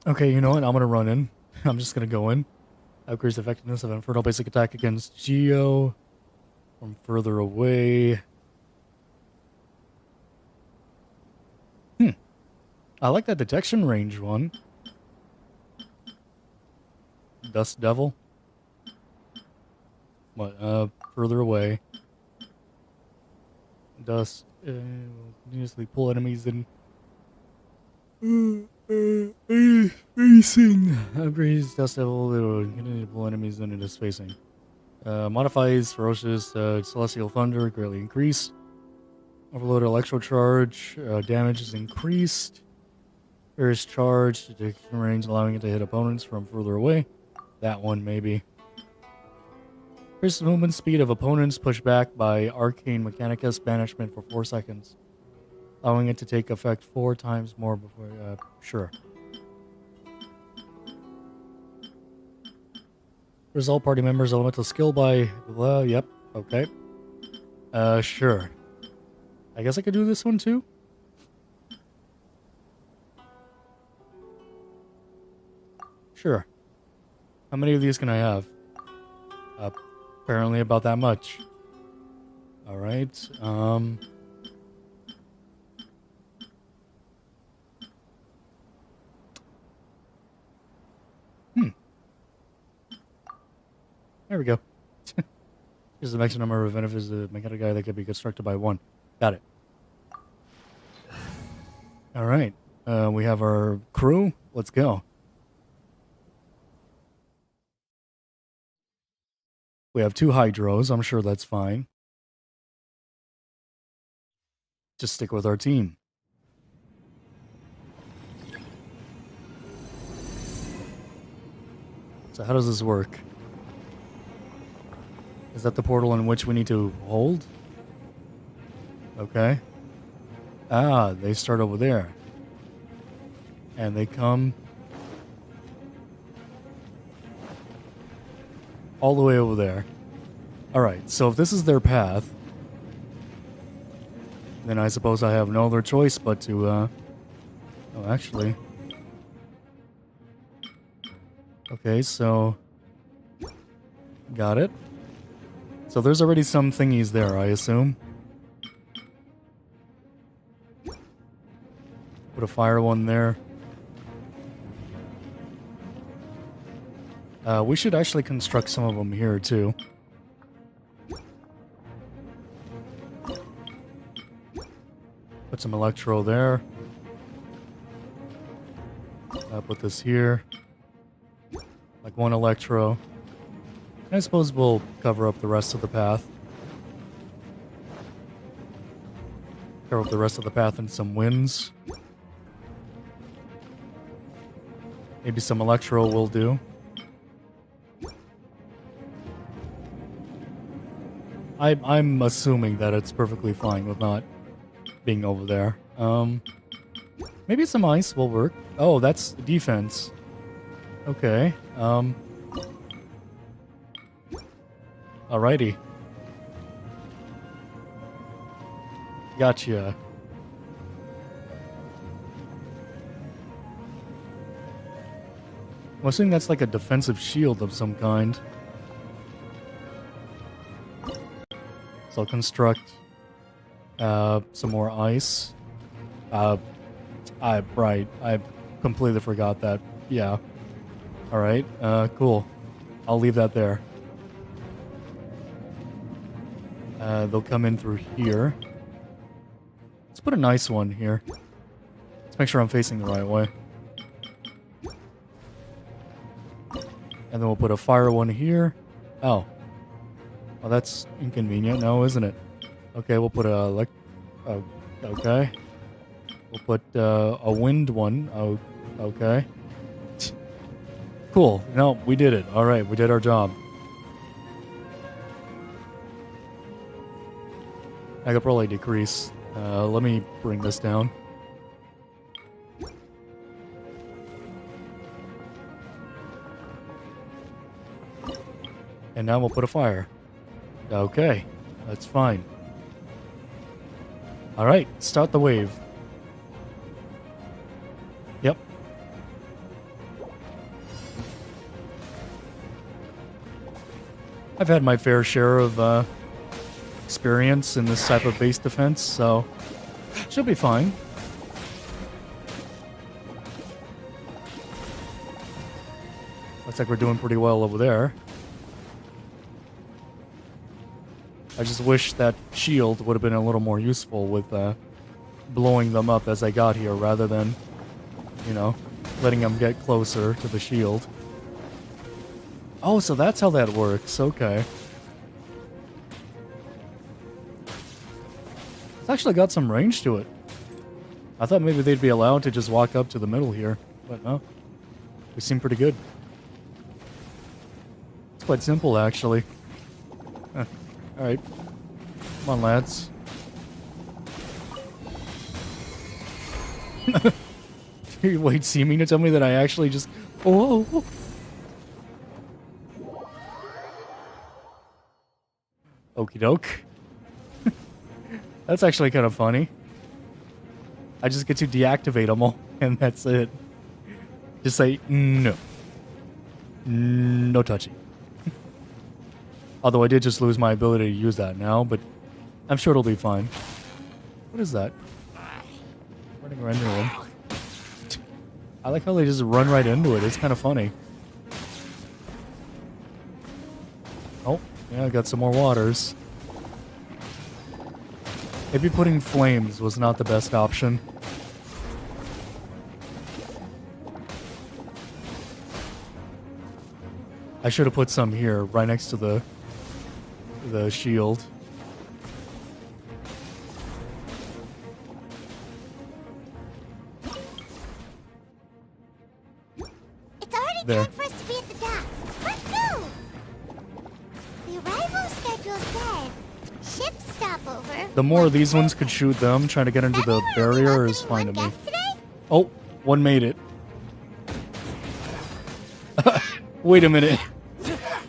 Okay, you know what? I'm gonna run in. I'm just gonna go in. Upgrades the effectiveness of Infernal basic attack against Geo from further away. I like that detection range one. Dust Devil. What? Further away. Dust. Continuously pull enemies in. Facing. Upgrades Dust Devil. Continue to pull enemies in and is facing. Modifies Ferocious Celestial Thunder. Greatly increased. Overload Electro Charge. Damage is increased. Fierce Charge. Detection range, allowing it to hit opponents from further away. That one, maybe. Increase the movement speed of opponents pushed back by Arcane Mechanicus Banishment for 4 seconds. Allowing it to take effect 4 times more before... sure. Result party members elemental skill by... yep. Okay. Sure. I guess I could do this one too? Sure. How many of these can I have? Apparently about that much. Alright, There we go. Here's the maximum number of benefits of the mechanic guy that could be constructed by 1. Got it. Alright. We have our crew. Let's go. We have 2 hydros. I'm sure that's fine. Just stick with our team. So how does this work? Is that the portal in which we need to hold? Okay. Ah, they start over there. And they come all the way over there. Alright, so if this is their path, then I suppose I have no other choice but to, oh, actually. Okay, so... Got it. So there's already some thingies there, I assume. Put a fire one there. We should actually construct some of them here, too. some electro there. Put this here. Like 1 electro. I suppose we'll cover up the rest of the path. Cover up the rest of the path in some winds. Maybe some electro will do. I'm assuming that it's perfectly fine with not being over there. Maybe some ice will work. Oh, that's defense. Okay. Alrighty. Gotcha. I'm assuming that's like a defensive shield of some kind. So I'll construct some more ice. Right. I completely forgot that. Yeah. Alright, cool. I'll leave that there. They'll come in through here. Let's put a nice one here. Let's make sure I'm facing the right way. And then we'll put a fire one here. Oh. Well, that's inconvenient now, isn't it? Okay, we'll put a okay. We'll put a wind one. Oh, okay. Cool. No, we did it. All right, we did our job. I could probably decrease. Let me bring this down. And now we'll put a fire. Okay, that's fine. All right, start the wave. Yep. I've had my fair share of experience in this type of base defense, so should be fine. Looks like we're doing pretty well over there. I just wish that shield would have been a little more useful with blowing them up as I got here, rather than, you know, letting them get closer to the shield. Oh, so that's how that works. Okay. It's actually got some range to it. I thought maybe they'd be allowed to just walk up to the middle here, but no. They seem pretty good. It's quite simple, actually. Huh. Alright. Come on, lads. Wait, so you mean to tell me that I actually just... Oh! Okie doke. That's actually kind of funny. I just get to deactivate them all, and that's it. Just say, no. No touching. Although I did just lose my ability to use that now, but I'm sure it'll be fine. What is that? Running right into him. I like how they just run right into it. It's kind of funny. Oh, yeah, I got some more waters. Maybe putting flames was not the best option. I should have put some here, right next to the shield. It's already There. time for us to be at the docks. Let's go! The arrival schedule says ship stopover. The more these ones could shoot them, trying to get into the barrier is fine to me. Oh, one made it. Wait a minute.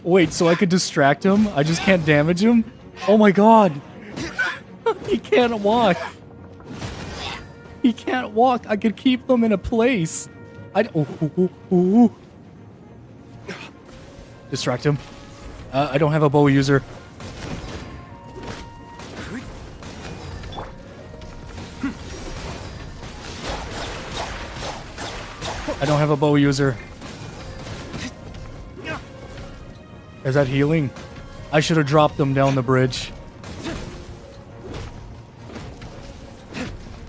Wait, so I could distract him? I just can't damage him? Oh my god! He can't walk! He can't walk! I could keep them in a place! Distract him. I don't have a bow user. I don't have a bow user. Is that healing? I should have dropped them down the bridge.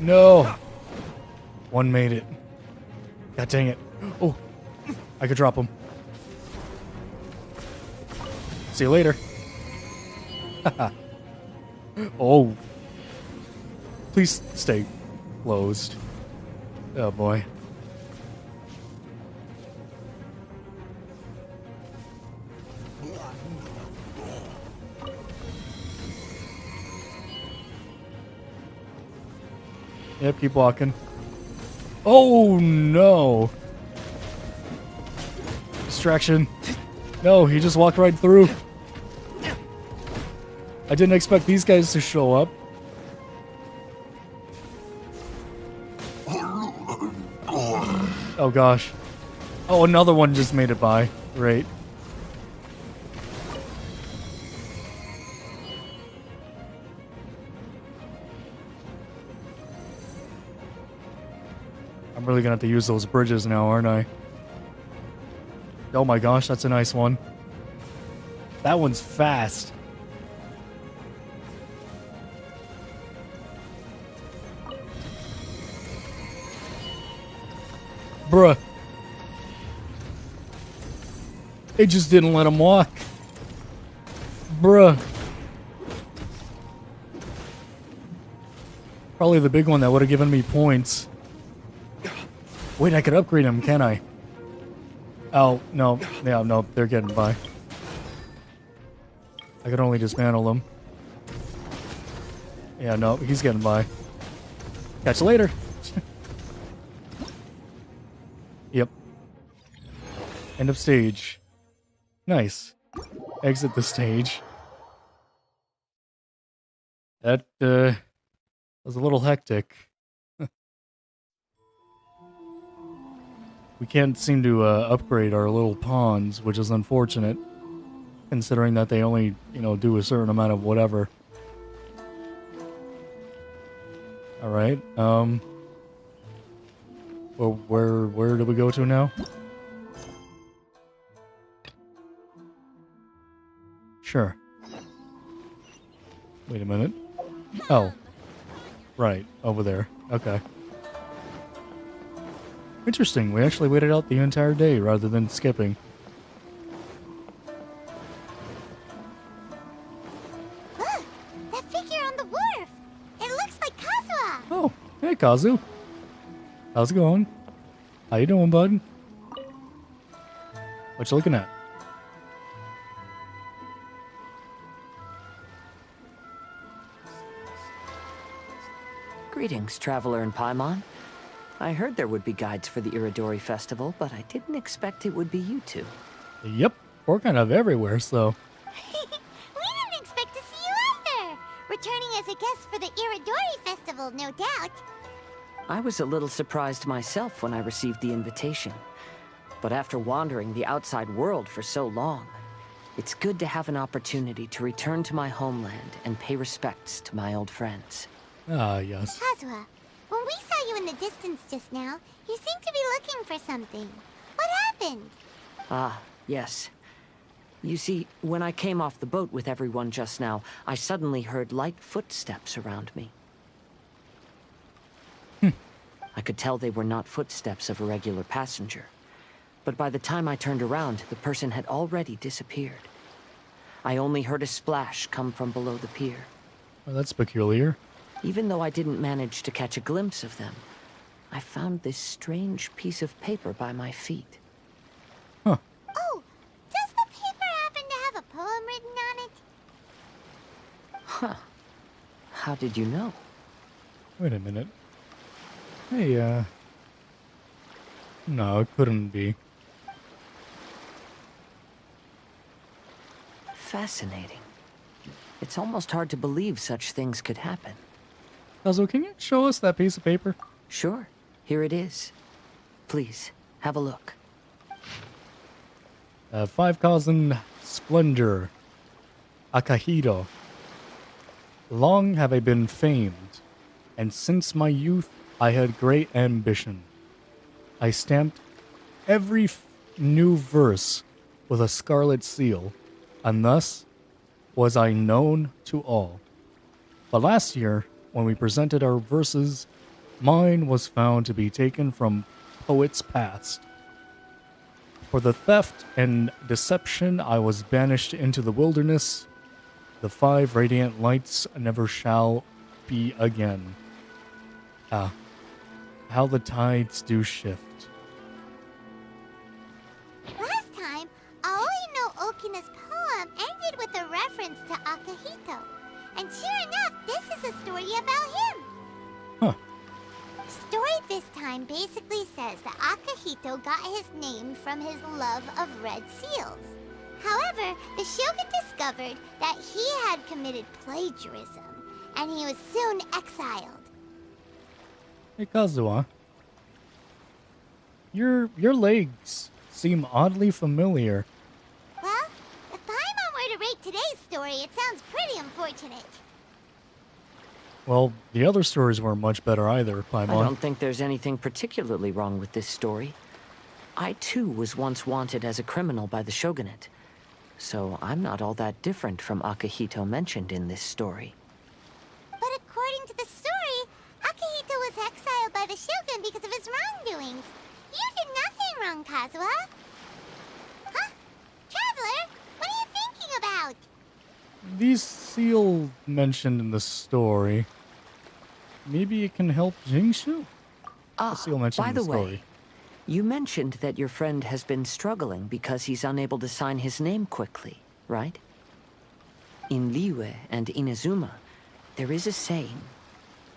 No. One made it. God dang it. Oh, I could drop him. See you later. Oh. Please stay closed. Oh boy. Yep, keep walking. Oh no! Distraction. No, he just walked right through. I didn't expect these guys to show up. Oh gosh. Oh, another one just made it by. Great. I'm really gonna have to use those bridges now, aren't I? Oh my gosh, that's a nice one. That one's fast. Bruh. It just didn't let him walk. Bruh. Probably the big one that would have given me points. Wait, I could upgrade him, can I? Oh, no. Yeah, no, they're getting by. I could only dismantle them. Yeah, no, he's getting by. Catch you later. Yep. End of stage. Nice. Exit the stage. That, was a little hectic. We can't seem to upgrade our little pawns, which is unfortunate, considering that they only, do a certain amount of whatever. All right. Well, where do we go to now? Sure. Wait a minute. Oh. Right, over there. Okay. Interesting, we actually waited out the entire day rather than skipping. Look! That figure on the wharf! It looks like Kazuha! Oh, hey Kazu. How's it going? How you doing, bud? What you looking at? Greetings, traveler in Paimon. I heard there would be guides for the Irodori Festival, but I didn't expect it would be you two. Yep, we're kind of everywhere, so... We didn't expect to see you either! Returning as a guest for the Irodori Festival, no doubt. I was a little surprised myself when I received the invitation. But after wandering the outside world for so long, it's good to have an opportunity to return to my homeland and pay respects to my old friends. Ah, yes. Kazuha, when we saw you in the distance just now, you seemed to be looking for something. What happened? Ah, yes. You see, when I came off the boat with everyone just now, I suddenly heard light footsteps around me. I could tell they were not footsteps of a regular passenger. But by the time I turned around, the person had already disappeared. I only heard a splash come from below the pier. Well, that's peculiar. Even though I didn't manage to catch a glimpse of them, I found this strange piece of paper by my feet. Oh, does the paper happen to have a poem written on it? Huh. How did you know? Wait a minute. Hey, no, it couldn't be. Fascinating. It's almost hard to believe such things could happen. Kazu, can you show us that piece of paper? Sure. Here it is. Please, have a look. 5,000 Splendor. Akahito. Long have I been famed, and since my youth I had great ambition. I stamped every new verse with a scarlet seal, and thus was I known to all. But last year, when we presented our verses Mine was found to be taken from poets past. For the theft and deception, I was banished into the wilderness. The 5 radiant lights never shall be again. Ah, how the tides do shift. Last time, Aoi no Okina's poem ended with a reference to Akihito. And sure enough, this is a story about him. Huh. The story this time basically says that Akihito got his name from his love of red seals. However, the shogun discovered that he had committed plagiarism, and he was soon exiled. Hey, Kazuha. Your legs seem oddly familiar. Well, if Paimon were to rate today's story, it sounds pretty unfortunate. Well, the other stories weren't much better either, Paimon. I don't think there's anything particularly wrong with this story. I too was once wanted as a criminal by the shogunate, so I'm not all that different from Akihito mentioned in this story. But according to the story, Akihito was exiled by the shogun because of his wrongdoings. You did nothing wrong, Kazuha. Huh? Traveler, what are you thinking about? These seal mentioned in the story. Maybe it can help Jingshu? The seal mentioned By in the the story. way, you mentioned that your friend has been struggling because he's unable to sign his name quickly, right? In Liyue and Inazuma, there is a saying,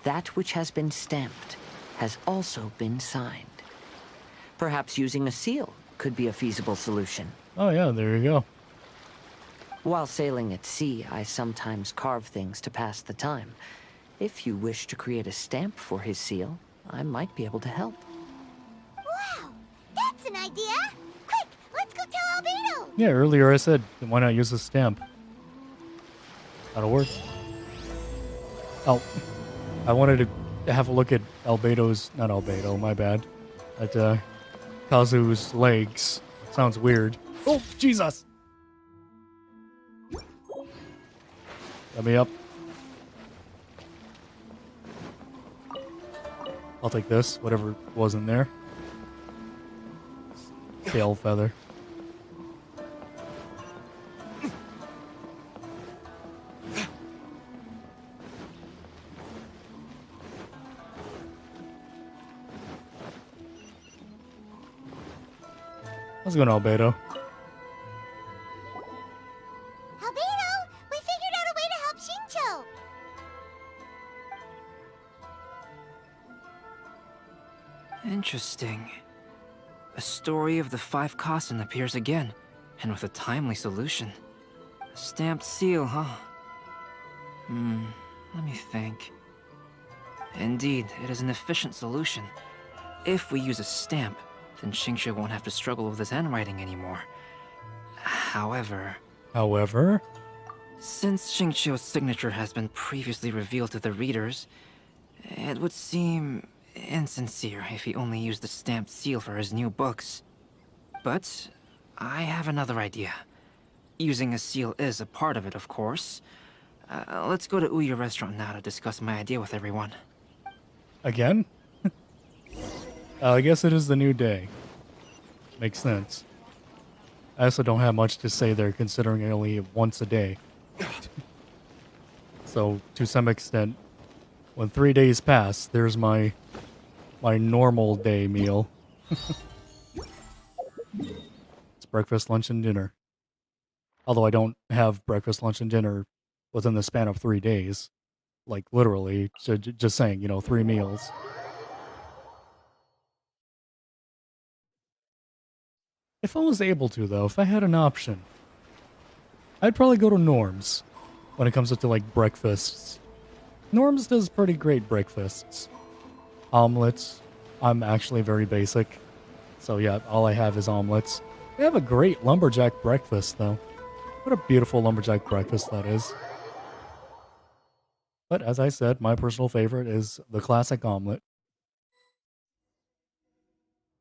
that which has been stamped has also been signed. Perhaps using a seal could be a feasible solution. Oh yeah, there you go. While sailing at sea, I sometimes carve things to pass the time. If you wish to create a stamp for his seal, I might be able to help. Wow, that's an idea. Quick, let's go tell Albedo. Yeah, earlier I said, why not use a stamp? That'll work. Oh, I wanted to have a look at Albedo's, not Albedo, my bad. At Kazu's legs. Sounds weird. Oh, Jesus! Let me up. I'll take this, whatever was in there. Tail feather. How's it going, Albedo? Albedo, we figured out a way to help Shincho. Interesting. A story of the 5 Kasen appears again, and with a timely solution. A stamped seal, huh? Let me think. Indeed, it is an efficient solution. If we use a stamp, then Xingqiu won't have to struggle with his handwriting anymore. However... Since Xingqiu's signature has been previously revealed to the readers, it would seem insincere if he only used the stamped seal for his new books. But I have another idea. Using a seal is a part of it, of course. Let's go to Ouya Restaurant now to discuss my idea with everyone. Again? I guess it is the new day. Makes sense. I also don't have much to say there, considering I only eat once a day. So, to some extent, when 3 days pass, there's my normal day meal. It's breakfast, lunch, and dinner. Although I don't have breakfast, lunch, and dinner within the span of 3 days. Like, literally, just saying, 3 meals. If I was able to, though, if I had an option, I'd probably go to Norm's when it comes to, like, breakfasts. Norm's does pretty great breakfasts. Omelets. I'm actually very basic. So, yeah, all I have is omelets. They have a great lumberjack breakfast, though. What a beautiful lumberjack breakfast that is. But, as I said, my personal favorite is the classic omelet.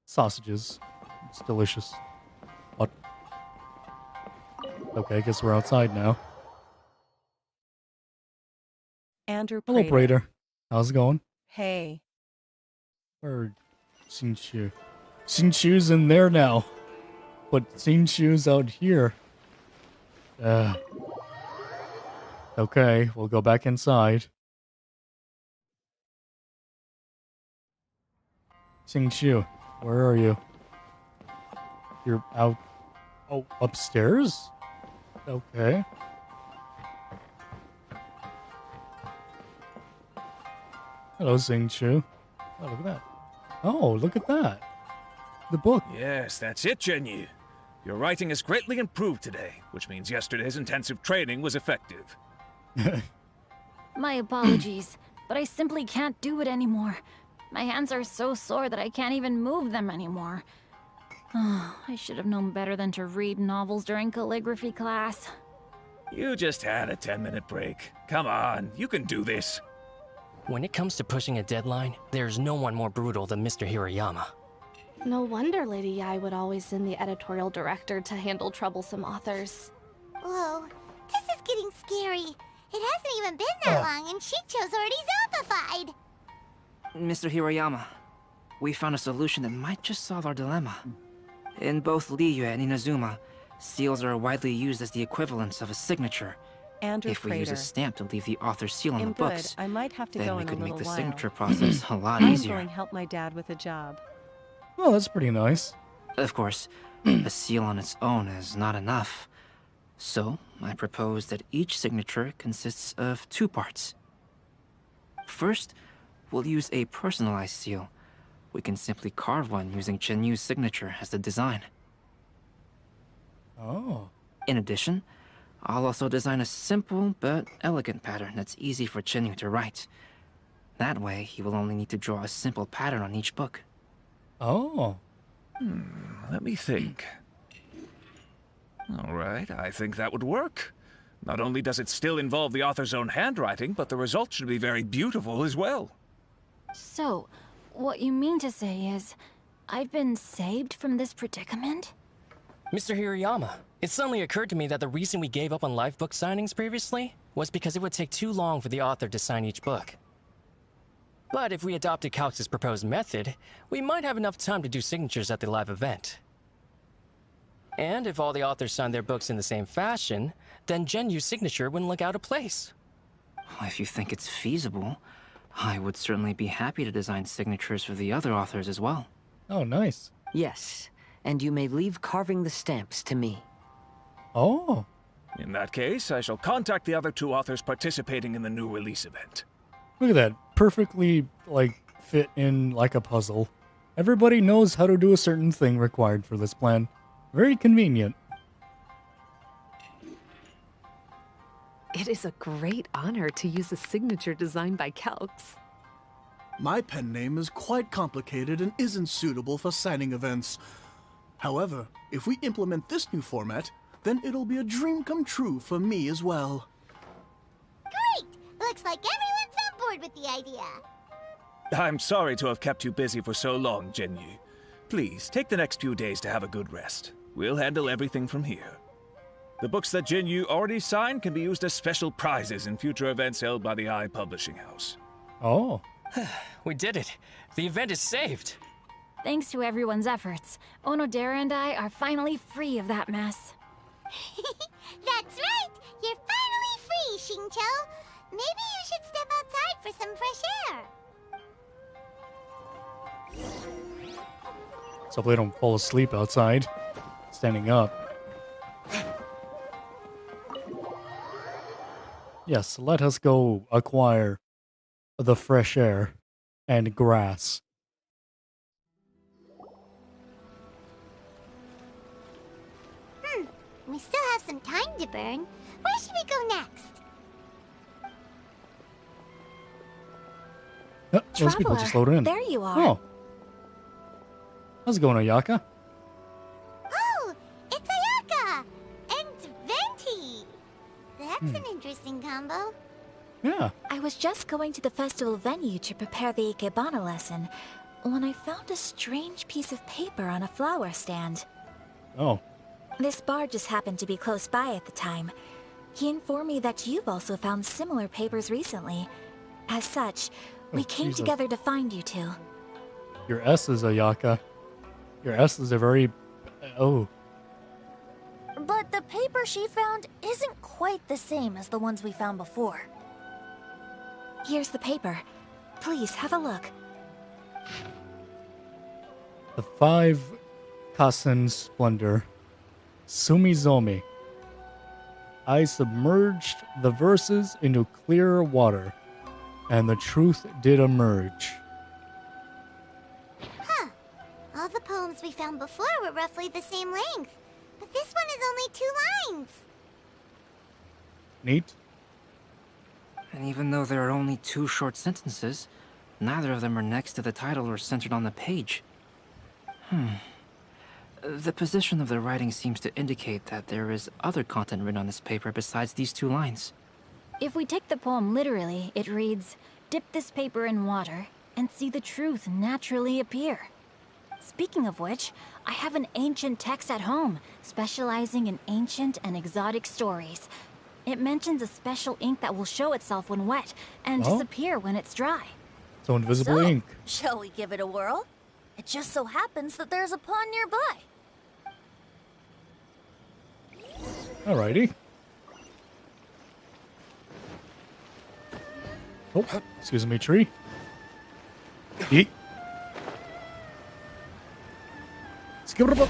Sausages. It's delicious. What? Okay, I guess we're outside now. Andrew Hello, Prater. Prater. How's it going? Hey, Or Shinshu. Shinshu's in there now. But Shinshu's out here. Okay, we'll go back inside. Shinshu, where are you? You're out. Oh, upstairs? Okay. Hello, Shinshu. Oh, look at that. Oh, look at that. The book. Yes, that's it, Genyu. Your writing has greatly improved today, which means yesterday's intensive training was effective. My apologies, but I simply can't do it anymore. My hands are so sore that I can't even move them anymore. Oh, I should have known better than to read novels during calligraphy class. You just had a 10-minute break. Come on, you can do this. When it comes to pushing a deadline, there's no one more brutal than Mr. Hirayama. No wonder Lady Yai would always send the editorial director to handle troublesome authors. Whoa, this is getting scary. It hasn't even been that long and Shicho's already zombified. Mr. Hirayama, we found a solution that might just solve our dilemma. In both Liyue and Inazuma, seals are widely used as the equivalents of a signature. Andrew If we use a Prater. stamp to leave the author's seal on the Good. books, I might have to then go we in could a make little the while. signature process a lot I'm easier. going to help my dad with a job. Oh, that's pretty nice. Of course, a seal on its own is not enough. So, I propose that each signature consists of 2 parts. First, we'll use a personalized seal. We can simply carve one using Chenyu's signature as the design. Oh. In addition, I'll also design a simple but elegant pattern that's easy for Chenyu to write. That way, he will only need to draw a simple pattern on each book. Oh. Let me think. All right, I think that would work. Not only does it still involve the author's own handwriting, but the result should be very beautiful as well. So, what you mean to say is, I've been saved from this predicament? Mr. Hirayama, it suddenly occurred to me that the reason we gave up on live book signings previously was because it would take too long for the author to sign each book. But if we adopted Calx's proposed method, we might have enough time to do signatures at the live event. And if all the authors signed their books in the same fashion, then Genyu's signature wouldn't look out of place. If you think it's feasible, I would certainly be happy to design signatures for the other authors as well. Oh, nice. Yes, and you may leave carving the stamps to me. Oh. In that case, I shall contact the other 2 authors participating in the new release event. Look at that. Perfectly, fit in like a puzzle. Everybody knows how to do a certain thing required for this plan. Very convenient. It is a great honor to use a signature designed by Calx. My pen name is quite complicated and isn't suitable for signing events. However, if we implement this new format, then it'll be a dream come true for me as well. Great! Looks like everyone's on board with the idea. I'm sorry to have kept you busy for so long, Genyu. Please, take the next few days to have a good rest. We'll handle everything from here. The books that Genyu already signed can be used as special prizes in future events held by the I Publishing House. Oh. We did it. The event is saved. Thanks to everyone's efforts, Onodera and I are finally free of that mess. That's right! You're finally free, Xingqiu! Maybe you should step outside for some fresh air. So they don't fall asleep outside. Standing up. Yes, let us go acquire the fresh air and grass. We still have some time to burn. Where should we go next? Those people just loaded in. There you are. Oh. How's it going, Ayaka? Oh, it's Ayaka! And Venti! That's an interesting combo. Yeah. I was just going to the festival venue to prepare the Ikebana lesson when I found a strange piece of paper on a flower stand. Oh. This bar just happened to be close by at the time. He informed me that you've also found similar papers recently. As such, we came Jesus. together to find you two. Your S is Ayaka. Your S is a very... Oh. But the paper she found isn't quite the same as the ones we found before. Here's the paper. Please, have a look. The 5 Kasen Splendor. Sumizomi. I submerged the verses into clear water, and the truth did emerge. Huh. All the poems we found before were roughly the same length, but this one is only 2 lines. Neat. And even though there are only 2 short sentences, neither of them are next to the title or centered on the page. The position of the writing seems to indicate that there is other content written on this paper besides these 2 lines. If we take the poem literally, it reads, "Dip this paper in water and see the truth naturally appear." Speaking of which, I have an ancient text at home, specializing in ancient and exotic stories. It mentions a special ink that will show itself when wet and disappear when it's dry. So invisible ink. Shall we give it a whirl? It just so happens that there's a pond nearby. Alrighty. Oh, excuse me, tree. Eat. Skip it up.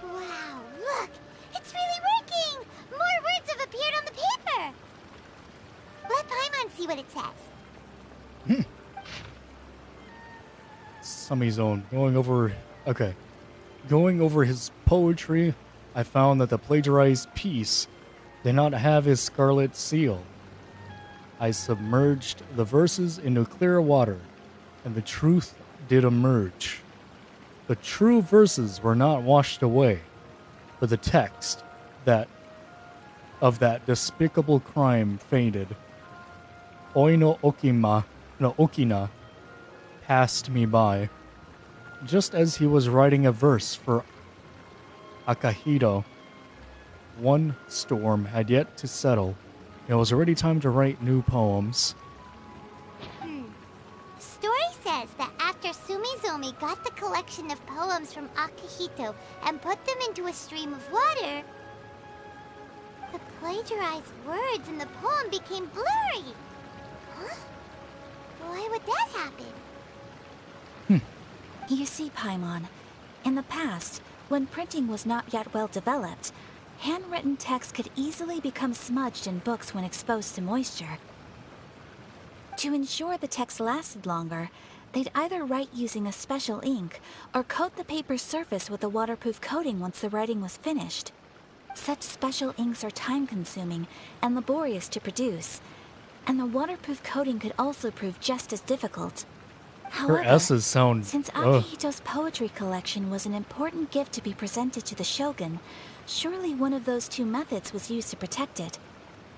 Wow, look! It's really working! More words have appeared on the paper! Let Paimon see what it says. Sumizone. Going over his poetry, I found that the plagiarized piece did not have his scarlet seal. I submerged the verses into clear water, and the truth did emerge. The true verses were not washed away, but the text of that despicable crime faded. Oi no Okina passed me by, just as he was writing a verse for Akahito. One storm had yet to settle. It was already time to write new poems. The story says that after Sumizomi got the collection of poems from Akihito and put them into a stream of water, the plagiarized words in the poem became blurry. Huh? Why would that happen? You see, Paimon, in the past, when printing was not yet well developed, handwritten text could easily become smudged in books when exposed to moisture. To ensure the text lasted longer, they'd either write using a special ink or coat the paper's surface with a waterproof coating once the writing was finished. Such special inks are time-consuming and laborious to produce, and the waterproof coating could also prove just as difficult. However, Her S's sound... since Akihito's poetry collection was an important gift to be presented to the Shogun, surely one of those 2 methods was used to protect it.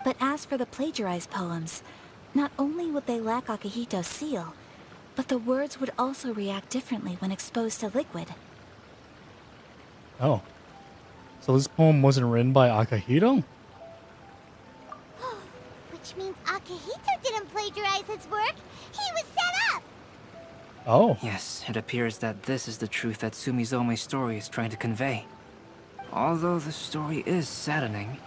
But as for the plagiarized poems, not only would they lack Akihito's seal, but the words would also react differently when exposed to liquid. Oh. So this poem wasn't written by Akihito? Which means Akihito didn't plagiarize his work. He was set up. Oh. Yes, it appears that this is the truth that Sumizome's story is trying to convey. Although the story is saddening,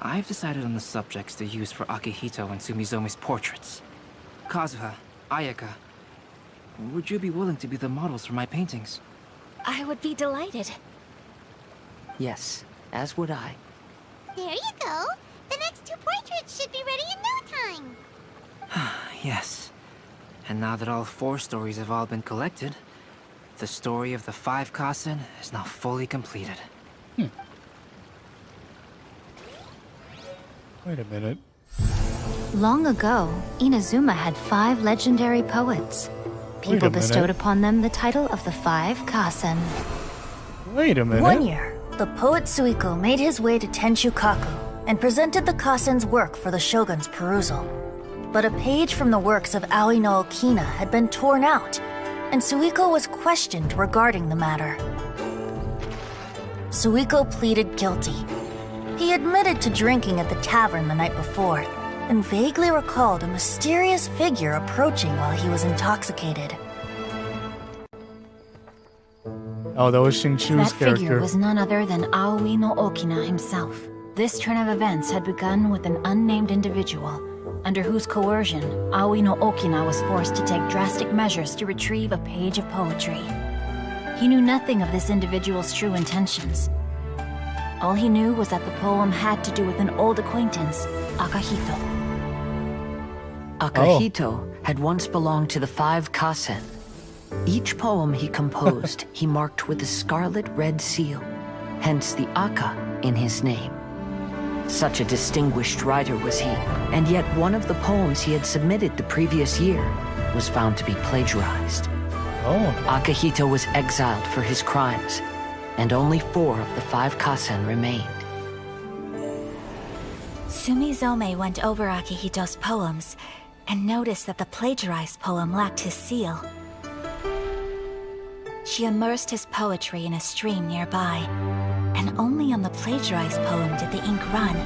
I've decided on the subjects to use for Akihito and Sumizome's portraits. Kazuha, Ayaka, would you be willing to be the models for my paintings? I would be delighted. Yes, as would I. There you go. The next 2 portraits should be ready in no time. Yes. And now that all 4 stories have all been collected, the story of the 5 Kasen is now fully completed. Wait a minute. Long ago, Inazuma had 5 legendary poets. People bestowed upon them the title of the 5 Kasen. Wait a minute. One year, the poet Suiko made his way to Tenshukaku and presented the Kasen's work for the Shogun's perusal. But a page from the works of Aoi no Okina had been torn out, and Suiko was questioned regarding the matter. Suiko pleaded guilty, He admitted to drinking at the tavern the night before, and vaguely recalled a mysterious figure approaching while he was intoxicated. Oh, that was Xingqiu's That character. figure was none other than Aoi no Okina himself. This turn of events had begun with an unnamed individual, under whose coercion, Aoi no Okina was forced to take drastic measures to retrieve a page of poetry. He knew nothing of this individual's true intentions. All he knew was that the poem had to do with an old acquaintance, Akahito. Akahito had once belonged to the 5 Kasen. Each poem he composed, he marked with a scarlet red seal, hence the Aka in his name. Such a distinguished writer was he, and yet one of the poems he had submitted the previous year was found to be plagiarized. Akahito was exiled for his crimes, and only 4 of the 5 Kasen remained. Sumizome went over Akihito's poems and noticed that the plagiarized poem lacked his seal. She immersed his poetry in a stream nearby, and only on the plagiarized poem did the ink run.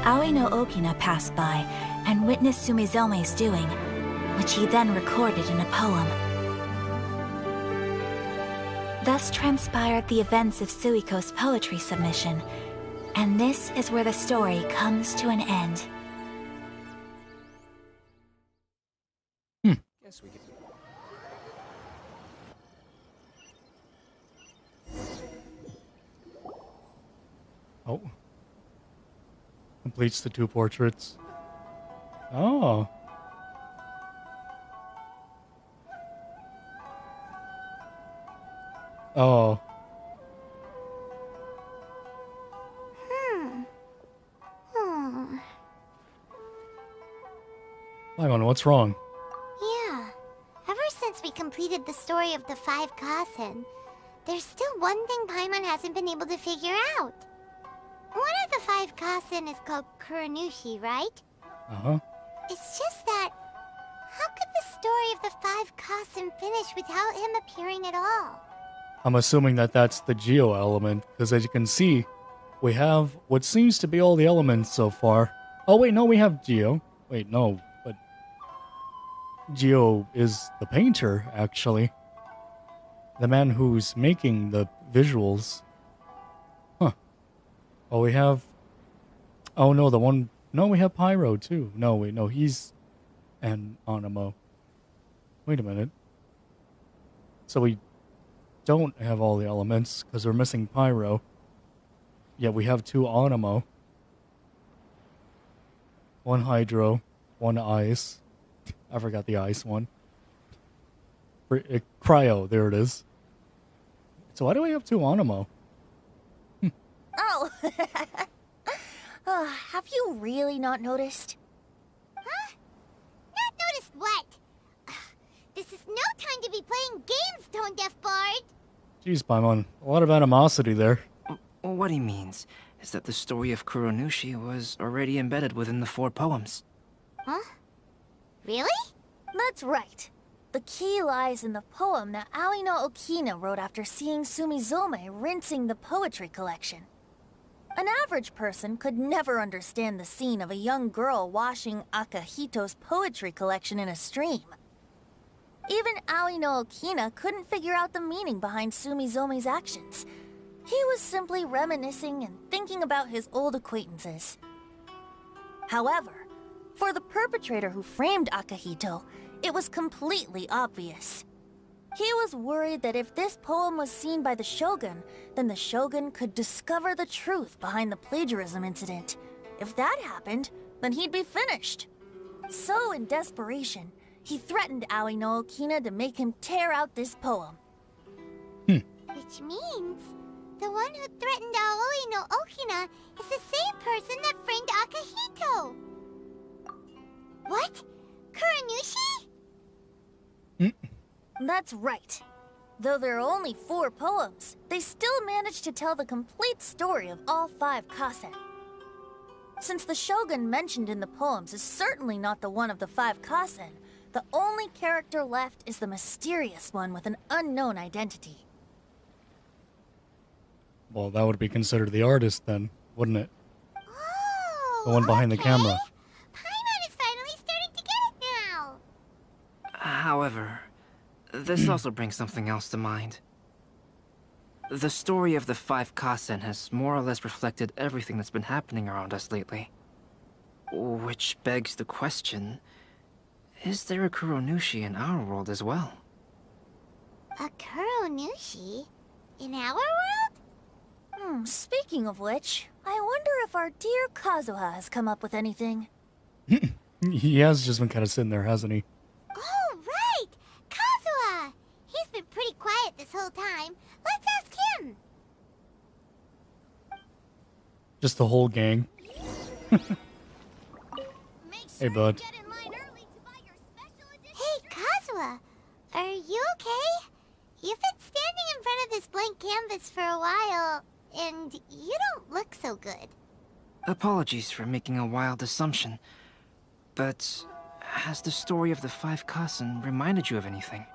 Aoi no Okina passed by and witnessed Sumizome's doing, which he then recorded in a poem. Thus transpired the events of Suiko's poetry submission, and this is where the story comes to an end. Yes, we can. Oh. Completes the 2 portraits. Oh. Oh. Paimon, what's wrong? Yeah. Ever since we completed the story of the 5 Kasen, there's still one thing Paimon hasn't been able to figure out. One of the 5 Kasen is called Kuranushi, right? Uh-huh. It's just that, how could the story of the 5 Kasen finish without him appearing at all? I'm assuming that that's the Geo element, because as you can see, we have what seems to be all the elements so far. Oh wait, no, we have Geo. Wait, no, but Geo is the painter, actually. The man who's making the visuals. Huh. Oh, we have... Oh no, the one... No, we have Pyro too. No, wait, no, he's an Animo. Wait a minute. So we don't have all the elements, because we're missing Pyro. Yet we have 2 Animo. 1 Hydro, 1 Ice. I forgot the Ice one. Cryo, there it is. So why do we have 2 Animo? Oh! Have you really not noticed? Huh? Not noticed what? This is no time to be playing games, Tone Deaf Bard! Jeez, Paimon. A lot of animosity there. What he means is that the story of Kuranushi was already embedded within the 4 poems. Huh? Really? That's right. The key lies in the poem that Aoi no Okina wrote after seeing Sumizome rinsing the poetry collection. An average person could never understand the scene of a young girl washing Akahito's poetry collection in a stream. Even Aoi no Okina couldn't figure out the meaning behind Sumizome's actions. He was simply reminiscing and thinking about his old acquaintances. However, for the perpetrator who framed Akahito, it was completely obvious. He was worried that if this poem was seen by the Shogun, then the Shogun could discover the truth behind the plagiarism incident. If that happened, then he'd be finished. So, in desperation, he threatened Aoi no Okina to make him tear out this poem. Which means, the one who threatened Aoi no Okina is the same person that framed Akahito! What? Kuranushi? That's right. Though there are only 4 poems, they still managed to tell the complete story of all 5 Kasen. Since the Shogun mentioned in the poems is certainly not the one of the 5 Kasen, the only character left is the mysterious one with an unknown identity. Well, that would be considered the artist then, wouldn't it? Oh, The one behind the camera. Paimon is finally starting to get it now. However, this also brings something else to mind. The story of the 5 Kasen has more or less reflected everything that's been happening around us lately. Which begs the question, is there a Kuronushi in our world as well? A Kuronushi? In our world? Speaking of which, I wonder if our dear Kazuha has come up with anything. He has just been kind of sitting there, hasn't he? Oh, right! Kazuha! He's been pretty quiet this whole time. Let's ask him. Just the whole gang. Hey, bud. Hey, Kazuha! Are you okay? You've been standing in front of this blank canvas for a while, and you don't look so good. Apologies for making a wild assumption, but has the story of the 5 Kasen reminded you of anything?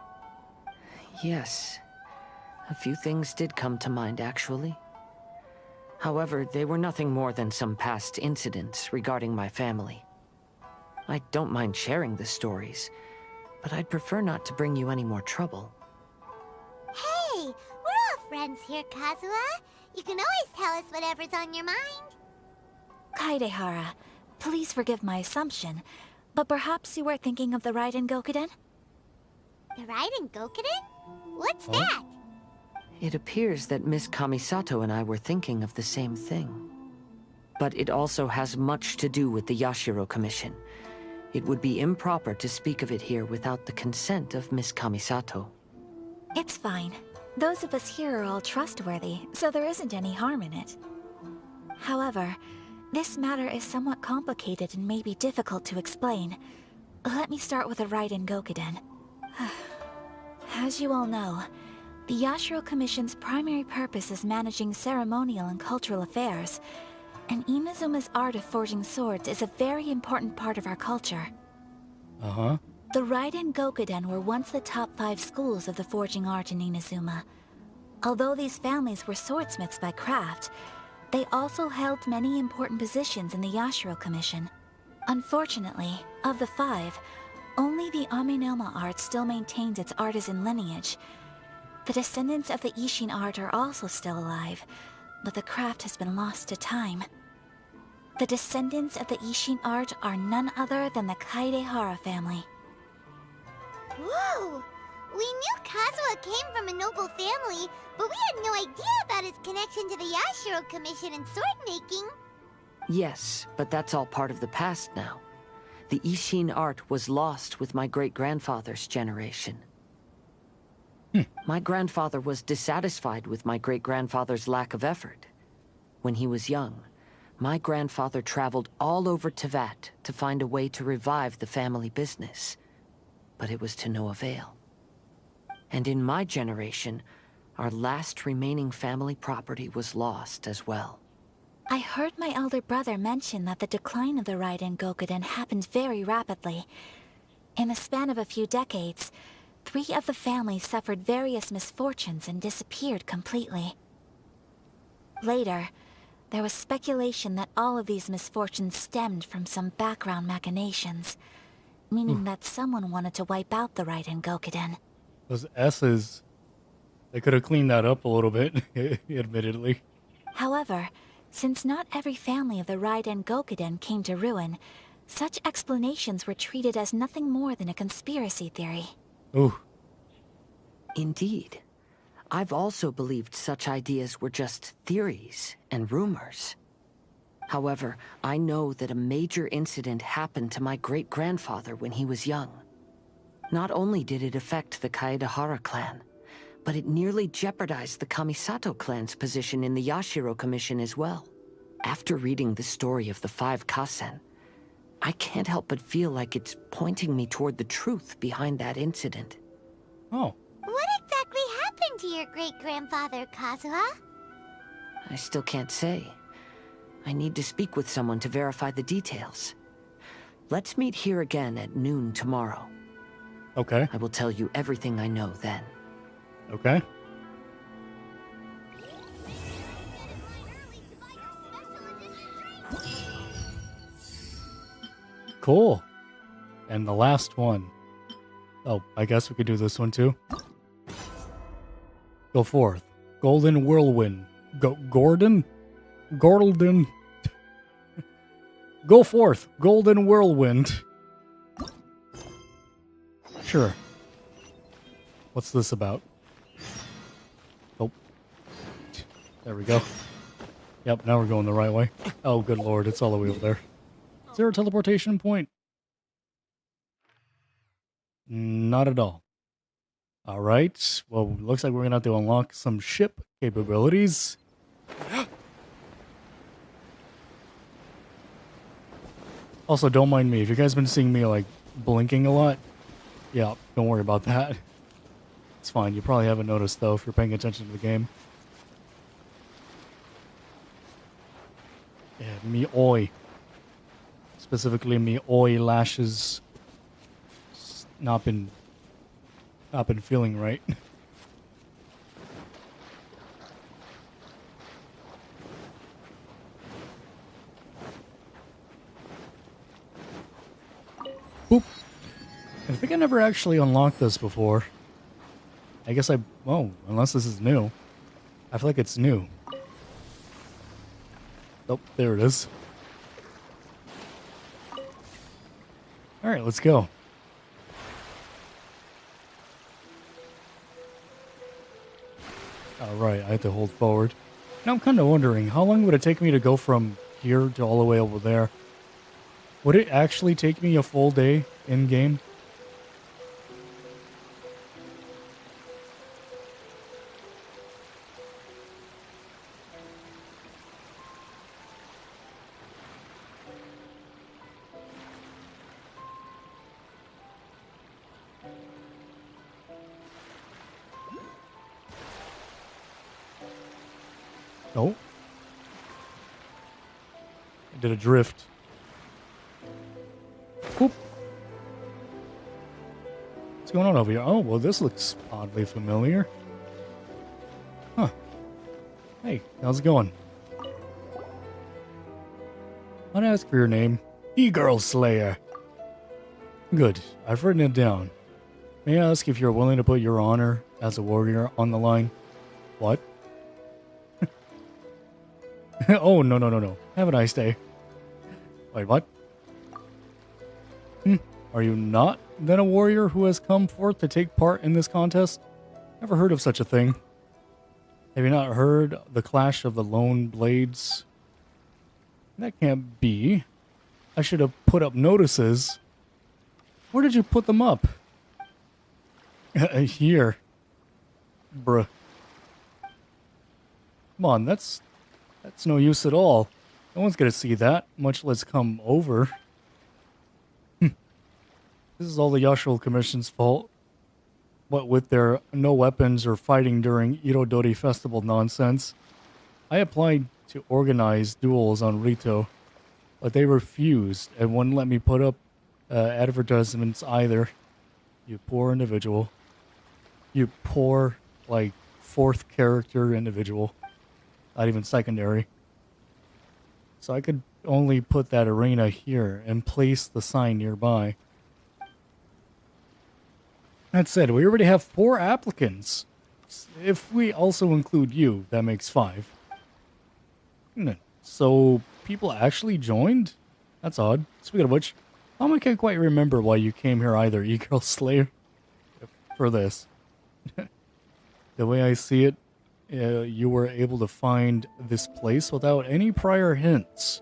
Yes. A few things did come to mind, actually. However, they were nothing more than some past incidents regarding my family. I don't mind sharing the stories, but I'd prefer not to bring you any more trouble. Hey, we're all friends here, Kazuha. You can always tell us whatever's on your mind. Kaidehara, please forgive my assumption, but perhaps you were thinking of the Raiden Gokuden? The Raiden Gokuden? What's that? It appears that Miss Kamisato and I were thinking of the same thing. But it also has much to do with the Yashiro Commission. It would be improper to speak of it here without the consent of Miss Kamisato. It's fine. Those of us here are all trustworthy, so there isn't any harm in it. However, this matter is somewhat complicated and may be difficult to explain. Let me start with the Raiden Gokuden. As you all know, the Yashiro Commission's primary purpose is managing ceremonial and cultural affairs, and Inazuma's art of forging swords is a very important part of our culture. Uh-huh. The Raiden Gokuden were once the top 5 schools of the forging art in Inazuma. Although these families were swordsmiths by craft, they also held many important positions in the Yashiro Commission. Unfortunately, of the 5, only the Aminoma art still maintains its artisan lineage. The descendants of the Ishin art are also still alive, but the craft has been lost to time. The descendants of the Ishin art are none other than the Kaidehara family. Whoa! We knew Kazuha came from a noble family, but we had no idea about his connection to the Yashiro Commission and sword making. Yes, but that's all part of the past now. The Ishin art was lost with my great-grandfather's generation. My grandfather was dissatisfied with my great-grandfather's lack of effort. When he was young, my grandfather traveled all over Tevat to find a way to revive the family business. But it was to no avail. And in my generation, our last remaining family property was lost as well. I heard my elder brother mention that the decline of the Raiden Gokuden happened very rapidly. In the span of a few decades, 3 of the families suffered various misfortunes and disappeared completely. Later, there was speculation that all of these misfortunes stemmed from some background machinations, meaning that someone wanted to wipe out the Raiden Gokuden. Those S's, they could have cleaned that up a little bit, admittedly. However, since not every family of the Raiden Gokuden came to ruin, such explanations were treated as nothing more than a conspiracy theory. Ooh. Indeed. I've also believed such ideas were just theories and rumors. However, I know that a major incident happened to my great-grandfather when he was young. Not only did it affect the Kaedehara clan, but it nearly jeopardized the Kamisato clan's position in the Yashiro Commission as well. After reading the story of the 5 Kasen, I can't help but feel like it's pointing me toward the truth behind that incident. Oh. What exactly happened to your great-grandfather, Kazuha? I still can't say. I need to speak with someone to verify the details. Let's meet here again at noon tomorrow. Okay. I will tell you everything I know then. Okay. Cool. And the last one. Oh, I guess we could do this one too. Go forth. Golden Whirlwind. Gordon? Gordon. Go forth. Golden Whirlwind. Sure. What's this about? Oh. There we go. Yep, now we're going the right way. Oh, good lord, it's all the way over there. Is there a teleportation point? Not at all. Alright, well, looks like we're gonna have to unlock some ship capabilities. Also, don't mind me. If you guys been seeing me, like, blinking a lot, yeah, don't worry about that. It's fine. You probably haven't noticed, though, if you're paying attention to the game. Yeah, me oi. Specifically, me oi lashes. Not been feeling right. Boop. I think I never actually unlocked this before. I guess oh, unless this is new. I feel like it's new. Oh, there it is. Alright, let's go. Alright, I have to hold forward. Now I'm kind of wondering, how long would it take me to go from here to all the way over there? Would it actually take me a full day in-game? No. I did a drift. Whoop. What's going on over here? Oh, well, this looks oddly familiar. Huh. Hey, how's it going? I'd ask for your name. E-Girl Slayer. Good. I've written it down. May I ask if you're willing to put your honor as a warrior on the line? What? Oh, no. Have a nice day. Wait, what? Are you not then a warrior who has come forth to take part in this contest? Never heard of such a thing. Have you not heard the clash of the lone blades? That can't be. I should have put up notices. Where did you put them up? Here. Bruh. Come on, that's no use at all. No one's gonna see that, much less come over. This is all the Yashul Commission's fault. What with their no weapons or fighting during Irodori Festival nonsense. I applied to organize duels on Rito, but they refused and wouldn't let me put up advertisements either. You poor individual. You poor, like, fourth character individual. Not even secondary. So I could only put that arena here and place the sign nearby. That said, we already have 4 applicants. If we also include you, that makes 5. So people actually joined? That's odd. Speaking of which, I can't quite remember why you came here either, E-Girl Slayer, for this. The way I see it, you were able to find this place without any prior hints.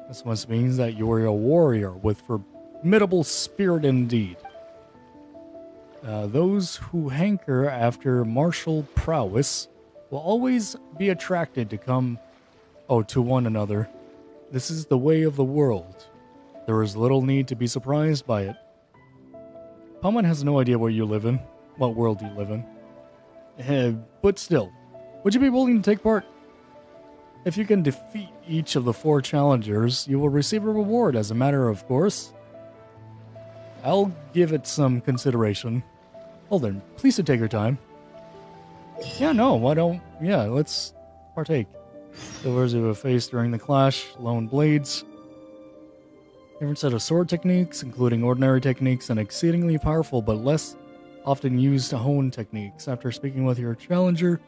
This must mean that you are a warrior with formidable spirit indeed. Those who hanker after martial prowess will always be attracted to one another. This is the way of the world. There is little need to be surprised by it. Paman has no idea where you live in, what world you live in. But still, would you be willing to take part? If you can defeat each of the 4 challengers, you will receive a reward as a matter of course. I'll give it some consideration. Well then, please do take your time. Yeah, no, why don't... Yeah, let's partake. The words of a face during the clash, lone blades. Different set of sword techniques, including ordinary techniques and exceedingly powerful but less often used hone techniques. After speaking with your challenger,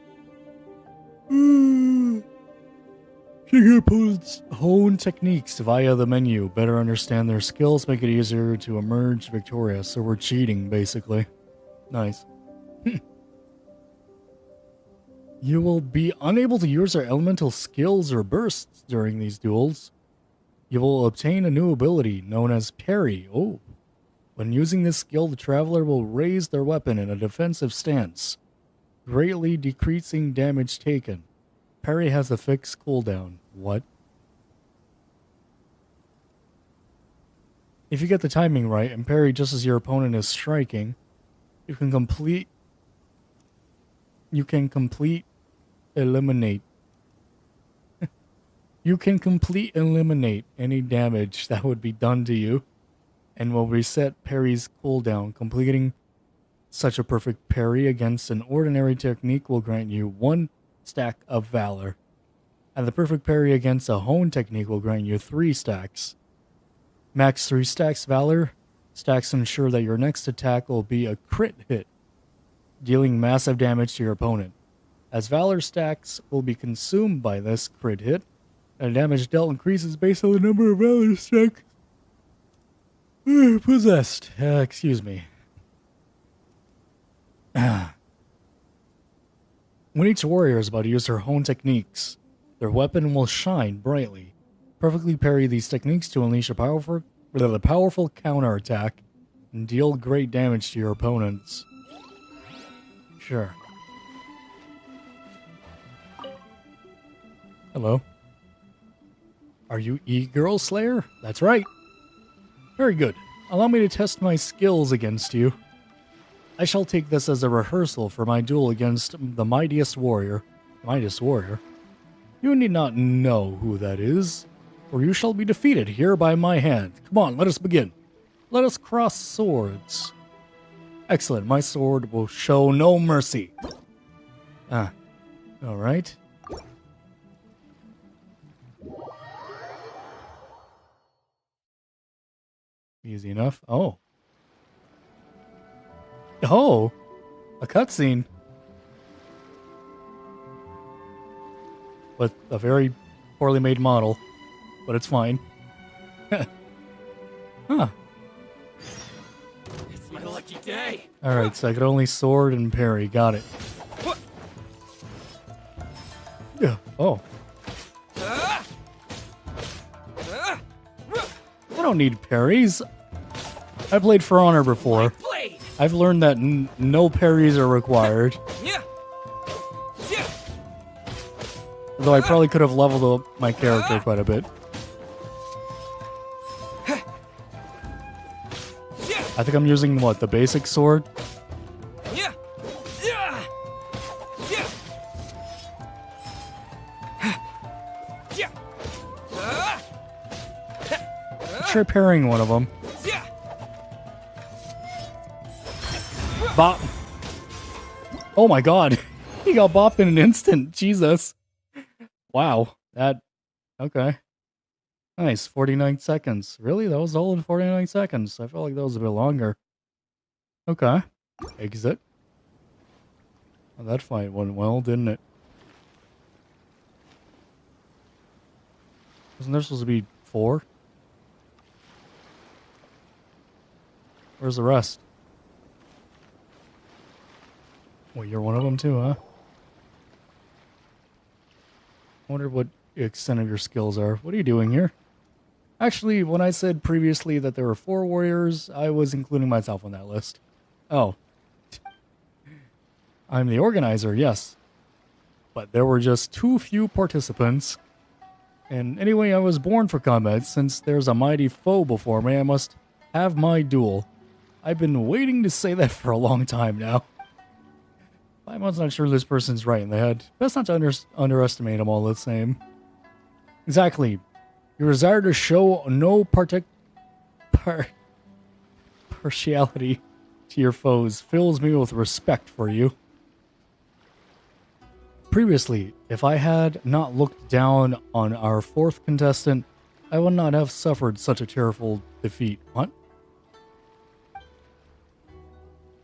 check your opponent's hone techniques via the menu. Better understand their skills, make it easier to emerge victorious. So we're cheating, basically. Nice. You will be unable to use their elemental skills or bursts during these duels. You will obtain a new ability known as Parry. Oh. When using this skill, the traveler will raise their weapon in a defensive stance, greatly decreasing damage taken. Parry has a fixed cooldown. What? If you get the timing right and parry just as your opponent is striking, you can complete eliminate any damage that would be done to you and will reset parry's cooldown. Completing such a perfect parry against an ordinary technique will grant you 1 stack of valor, and the perfect parry against a hone technique will grant you 3 stacks. Max 3 stacks valor. Stacks ensure that your next attack will be a crit hit, dealing massive damage to your opponent. As valor stacks will be consumed by this crit hit, and damage dealt increases based on the number of valor stacks possessed. Excuse me. When each warrior is about to use their hone techniques, their weapon will shine brightly. Perfectly parry these techniques to unleash a powerful counterattack and deal great damage to your opponents. Sure. Hello. Are you E-Girl Slayer? That's right. Very good. Allow me to test my skills against you. I shall take this as a rehearsal for my duel against the mightiest warrior. You need not know who that is, or you shall be defeated here by my hand. Come on, let us begin. Let us cross swords. Excellent, my sword will show no mercy. Alright. Easy enough. Oh, a cutscene. With a very poorly made model, but it's fine. Huh. It's my lucky day. Alright, so I could only sword and parry. Got it. Yeah. Oh. I don't need parries. I played For Honor before. I've learned that no parries are required. Though I probably could have leveled up my character quite a bit. I think I'm using, what, the basic sword? Try parrying one of them. Bop. Oh my god. He got bopped in an instant. Jesus. Wow. Okay. Nice. 49 seconds. Really? That was all in 49 seconds. I felt like that was a bit longer. Okay. Exit. Well, that fight went well, didn't it? Wasn't there supposed to be 4? Where's the rest? Well, you're one of them too, huh? I wonder what the extent of your skills are. What are you doing here? Actually, when I said previously that there were 4 warriors, I was including myself on that list. Oh. I'm the organizer, yes. But there were just too few participants. And anyway, I was born for combat. Since there's a mighty foe before me, I must have my duel. I've been waiting to say that for a long time now. I'm not sure this person's right in the head. Best not to underestimate them all the same. Exactly. Your desire to show no partiality to your foes fills me with respect for you. Previously, if I had not looked down on our 4th contestant, I would not have suffered such a terrible defeat. What?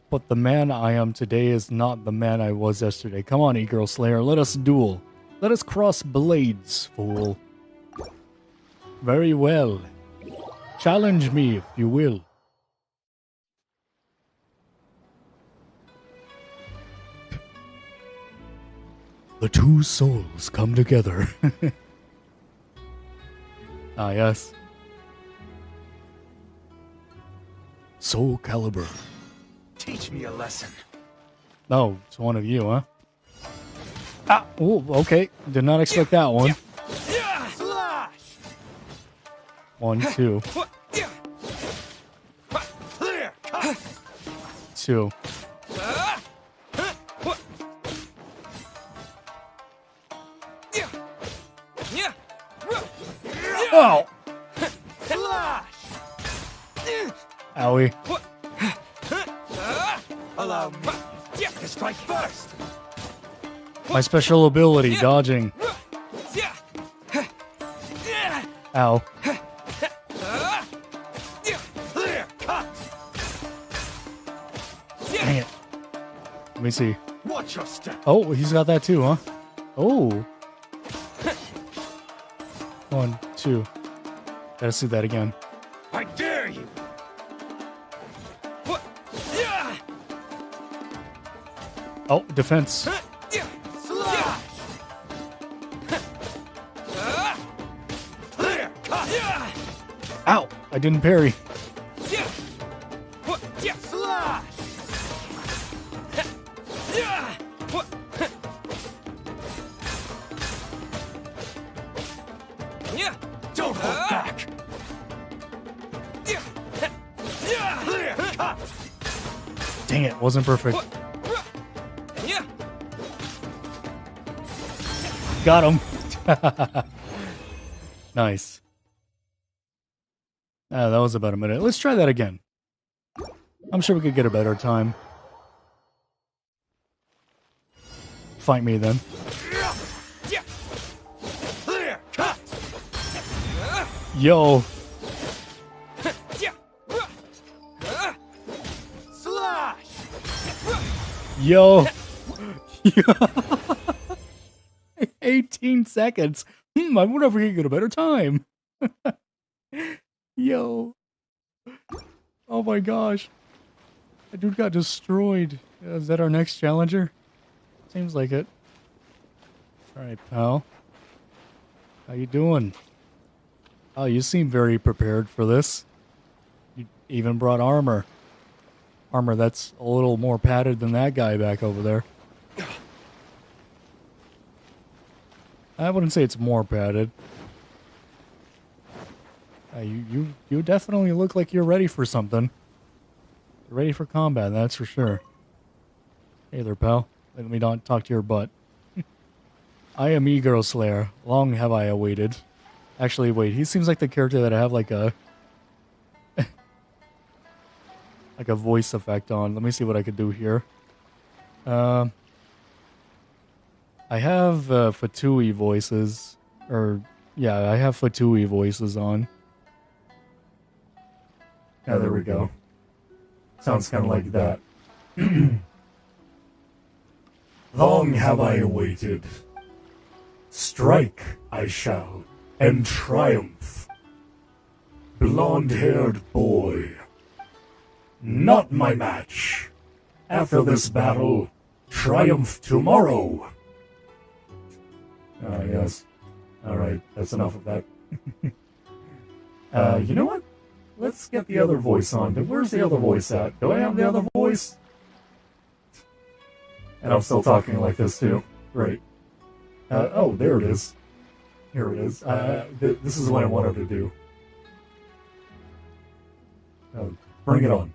But the man I am today is not the man I was yesterday. Come on, E-Girl Slayer, let us duel. Let us cross blades, fool. Very well. Challenge me, if you will. The two souls come together. Ah, yes. Soul Calibur. Teach me a lesson. Oh, it's one of you, huh? Ah, oh, okay. Did not expect that one. 1, 2. 2. Oh! Owie. Allow me to strike first. My special ability, dodging. Ow. Dang it. Let me see. Watch your step. Oh, he's got that too, huh? Oh. 1, 2. Gotta see that again. I dare you. Oh, defense. Ow! I didn't parry. Don't hold back. Dang it, wasn't perfect. Got him. Nice. That was about a minute. Let's try that again. I'm sure we could get a better time. Fight me then. Yo. Yo. 18 seconds. I wonder if we can get a better time. Yo. Oh my gosh. That dude got destroyed. Is that our next challenger? Seems like it. Alright, pal. How you doing? Oh, you seem very prepared for this. You even brought armor. Armor that's a little more padded than that guy back over there. I wouldn't say it's more padded. You definitely look like you're ready for something. You're ready for combat, that's for sure. Hey there, pal. Let me not talk to your butt. I am E-Girl Slayer. Long have I awaited. Actually, wait, he seems like the character that I have like a... like a voice effect on. Let me see what I could do here. I have Fatui voices. Or, yeah, I have Fatui voices on. Yeah, there we go. Sounds kind of like that. Long have I awaited. Strike, I shall, and triumph. Blonde-haired boy. Not my match. After this battle, triumph tomorrow. Ah, yes. Alright, that's enough of that. You know what? Let's get the other voice on. Where's the other voice at? Do I have the other voice? And I'm still talking like this too. Great. Oh, there it is. Here it is. This is what I wanted to do. Bring it on.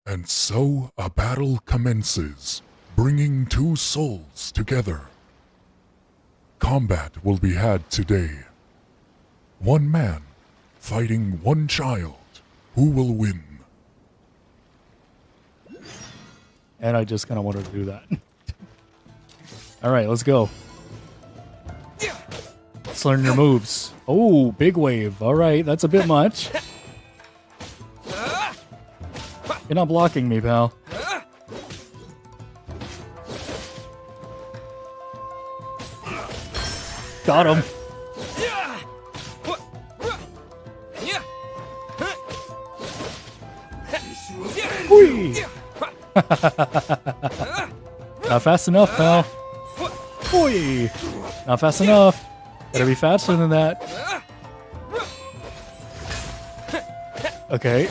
And so a battle commences, bringing two souls together. Combat will be had today. One man fighting one child, who will win. And I just kind of wanted to do that. All right, let's go. Let's learn your moves. Oh, big wave. All right, that's a bit much. You're not blocking me, pal. Got him. Whee! Not fast enough, pal. Whee! Not fast enough. Gotta be faster than that. Okay.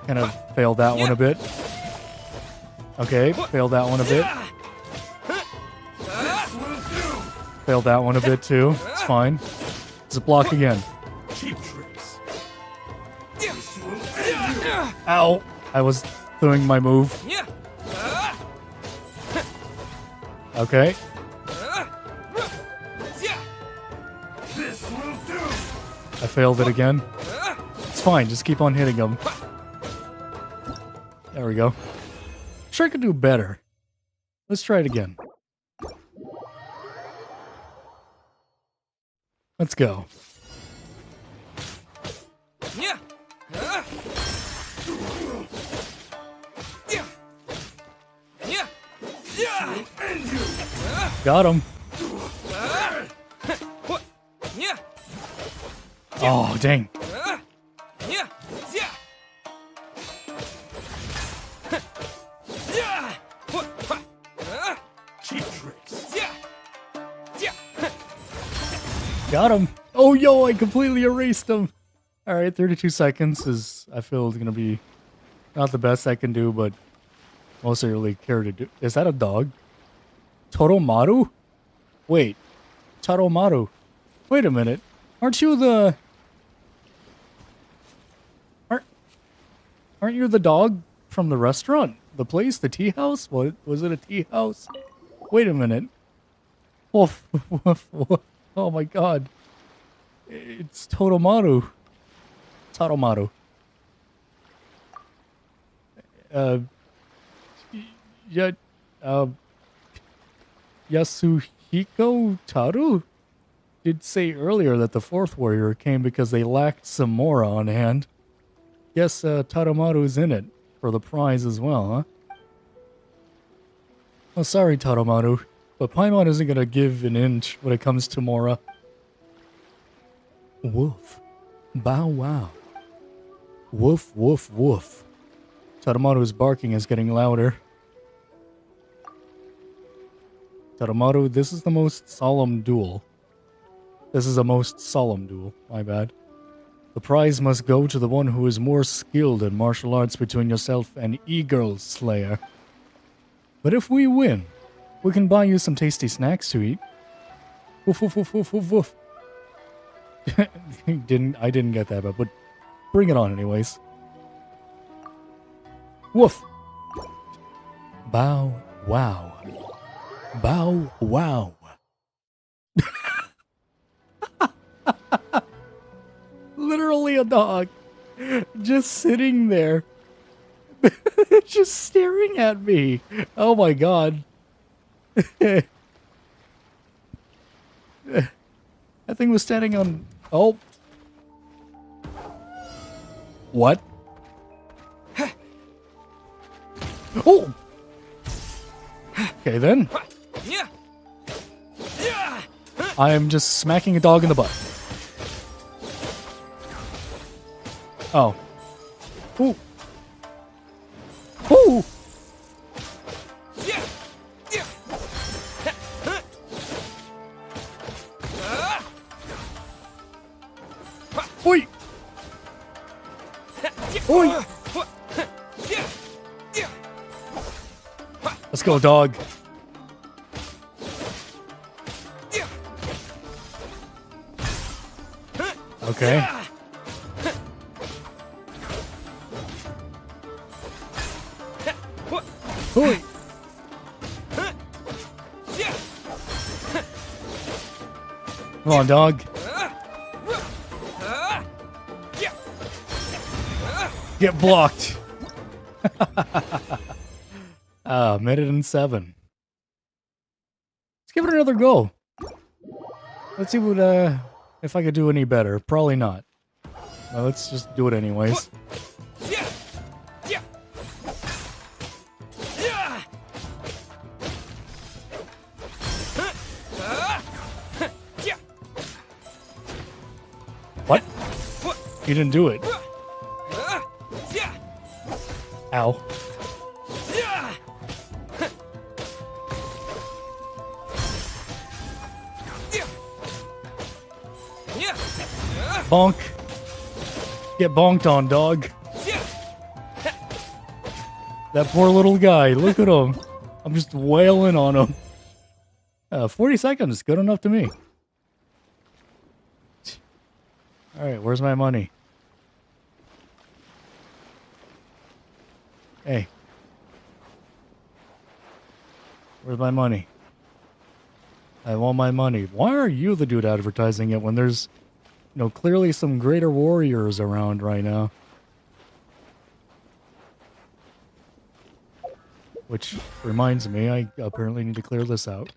Kind of failed that one a bit. Okay, failed that one a bit. Failed that one a bit too. It's fine. Let's block again. Ow! I was doing my move. Okay. I failed it again. It's fine, just keep on hitting him. There we go. Sure I could do better. Let's try it again. Let's go. Got him. Oh, dang. Got him. Oh, yo, I completely erased him. All right, 32 seconds is, I feel, is going to be not the best I can do, but mostly really care to do. Is that a dog? Toromaru? Wait. Toromaru. Wait a minute. Aren't you the... Aren't you the dog from the restaurant? The place? The tea house? What, was it a tea house? Wait a minute. Woof, woof, woof. Oh my god. It's Toromaru. Toromaru. Yasuhiko Taru did say earlier that the fourth warrior came because they lacked some Mora on hand. Yes, Taromaru's in it for the prize as well, huh? Oh, sorry, Taromaru, but Paimon isn't gonna give an inch when it comes to Mora. Woof. Bow wow. Woof, woof, woof. Taromaru's barking is getting louder. Taromaru, this is the most solemn duel. This is a most solemn duel, my bad. The prize must go to the one who is more skilled in martial arts between yourself and E-Girl Slayer. But if we win, we can buy you some tasty snacks to eat. Woof, woof, woof, woof, woof, woof. I didn't get that, but bring it on anyways. Woof. Bow wow. Bow wow. Literally a dog. Just sitting there. Just staring at me. Oh my god. That thing was standing on... Oh. What? Oh! Okay then. I am just smacking a dog in the butt. Oh. Ooh. Ooh! Oi! Oi! Let's go, dog. Okay. Oi! Come on, dog. Get blocked. Minute and 7. Let's give it another go. Let's see what if I could do any better. Probably not. Well, let's just do it anyways. What? You didn't do it. Ow. Bonk. Get bonked on, dog. That poor little guy. Look at him. I'm just wailing on him. 40 seconds. Good enough to me. Alright, where's my money? Hey. Where's my money? I want my money. Why are you the dude advertising it when there's, you know, clearly some greater warriors around right now? Which reminds me, I apparently need to clear this out.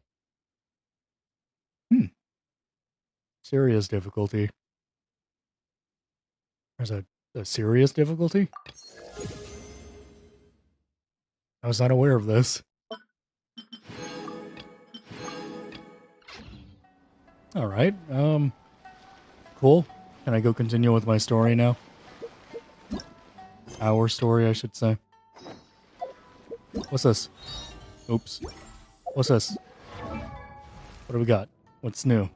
Serious difficulty. There's a serious difficulty? I was not aware of this. Alright, cool. Can I go continue with my story now? Our story, I should say. What's this? Oops. What's this? What do we got? What's new?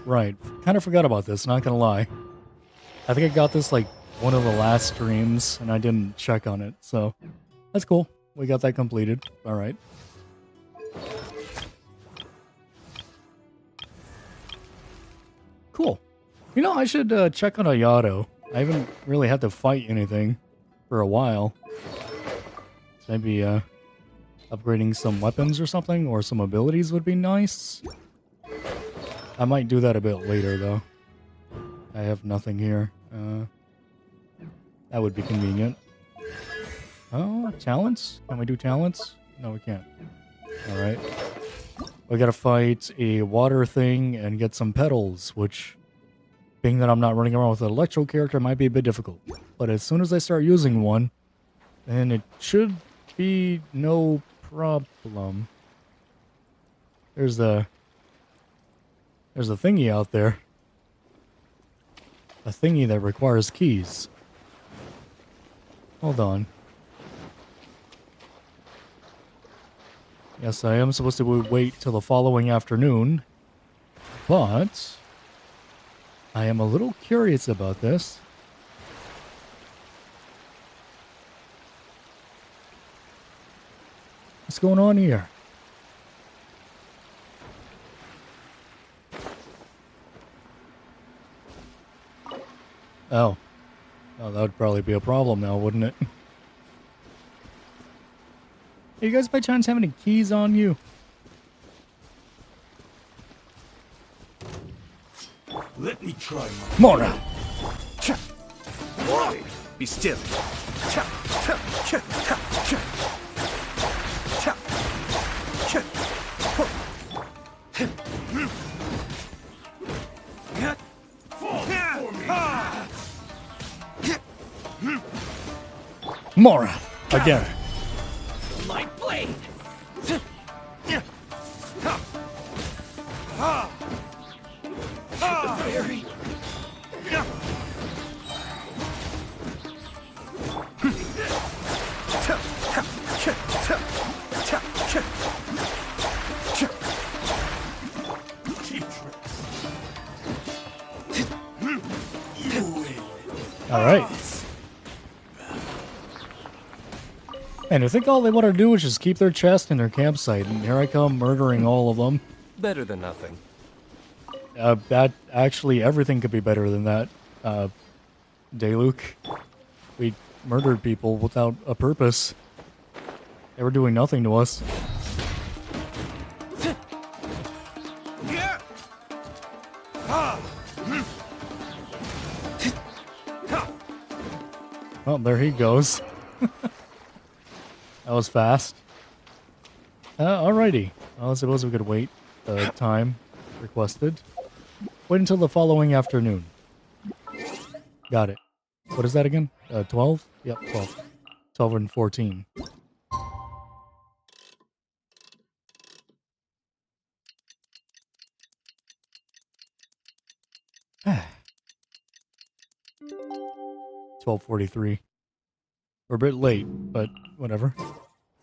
Right. Kind of forgot about this, not gonna lie. I think I got this like one of the last streams and I didn't check on it, so that's cool. We got that completed. Alright. Cool. You know, I should check on Ayato. I haven't really had to fight anything for a while. So maybe upgrading some weapons or something, or some abilities would be nice. I might do that a bit later, though. I have nothing here. That would be convenient. Oh, talents? Can we do talents? No, we can't. Alright. We gotta fight a water thing and get some petals, which, being that I'm not running around with an electro character, might be a bit difficult. But as soon as I start using one, then it should be no problem. There's a thingy out there. A thingy that requires keys. Hold on. Yes, I am supposed to wait till the following afternoon. But I am a little curious about this. What's going on here? Oh. Oh, that would probably be a problem now, wouldn't it? Hey, you guys by chance have any keys on you? Let me try my... Come on now! Be still. Mora! Again. My blade! Very. All right. And I think all they want to do is just keep their chest in their campsite, and here I come murdering all of them. Better than nothing. That actually, everything could be better than that. Dayluk. We murdered people without a purpose. They were doing nothing to us. Oh, there he goes. That was fast. Alrighty. Well, I suppose we could wait the time requested. Wait until the following afternoon. Got it. What is that again? 12? Yep, 12. 12 and 14. $12:43. We're a bit late, but whatever.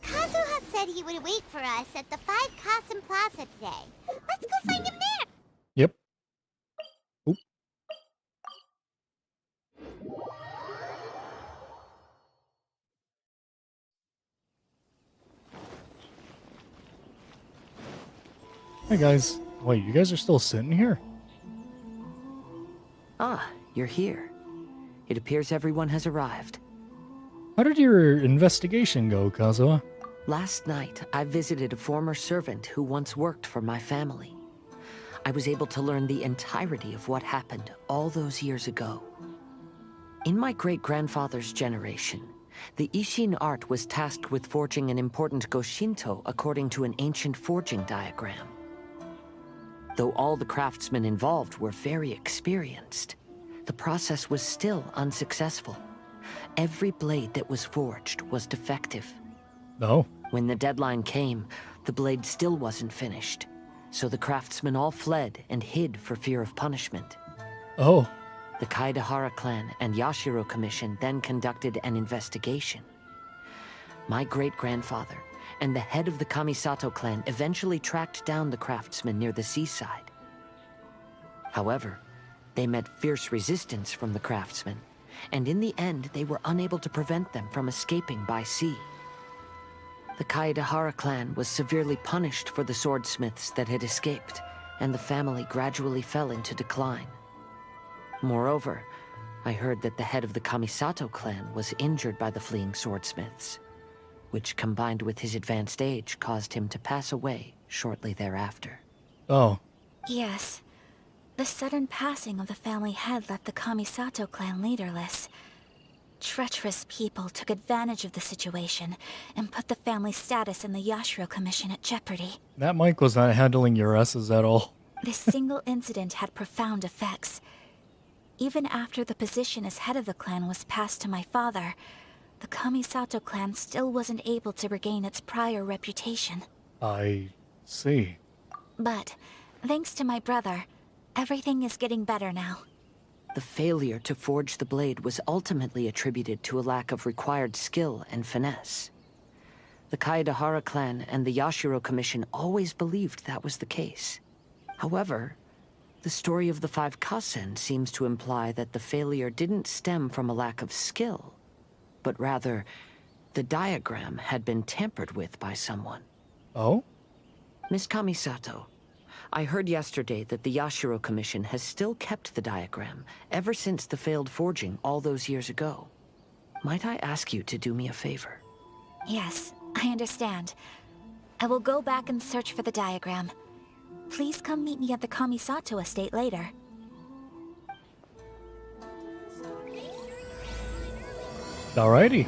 Kazuha said he would wait for us at the 5 Kasen Plaza today. Let's go find him there. Yep. Oop. Hey guys. Wait, you guys are still sitting here? Ah, you're here. It appears everyone has arrived. How did your investigation go, Kazuha? Last night, I visited a former servant who once worked for my family. I was able to learn the entirety of what happened all those years ago. In my great-grandfather's generation, the Ishin art was tasked with forging an important Goshinto according to an ancient forging diagram. Though all the craftsmen involved were very experienced, the process was still unsuccessful. Every blade that was forged was defective. No. When the deadline came, the blade still wasn't finished, so the craftsmen all fled and hid for fear of punishment. Oh. The Kaedahara clan and Yashiro Commission then conducted an investigation. My great-grandfather and the head of the Kamisato clan eventually tracked down the craftsmen near the seaside. However, they met fierce resistance from the craftsmen, and in the end they were unable to prevent them from escaping by sea. The Kaedahara clan was severely punished for the swordsmiths that had escaped, and the family gradually fell into decline. Moreover, I heard that the head of the Kamisato clan was injured by the fleeing swordsmiths, which combined with his advanced age caused him to pass away shortly thereafter. Oh. Yes. The sudden passing of the family head left the Kamisato clan leaderless. Treacherous people took advantage of the situation and put the family status in the Yashiro Commission at jeopardy. That Mike was not handling your S's at all. This single incident had profound effects. Even after the position as head of the clan was passed to my father, the Kamisato clan still wasn't able to regain its prior reputation. I see. But, thanks to my brother, everything is getting better now. The failure to forge the blade was ultimately attributed to a lack of required skill and finesse. The Kaedahara clan and the Yashiro Commission always believed that was the case. However, the story of the 5 Kasen seems to imply that the failure didn't stem from a lack of skill, but rather, the diagram had been tampered with by someone. Oh? Miss Kamisato, I heard yesterday that the Yashiro Commission has still kept the diagram ever since the failed forging all those years ago. Might I ask you to do me a favor? Yes, I understand. I will go back and search for the diagram. Please come meet me at the Kamisato estate later. Alrighty.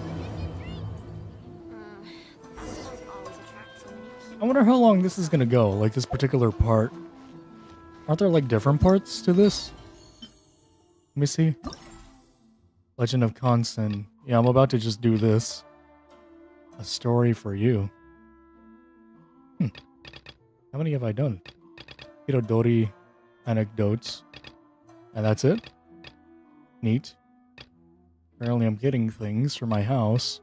I wonder how long this is gonna go, like this particular part. Aren't there like different parts to this? Let me see. Legend of Consen. Yeah, I'm about to just do this. A story for you. How many have I done? Hirodori anecdotes. And that's it? Neat. Apparently I'm getting things for my house.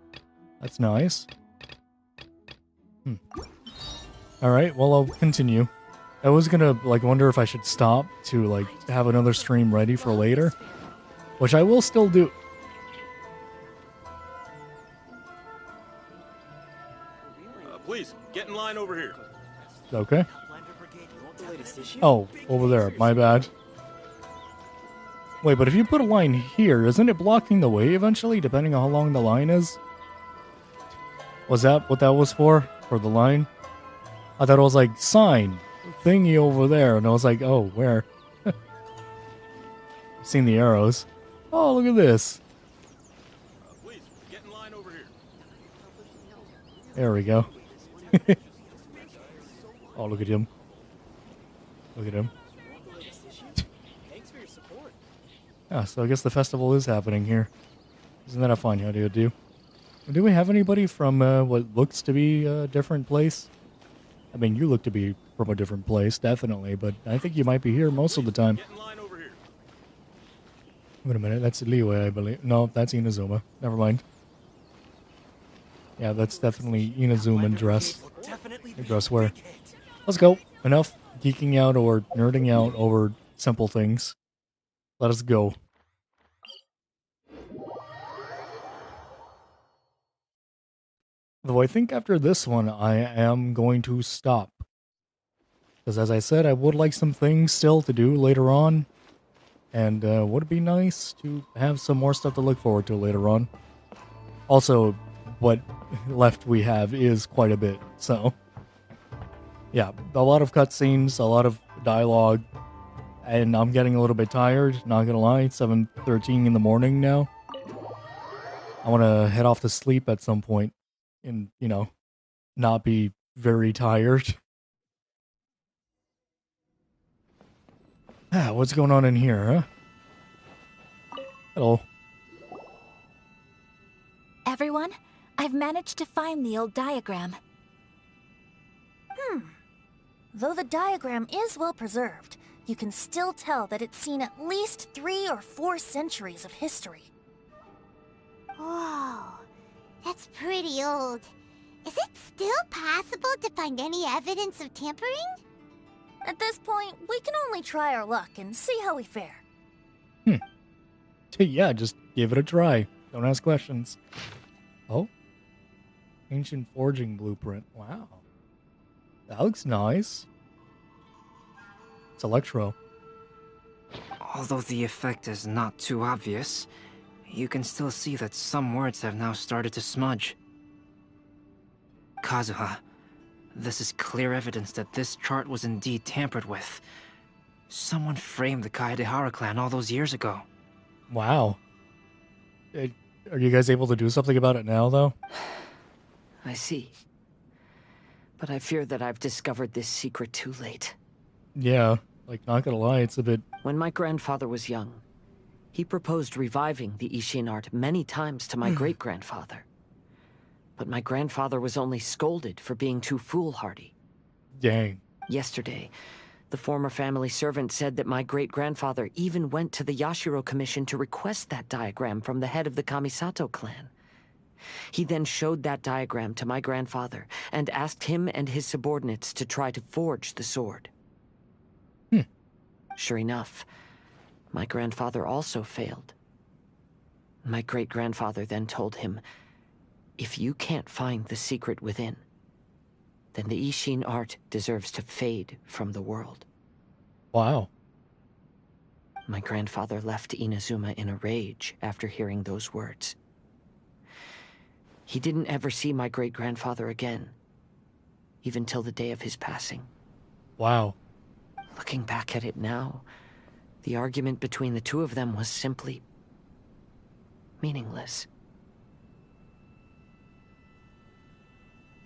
That's nice. Alright, well I'll continue. I was gonna like wonder if I should stop to like have another stream ready for later. Which I will still do. Please, get in line over here. Okay. Oh, over there. My bad. Wait, but if you put a line here, isn't it blocking the way eventually, depending on how long the line is? Was that what that was for? For the line? I thought it was like, sign, thingy over there. And I was like, oh, where? Seen the arrows. Oh, look at this. Please, get in line over here. There we go. Oh, look at him. Look at him. Ah, so I guess the festival is happening here. Isn't that a fun idea to do? Do we have anybody from what looks to be a different place? I mean, you look to be from a different place, definitely, but I think you might be here most of the time. Wait a minute, that's Liyue, I believe. No, that's Inazuma. Never mind. Yeah, that's definitely Inazuma dress. Dress wear. Let's go. Enough geeking out or nerding out over simple things. Let us go. Though I think after this one, I am going to stop. Because as I said, I would like some things still to do later on. And would it be nice to have some more stuff to look forward to later on? Also, what left we have is quite a bit, so... Yeah, a lot of cutscenes, a lot of dialogue, and I'm getting a little bit tired, not gonna lie. It's 7:13 in the morning now. I want to head off to sleep at some point and, you know, not be very tired. Ah, what's going on in here, huh? Hello. Everyone, I've managed to find the old diagram. Though the diagram is well preserved, you can still tell that it's seen at least 3 or 4 centuries of history. Whoa, that's pretty old. Is it still possible to find any evidence of tampering? At this point, we can only try our luck and see how we fare. Yeah, just give it a try. Don't ask questions. Oh? Ancient forging blueprint. Wow. That looks nice. It's Electro. Although the effect is not too obvious, you can still see that some words have now started to smudge. Kazuha, this is clear evidence that this chart was indeed tampered with. Someone framed the Kaedehara clan all those years ago. Wow. Are you guys able to do something about it now, though? I see. But I fear that I've discovered this secret too late. Yeah, like, not gonna lie, it's a bit... When my grandfather was young, he proposed reviving the Ishin art many times to my great-grandfather. But my grandfather was only scolded for being too foolhardy. Dang. Yesterday, the former family servant said that my great-grandfather even went to the Yashiro Commission to request that diagram from the head of the Kamisato clan. He then showed that diagram to my grandfather and asked him and his subordinates to try to forge the sword. Sure enough, my grandfather also failed. My great-grandfather then told him, if you can't find the secret within, then the Ishin art deserves to fade from the world. Wow. My grandfather left Inazuma in a rage after hearing those words. He didn't ever see my great-grandfather again, even till the day of his passing. Wow. Looking back at it now, the argument between the two of them was simply meaningless.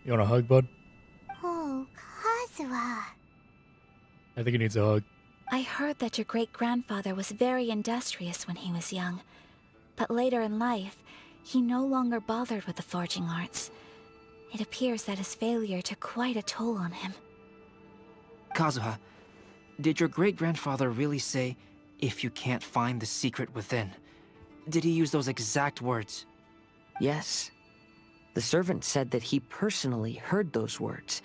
You want a hug, bud? Oh, Kazuha. I think he needs a hug. I heard that your great-grandfather was very industrious when he was young, but later in life, he no longer bothered with the forging arts. It appears that his failure took quite a toll on him. Kazuha, did your great-grandfather really say, if you can't find the secret within? Did he use those exact words? Yes. The servant said that he personally heard those words,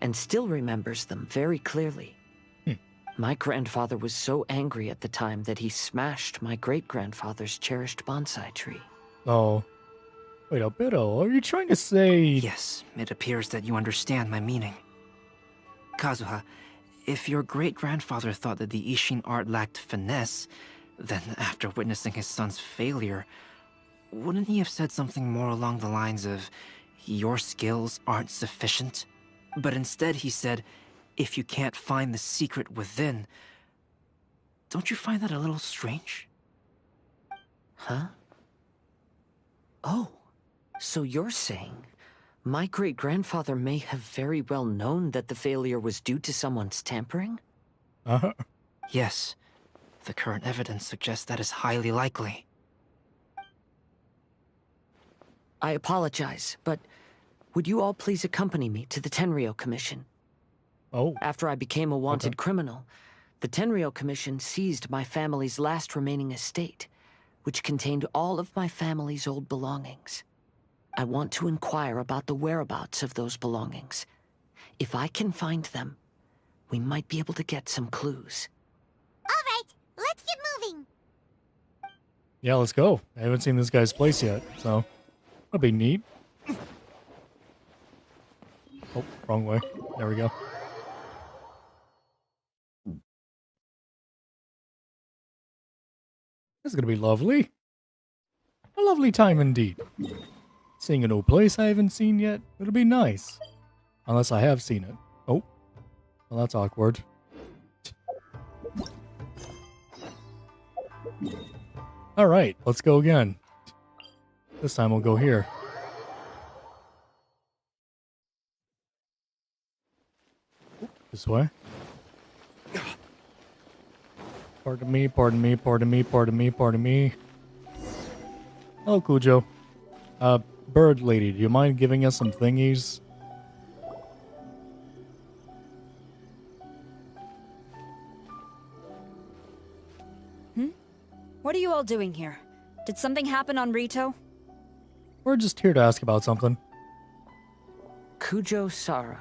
and still remembers them very clearly. My grandfather was so angry at the time that he smashed my great-grandfather's cherished bonsai tree. Oh. Wait, Albedo, are you trying to say... Yes, it appears that you understand my meaning. Kazuha, if your great-grandfather thought that the Ishin art lacked finesse, Then, after witnessing his son's failure, wouldn't he have said something more along the lines of, "Your skills aren't sufficient"? But instead he said, "If you can't find the secret within." Don't you find that a little strange? Huh? Oh, so you're saying my great-grandfather may have very well known that the failure was due to someone's tampering? Uh-huh. Yes. The current evidence suggests that is highly likely. I apologize, but would you all please accompany me to the Tenryou Commission? Oh. After I became a wanted criminal, the Tenryou Commission seized my family's last remaining estate, which contained all of my family's old belongings. I want to inquire about the whereabouts of those belongings. If I can find them, we might be able to get some clues. All right, let's get moving. Yeah, let's go. I haven't seen this guy's place yet, so that'll be neat. Oh, wrong way. There we go. This is going to be lovely. A lovely time indeed. Seeing a new place I haven't seen yet, it'll be nice. Unless I have seen it. Oh. Well, that's awkward. Alright, let's go again. This time we'll go here. This way. Pardon me, pardon me, pardon me, pardon me, pardon me. Hello, Cujo. Bird lady, do you mind giving us some thingies? What are you all doing here? Did something happen on Rito? We're just here to ask about something. Kujo Sara.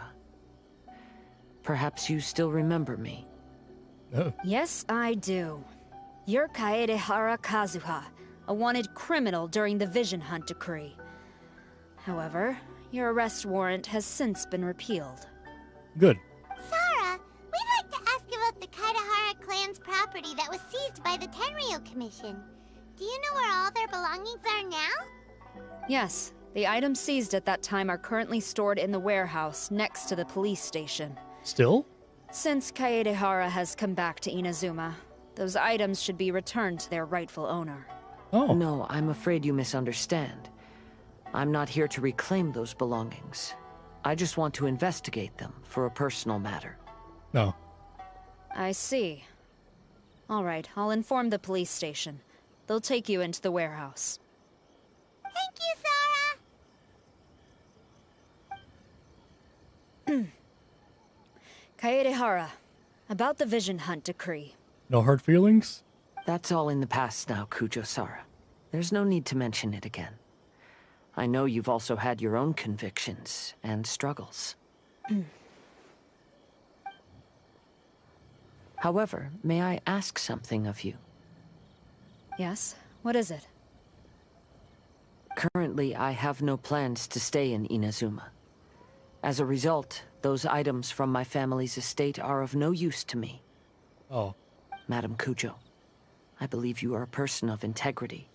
Perhaps you still remember me. Yes, I do. You're Kaedehara Kazuha, a wanted criminal during the Vision Hunt decree. However, your arrest warrant has since been repealed. Good. Sara, we'd like to ask about the Kaedehara clan's property that was seized by the Tenryou Commission. Do you know where all their belongings are now? Yes, the items seized at that time are currently stored in the warehouse next to the police station. Still? Since Kaedehara has come back to Inazuma, those items should be returned to their rightful owner. Oh. No, I'm afraid you misunderstand. I'm not here to reclaim those belongings. I just want to investigate them for a personal matter. No. I see. All right, I'll inform the police station. They'll take you into the warehouse. Thank you, Sara! Kaedehara, about the Vision Hunt decree. No hard feelings? That's all in the past now, Kujo-Sara. There's no need to mention it again. I know you've also had your own convictions and struggles. However, may I ask something of you? Yes? What is it? Currently, I have no plans to stay in Inazuma. As a result, those items from my family's estate are of no use to me. Oh. Madam Kujo, I believe you are a person of integrity.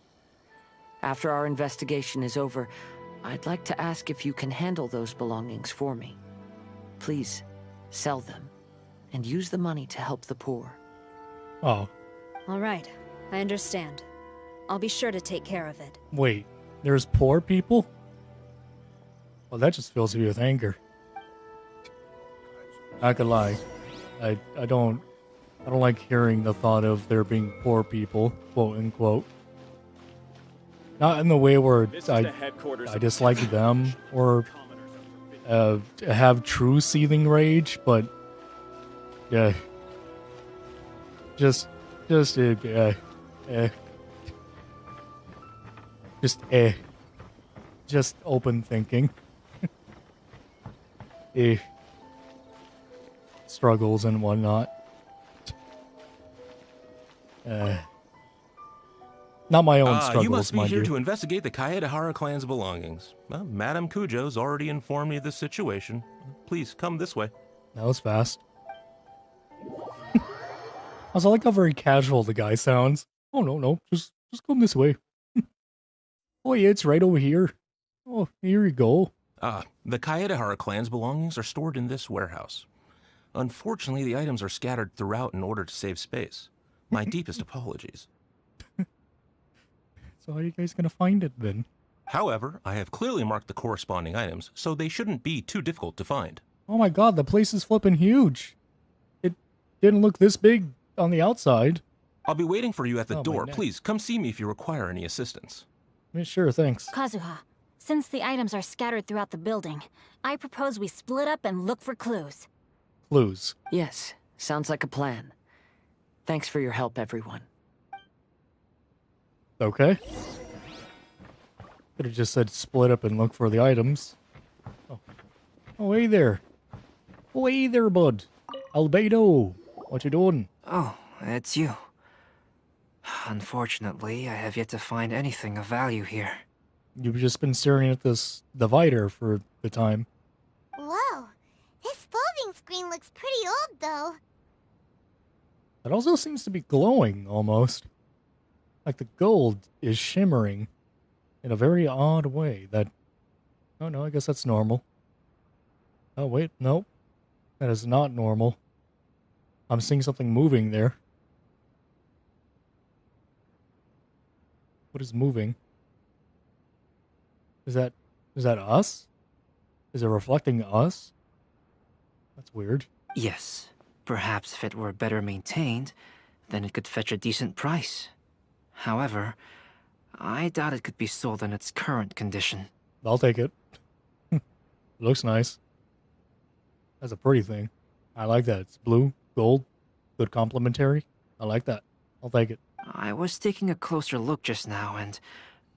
After our investigation is over, I'd like to ask if you can handle those belongings for me. Please, sell them, and use the money to help the poor. Oh. All right, I understand. I'll be sure to take care of it. Wait, there's poor people? Well, that just fills me with anger. Not gonna lie. I don't like hearing the thought of there being poor people, quote unquote. Not in the way where I dislike them or have true seething rage, but yeah, just open thinking. Struggles and whatnot. Not my own struggles, you must be mind here you. to investigate the Kaedehara clan's belongings. Well, Madame Kujo's already informed me of the situation. Please, come this way. That was fast. I also like how very casual the guy sounds. Oh, no. Just come this way. Oh, yeah, it's right over here. Oh, here you go. The Kaedehara clan's belongings are stored in this warehouse. Unfortunately, the items are scattered throughout in order to save space. My deepest apologies. So how are you guys gonna find it then? However, I have clearly marked the corresponding items, so they shouldn't be too difficult to find. Oh my god, the place is flipping huge. It didn't look this big on the outside. I'll be waiting for you at the Oh, my door. neck. Please, come see me if you require any assistance. Yeah, sure, thanks. Kazuha, since the items are scattered throughout the building, I propose we split up and look for clues. Clues. Yes, sounds like a plan. Thanks for your help, everyone. Okay. Could have just said split up and look for the items. Oh, hey there. Oh, hey there, bud. Albedo. What you doing? Oh, it's you. Unfortunately, I have yet to find anything of value here. You've just been staring at this divider for the time. Whoa, this folding screen looks pretty old, though. It also seems to be glowing, almost. Like the gold is shimmering in a very odd way that... Oh, no, I guess that's normal. Oh, wait, no. That is not normal. I'm seeing something moving there. What is moving? Is that us? Is it reflecting us? That's weird. Yes, perhaps if it were better maintained, then it could fetch a decent price. However, I doubt it could be sold in its current condition. I'll take it. It looks nice. That's a pretty thing. I like that. It's blue, gold, good complementary. I like that. I'll take it. I was taking a closer look just now and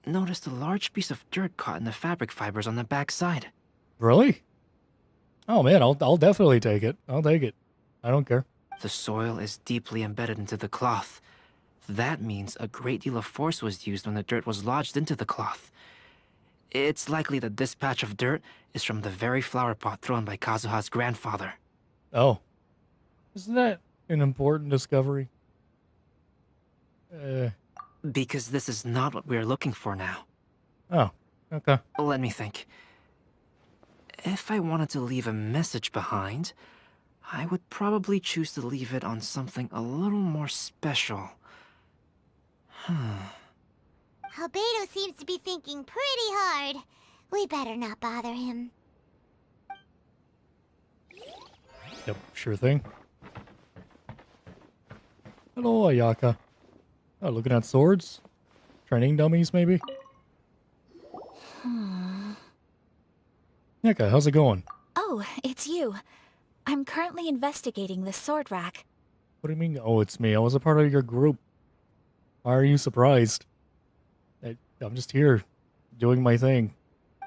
noticed a large piece of dirt caught in the fabric fibers on the back side. Really? Oh man, I'll definitely take it. I'll take it. I don't care. The soil is deeply embedded into the cloth. That means a great deal of force was used when the dirt was lodged into the cloth. It's likely that this patch of dirt is from the very flower pot thrown by Kazuha's grandfather. Oh. Isn't that an important discovery? Because this is not what we're looking for now. Oh, okay. Let me think. If I wanted to leave a message behind, I would probably choose to leave it on something a little more special. Albedo seems to be thinking pretty hard. We better not bother him. Yep, sure thing. Hello, Ayaka. Oh, looking at swords? Training dummies, maybe? Yaka, how's it going? Oh, it's you. I'm currently investigating the sword rack. What do you mean, oh, it's me? I was a part of your group. Why are you surprised? I'm just here, doing my thing.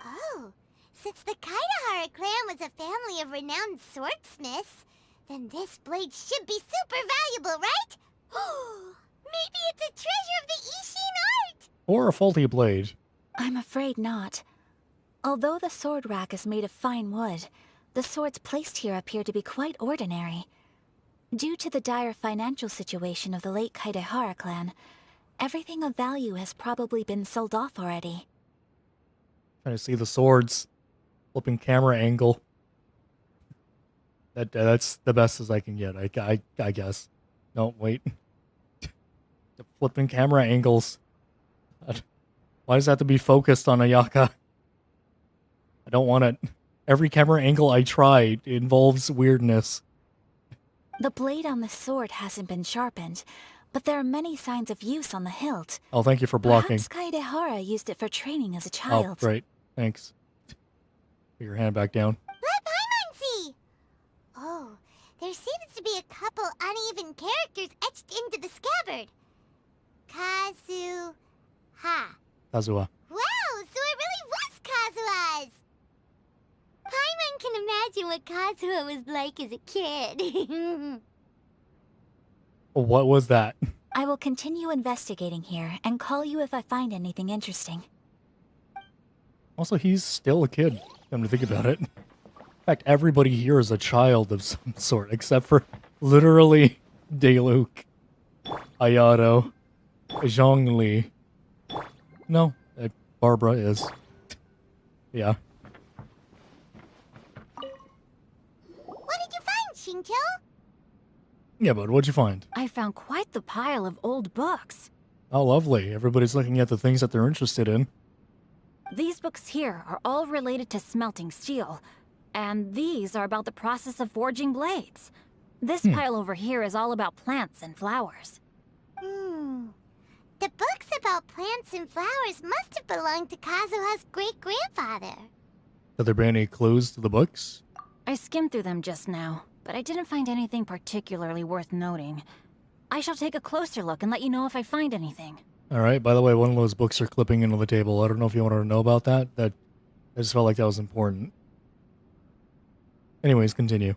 Oh, since the Kaedehara clan was a family of renowned swordsmiths, then this blade should be super valuable, right? Maybe it's a treasure of the Ishin art! Or a faulty blade. I'm afraid not. Although the sword rack is made of fine wood, the swords placed here appear to be quite ordinary. Due to the dire financial situation of the late Kaedehara clan, everything of value has probably been sold off already. Trying to see the swords. Flipping camera angle. That's the best as I can get, I guess. No, wait. The flipping camera angles. Why does that have to be focused on Ayaka? I don't want it. Every camera angle I try involves weirdness. The blade on the sword hasn't been sharpened, but there are many signs of use on the hilt. Oh, thank you for blocking. Perhaps Kaedehara used it for training as a child. Oh, great. Thanks. Put your hand back down. Let Paimon see! Oh, there seems to be a couple uneven characters etched into the scabbard. Kazuha. Kazuha. Wow, so it really was Kazuha's! Paimon can imagine what Kazuha was like as a kid. What was that? I will continue investigating here and call you if I find anything interesting. Also, he's still a kid, come to think about it. In fact, everybody here is a child of some sort, except for literally Dayluk, Ayato, Zhongli. No, Barbara is. Yeah. What did you find, Shincho? Yeah, but what'd you find? I found quite the pile of old books. Oh, lovely. Everybody's looking at the things that they're interested in. These books here are all related to smelting steel, and these are about the process of forging blades. This pile over here is all about plants and flowers. The books about plants and flowers must have belonged to Kazuha's great-grandfather. Have there been any clues to the books? I skimmed through them just now, but I didn't find anything particularly worth noting. I shall take a closer look and let you know if I find anything. Alright, by the way, one of those books are clipping into the table. I don't know if you wanted to know about that. I just felt like that was important. Anyways, continue.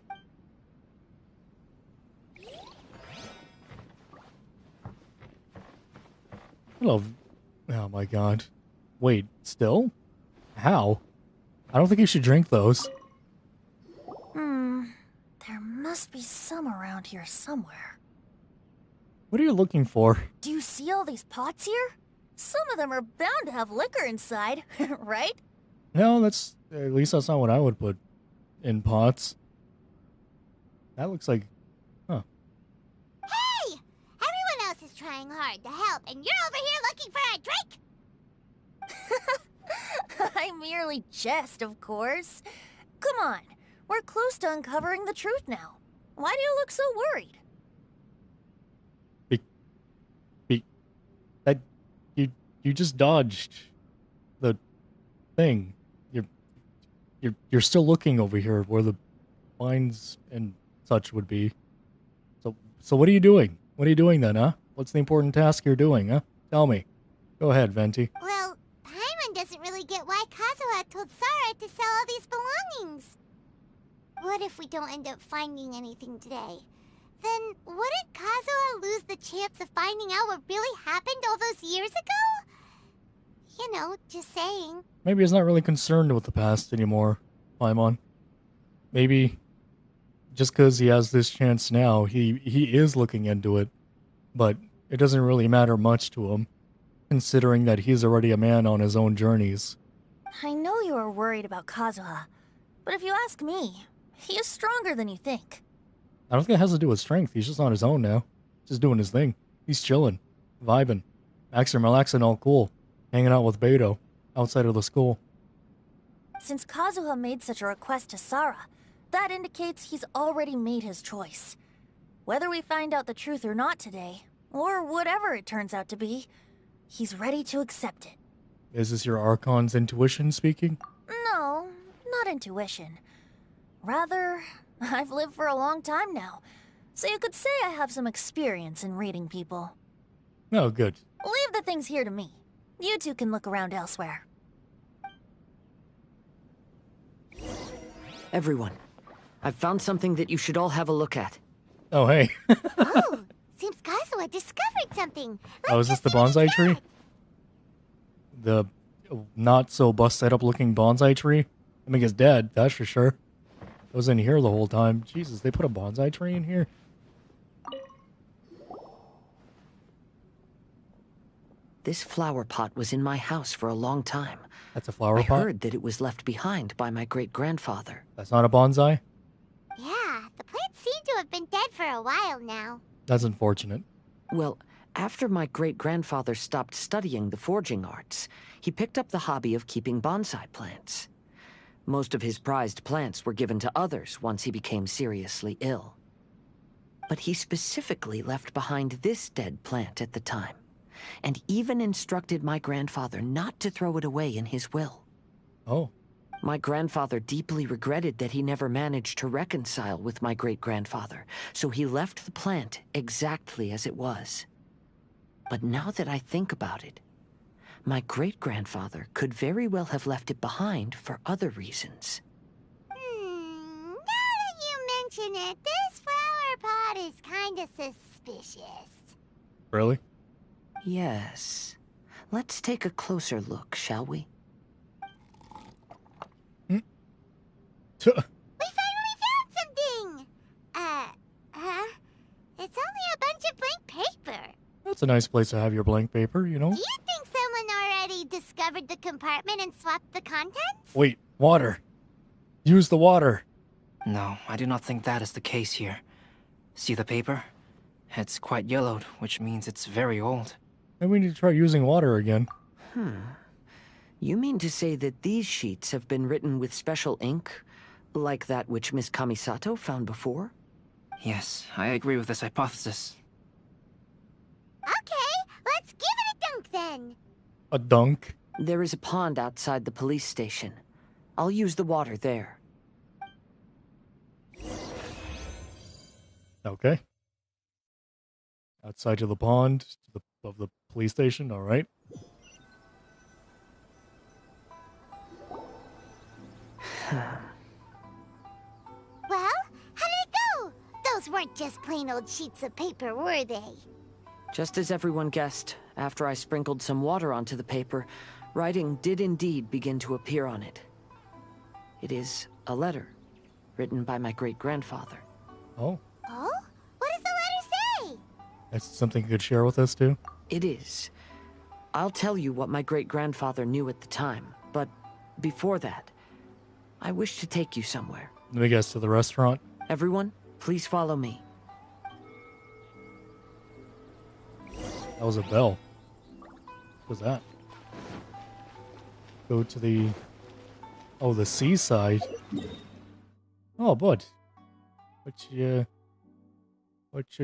Hello. Oh my god. Wait, still? How? I don't think you should drink those. There must be some around here somewhere. What are you looking for? Do you see all these pots here? Some of them are bound to have liquor inside, right? No, at least that's not what I would put in pots. That looks like, huh. Hey! Everyone else is trying hard to help, and you're over here looking for a drink? I merely jest, of course. Come on, we're close to uncovering the truth now. Why do you look so worried? You just dodged the thing. You're still looking over here where the mines and such would be. So what are you doing? What are you doing then, huh? What's the important task you're doing, huh? Tell me. Go ahead, Venti. Well, Paimon doesn't really get why Kazuha told Sara to sell all these belongings. What if we don't end up finding anything today? Then wouldn't Kazuha lose the chance of finding out what really happened all those years ago? You know, just saying. Maybe he's not really concerned with the past anymore, Paimon. Maybe just because he has this chance now, he is looking into it. But it doesn't really matter much to him, considering that he's already a man on his own journeys. I know you are worried about Kazuha, but if you ask me, he is stronger than you think. I don't think it has to do with strength. He's just on his own now. Just doing his thing. He's chilling, vibing, maxing, relaxing, all cool. Hanging out with Beto outside of the school. Since Kazuha made such a request to Sara, that indicates he's already made his choice. Whether we find out the truth or not today, or whatever it turns out to be, he's ready to accept it. Is this your Archon's intuition speaking? No, not intuition. Rather, I've lived for a long time now, so you could say I have some experience in reading people. Oh, good. Leave the things here to me. You two can look around elsewhere. Everyone, I've found something that you should all have a look at. Oh, hey. Oh, seems Kazuha discovered something. Oh, is this the bonsai tree? The not so busted up looking bonsai tree? I mean, it's dead, that's for sure. It was in here the whole time. Jesus, they put a bonsai tree in here? This flower pot was in my house for a long time. That's a flower pot? I heard that it was left behind by my great-grandfather. That's not a bonsai? Yeah, the plants seem to have been dead for a while now. That's unfortunate. Well, after my great-grandfather stopped studying the forging arts, he picked up the hobby of keeping bonsai plants. Most of his prized plants were given to others once he became seriously ill. But he specifically left behind this dead plant at the time, and even instructed my grandfather not to throw it away in his will. Oh. My grandfather deeply regretted that he never managed to reconcile with my great-grandfather, so he left the plant exactly as it was. But now that I think about it, my great-grandfather could very well have left it behind for other reasons. Now that you mention it, this flower pot is kinda suspicious. Really? Yes. Let's take a closer look, shall we? We finally found something! Huh? It's only a bunch of blank paper. It's a nice place to have your blank paper, you know? Do you think someone already discovered the compartment and swapped the contents? Wait, water. Use the water. No, I do not think that is the case here. See the paper? It's quite yellowed, which means it's very old. Maybe we need to try using water again. You mean to say that these sheets have been written with special ink? Like that which Miss Kamisato found before? Yes, I agree with this hypothesis. Okay, let's give it a dunk then. A dunk? There is a pond outside the police station. I'll use the water there. Okay. Outside of the pond, of the police station, alright. Well, how did it go? Those weren't just plain old sheets of paper, were they? Just as everyone guessed, after I sprinkled some water onto the paper, writing did indeed begin to appear on it. It is a letter, written by my great-grandfather. Oh. Oh? What does the letter say? That's something you could share with us, too? It is. I'll tell you what my great-grandfather knew at the time, but before that, I wish to take you somewhere. Let me guess, to the restaurant? Everyone, please follow me. That was a bell. What was that? Go to the... Oh, the seaside. Oh, bud. What you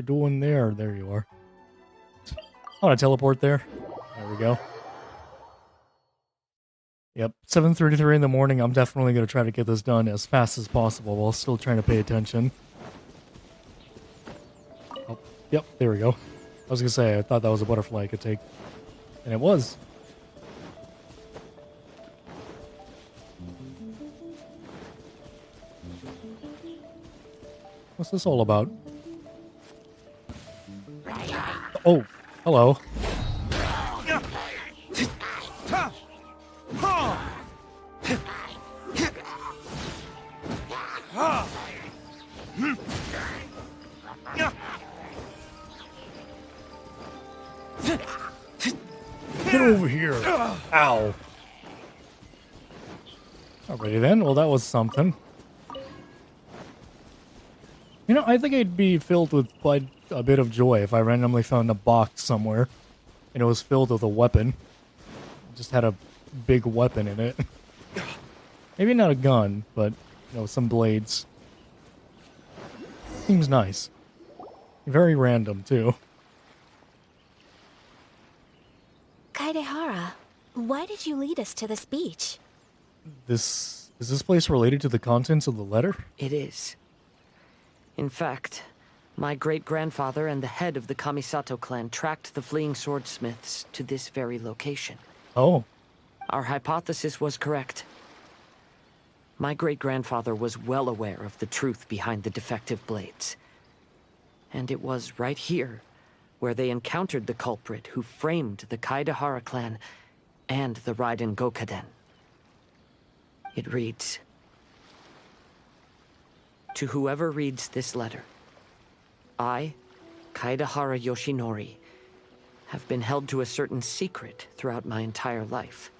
doing there? There you are. I want to teleport there. There we go. Yep, 7:33 in the morning. I'm definitely going to try to get this done as fast as possible while still trying to pay attention. Oh, yep, there we go. I was going to say, I thought that was a butterfly I could take. And it was. What's this all about? Oh, hello. Get over here. Ow. Alrighty then. Well, that was something. You know, I think I'd be filled with quite a bit of joy if I randomly found a box somewhere and it was filled with a weapon. It just had a big weapon in it. Maybe not a gun, but, you know, some blades. Seems nice. Very random, too. Kaedehara, why did you lead us to this beach? Is this place related to the contents of the letter? It is. In fact, my great-grandfather and the head of the Kamisato clan tracked the fleeing swordsmiths to this very location. Oh. Our hypothesis was correct. My great-grandfather was well aware of the truth behind the defective blades. And it was right here where they encountered the culprit who framed the Kaedehara clan and the Raiden Gokaden. It reads, "To whoever reads this letter, I, Kaedehara Yoshinori, have been held to a certain secret throughout my entire life.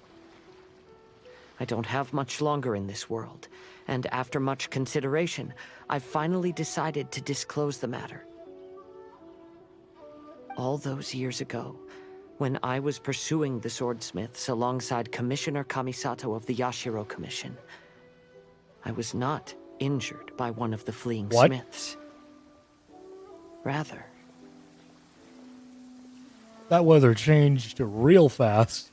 I don't have much longer in this world, and after much consideration, I've finally decided to disclose the matter. All those years ago, when I was pursuing the swordsmiths alongside Commissioner Kamisato of the Yashiro Commission, I was not injured by one of the fleeing smiths. Rather, that weather changed real fast.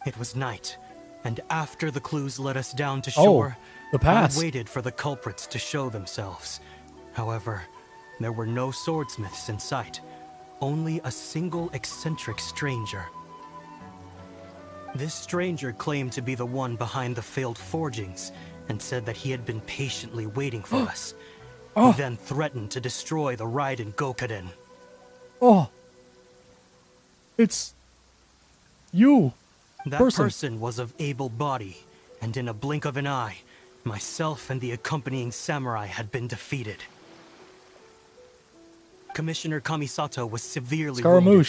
It was night, and after the clues led us down to shore, the past. I waited for the culprits to show themselves. However, there were no swordsmiths in sight, only a single eccentric stranger. This stranger claimed to be the one behind the failed forgings, and said that he had been patiently waiting for us. He then threatened to destroy the Raiden Gokaden. Oh. It's... you. That person was of able body, and in a blink of an eye, myself and the accompanying samurai had been defeated. Commissioner Kamisato was severely wounded,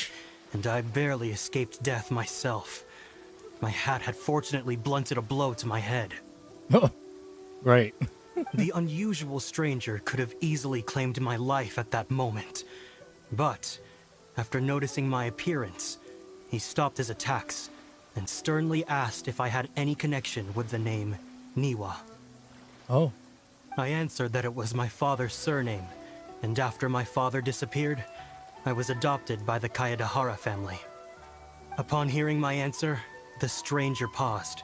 and I barely escaped death myself. My hat had fortunately blunted a blow to my head. Right. The unusual stranger could have easily claimed my life at that moment. But, after noticing my appearance, he stopped his attacks and sternly asked if I had any connection with the name Niwa. Oh. I answered that it was my father's surname, and after my father disappeared, I was adopted by the Kayadahara family. Upon hearing my answer, the stranger paused.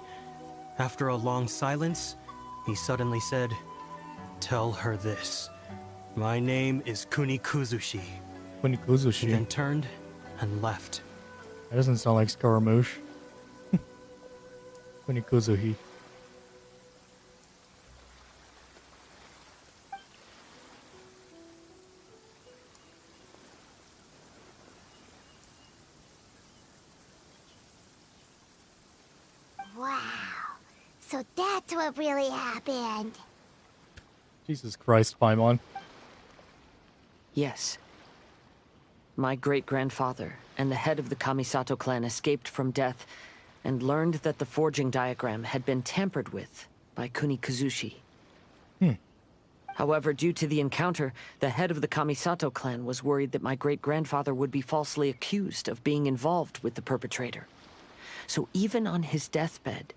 After a long silence, he suddenly said, "Tell her this. My name is Kunikuzushi." Kunikuzushi. He then turned and left. That doesn't sound like Scaramouche. Kunikuzuhi. Wow. So that's what really happened. Jesus Christ, Paimon. Yes. My great-grandfather and the head of the Kamisato clan escaped from death and learned that the forging diagram had been tampered with by Kunikuzushi. However, due to the encounter, the head of the Kamisato clan was worried that my great-grandfather would be falsely accused of being involved with the perpetrator. So even on his deathbed,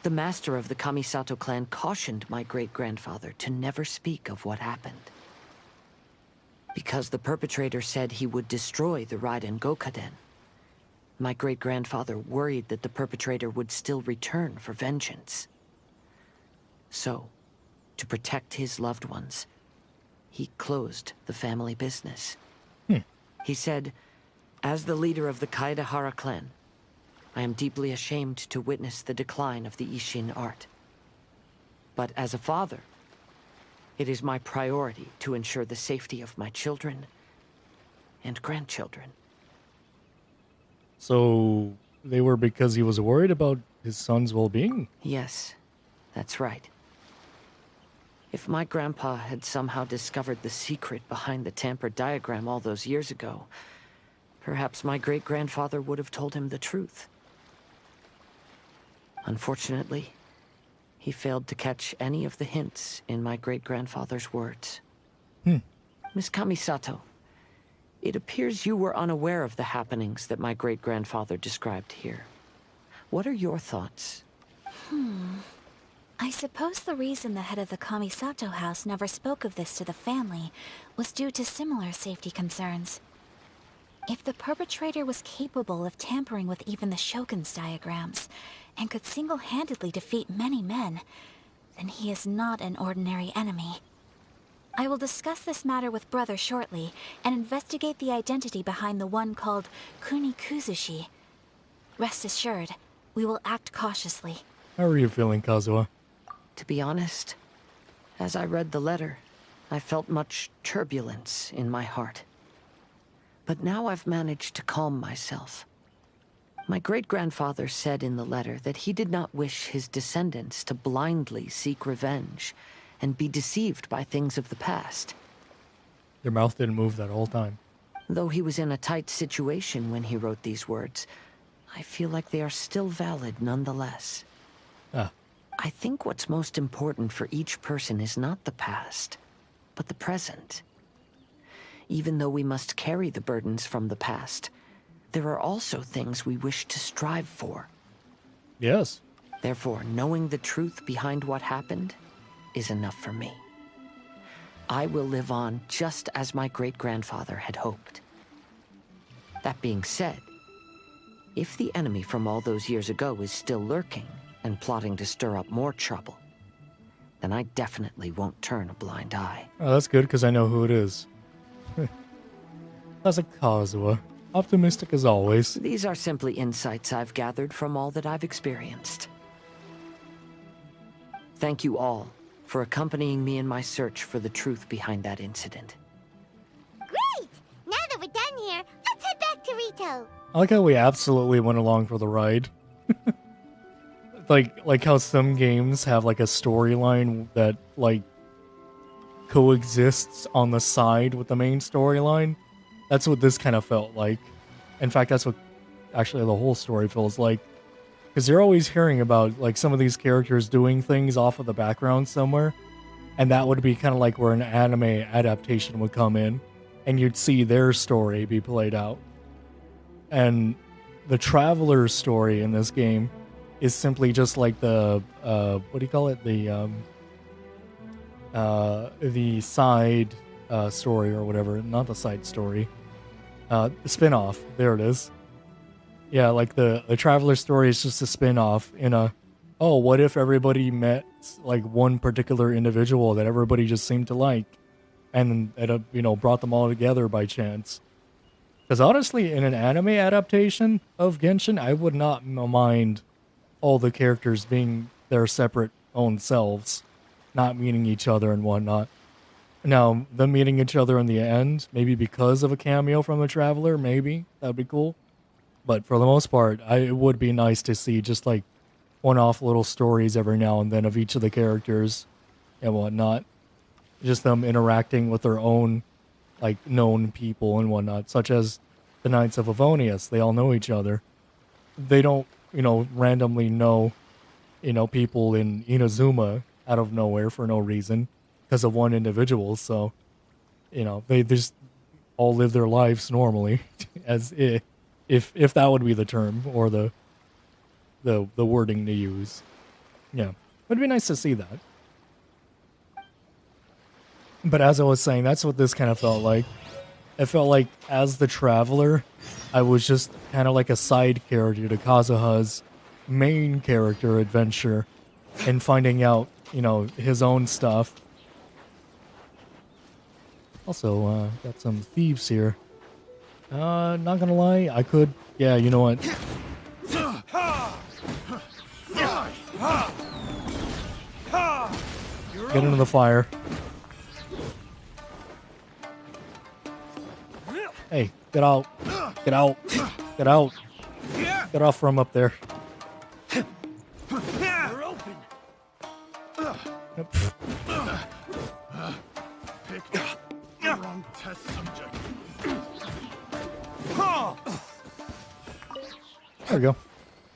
the master of the Kamisato clan cautioned my great-grandfather to never speak of what happened. Because the perpetrator said he would destroy the Raiden Gokaden, my great-grandfather worried that the perpetrator would still return for vengeance. So, to protect his loved ones, he closed the family business. He said, "As the leader of the Kaedahara clan, I am deeply ashamed to witness the decline of the Ishin art. But as a father, it is my priority to ensure the safety of my children and grandchildren." So, they were because he was worried about his son's well-being? Yes, that's right. If my grandpa had somehow discovered the secret behind the tampered diagram all those years ago, perhaps my great-grandfather would have told him the truth. Unfortunately, he failed to catch any of the hints in my great-grandfather's words. Miss Kamisato, it appears you were unaware of the happenings that my great-grandfather described here. What are your thoughts? I suppose the reason the head of the Kamisato house never spoke of this to the family was due to similar safety concerns. If the perpetrator was capable of tampering with even the Shogun's diagrams, and could single-handedly defeat many men, then he is not an ordinary enemy. I will discuss this matter with Brother shortly, and investigate the identity behind the one called Kunikuzushi. Rest assured, we will act cautiously. How are you feeling, Kazuha? To be honest, as I read the letter, I felt much turbulence in my heart. But now I've managed to calm myself. My great-grandfather said in the letter that he did not wish his descendants to blindly seek revenge and be deceived by things of the past. Your mouth didn't move that whole time. Though he was in a tight situation when he wrote these words, I feel like they are still valid nonetheless. I think what's most important for each person is not the past, but the present. Even though we must carry the burdens from the past, there are also things we wish to strive for. Yes. Therefore, knowing the truth behind what happened is enough for me. I will live on just as my great-grandfather had hoped. That being said, if the enemy from all those years ago is still lurking and plotting to stir up more trouble, then I definitely won't turn a blind eye. Oh, that's good, because I know who it is. That's a Kazuha. Optimistic as always. These are simply insights I've gathered from all that I've experienced. Thank you all for accompanying me in my search for the truth behind that incident. Great! Now that we're done here, let's head back to Rito. I like how we absolutely went along for the ride. like how some games have like a storyline that like coexists on the side with the main storyline. That's what this kind of felt like. In fact, that's what actually the whole story feels like. Because you're always hearing about like some of these characters doing things off of the background somewhere. And that would be kind of like where an anime adaptation would come in. And you'd see their story be played out. And the Traveler's story in this game is simply just like the, what do you call it? The side story or whatever. Not the side story. The spin-off. There it is. Yeah, like the Traveler story is just a spin-off in a, oh, what if everybody met like one particular individual that everybody just seemed to like, and it, you know, brought them all together by chance. Because honestly, in an anime adaptation of Genshin, I would not mind all the characters being their separate own selves, not meeting each other and whatnot. Now, them meeting each other in the end, maybe because of a cameo from the Traveler, maybe, that'd be cool. But for the most part, it would be nice to see just like one-off little stories every now and then of each of the characters and whatnot. Just them interacting with their own, like, known people and whatnot, such as the Knights of Avonius. They all know each other. They don't, you know, randomly know, you know, people in Inazuma out of nowhere for no reason because of one individual. So, you know, they just all live their lives normally, as if that would be the term or the wording to use. Yeah, it'd be nice to see that. But as I was saying, that's what this kind of felt like. It felt like as the Traveler, I was just kind of like a side character to Kazuha's main character adventure and finding out, you know, his own stuff. Also, got some thieves here. Not gonna lie, I could... Yeah, you know what? Get into the fire. Hey, get out. Get out. Get out. Get off from up there. You're open. Pick the wrong test subject. There we go.